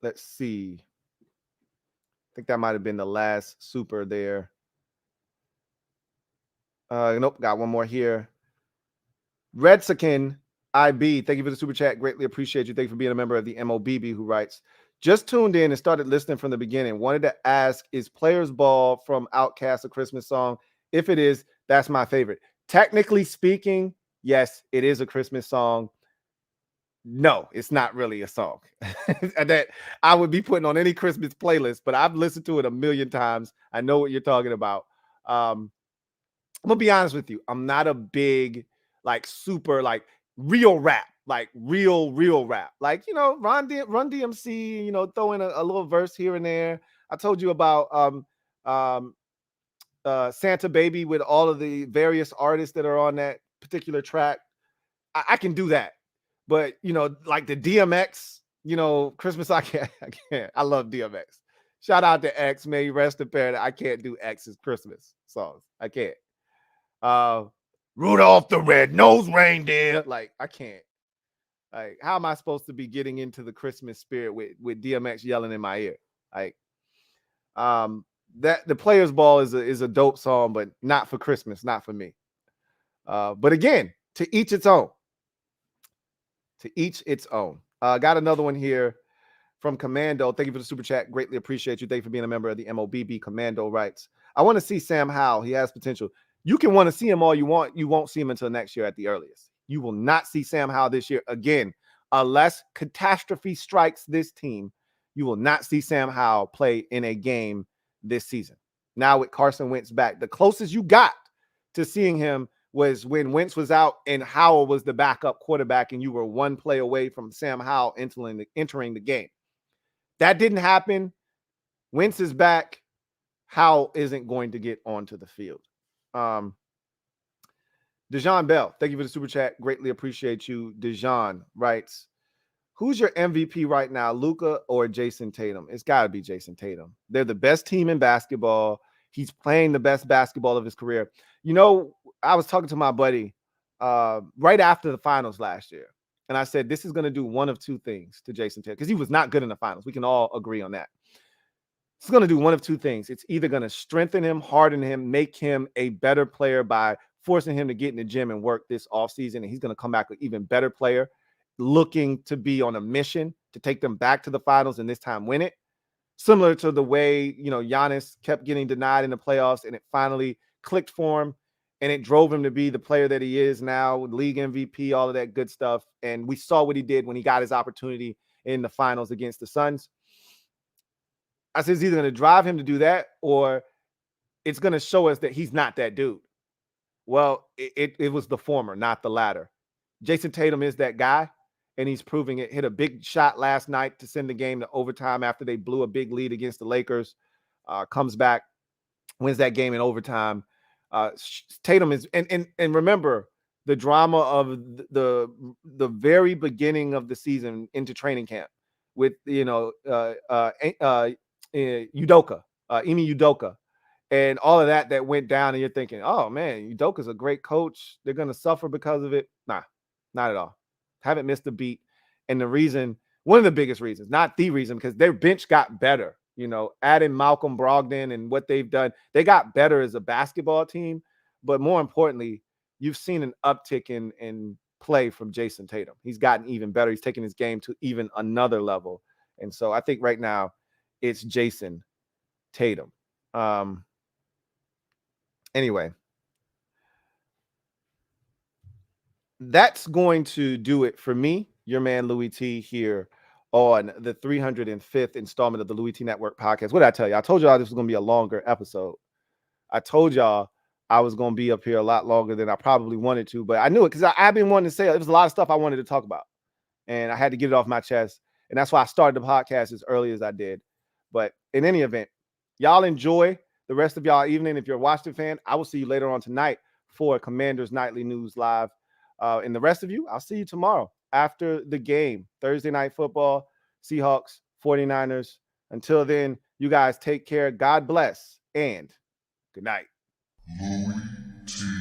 Let's see. I think that might have been the last super there. Nope, got one more here. Redsakin IB, thank you for the super chat. Greatly appreciate you. Thank you for being a member of the MOBB, who writes, just tuned in and started listening from the beginning. Wanted to ask, is Players Ball from Outkast a Christmas song? If it is, that's my favorite. Technically speaking, yes, it is a Christmas song. No, it's not really a song that I would be putting on any Christmas playlist, but I've listened to it a million times. I know what you're talking about. I'm gonna be honest with you. I'm not a big, super, real rap, real rap. Run DMC, throw in a little verse here and there. I told you about Santa Baby with all of the various artists that are on that particular track. I can do that. But, like the DMX, Christmas, I can't. I love DMX. Shout out to X, may he rest in paradise. I can't do X's Christmas songs. I can't. Rudolph the Red-Nosed Reindeer. I can't. How am I supposed to be getting into the Christmas spirit with DMX yelling in my ear? That the Players Ball is a dope song, but not for Christmas, not for me. But again, to each its own. To each its own. Got another one here from Commando. Thank you for the super chat. Greatly appreciate you. Thank you for being a member of the MOBB. Commando writes, I want to see Sam Howell. He has potential. You can want to see him all you want. You won't see him until next year at the earliest. You will not see Sam Howell this year again, unless catastrophe strikes this team. You will not see Sam Howell play in a game this season. Now with Carson Wentz back, the closest you got to seeing him was when Wentz was out and Howell was the backup quarterback, and you were one play away from Sam Howell entering the game. That didn't happen. Wentz is back. Howell isn't going to get onto the field. Dejan Bell, thank you for the super chat. Greatly appreciate you. Dejan writes, who's your MVP right now, Luka or Jason Tatum? It's got to be Jason Tatum. They're the best team in basketball. He's playing the best basketball of his career. You know, I was talking to my buddy right after the finals last year, and I said, this is going to do one of two things to Jason Tatum, because he was not good in the finals. We can all agree on that. It's going to do one of two things. It's either going to strengthen him, harden him, make him a better player by forcing him to get in the gym and work this offseason, and he's going to come back an even better player, looking to be on a mission to take them back to the finals and this time win it. Similar to the way, Giannis kept getting denied in the playoffs and it finally clicked for him and it drove him to be the player that he is now, league MVP, all of that good stuff. And we saw what he did when he got his opportunity in the finals against the Suns. I said, it's either going to drive him to do that or it's going to show us that he's not that dude. Well, it was the former, not the latter. Jason Tatum is that guy, and he's proving it. Hit a big shot last night to send the game to overtime after they blew a big lead against the Lakers. Comes back, wins that game in overtime. Tatum is, and remember the drama of the very beginning of the season into training camp with Udoka, Emi Udoka, and all of that went down, and you're thinking, oh man, Udoka's a great coach. They're going to suffer because of it. Nah, not at all. Haven't missed a beat. And the reason, one of the biggest reasons, not the reason, because their bench got better. Adding Malcolm Brogdon and what they've done, they got better as a basketball team. But more importantly, you've seen an uptick in play from Jason Tatum. He's gotten even better. He's taken his game to even another level. And so I think right now it's Jason Tatum. Anyway, that's going to do it for me, your man Louie T, here on the 305th installment of the Louie T Network podcast. What did I tell you? I told y'all this was going to be a longer episode. I told y'all I was going to be up here a lot longer than I probably wanted to, but I knew it because I've been wanting to say it was a lot of stuff I wanted to talk about, and I had to get it off my chest, and that's why I started the podcast as early as I did. But in any event, y'all enjoy the rest of y'all evening. If you're a Washington fan, I will see you later on tonight for Commanders Nightly News Live. And the rest of you, I'll see you tomorrow after the game, Thursday Night Football, Seahawks, 49ers. Until then, you guys take care. God bless and good night. Louie T.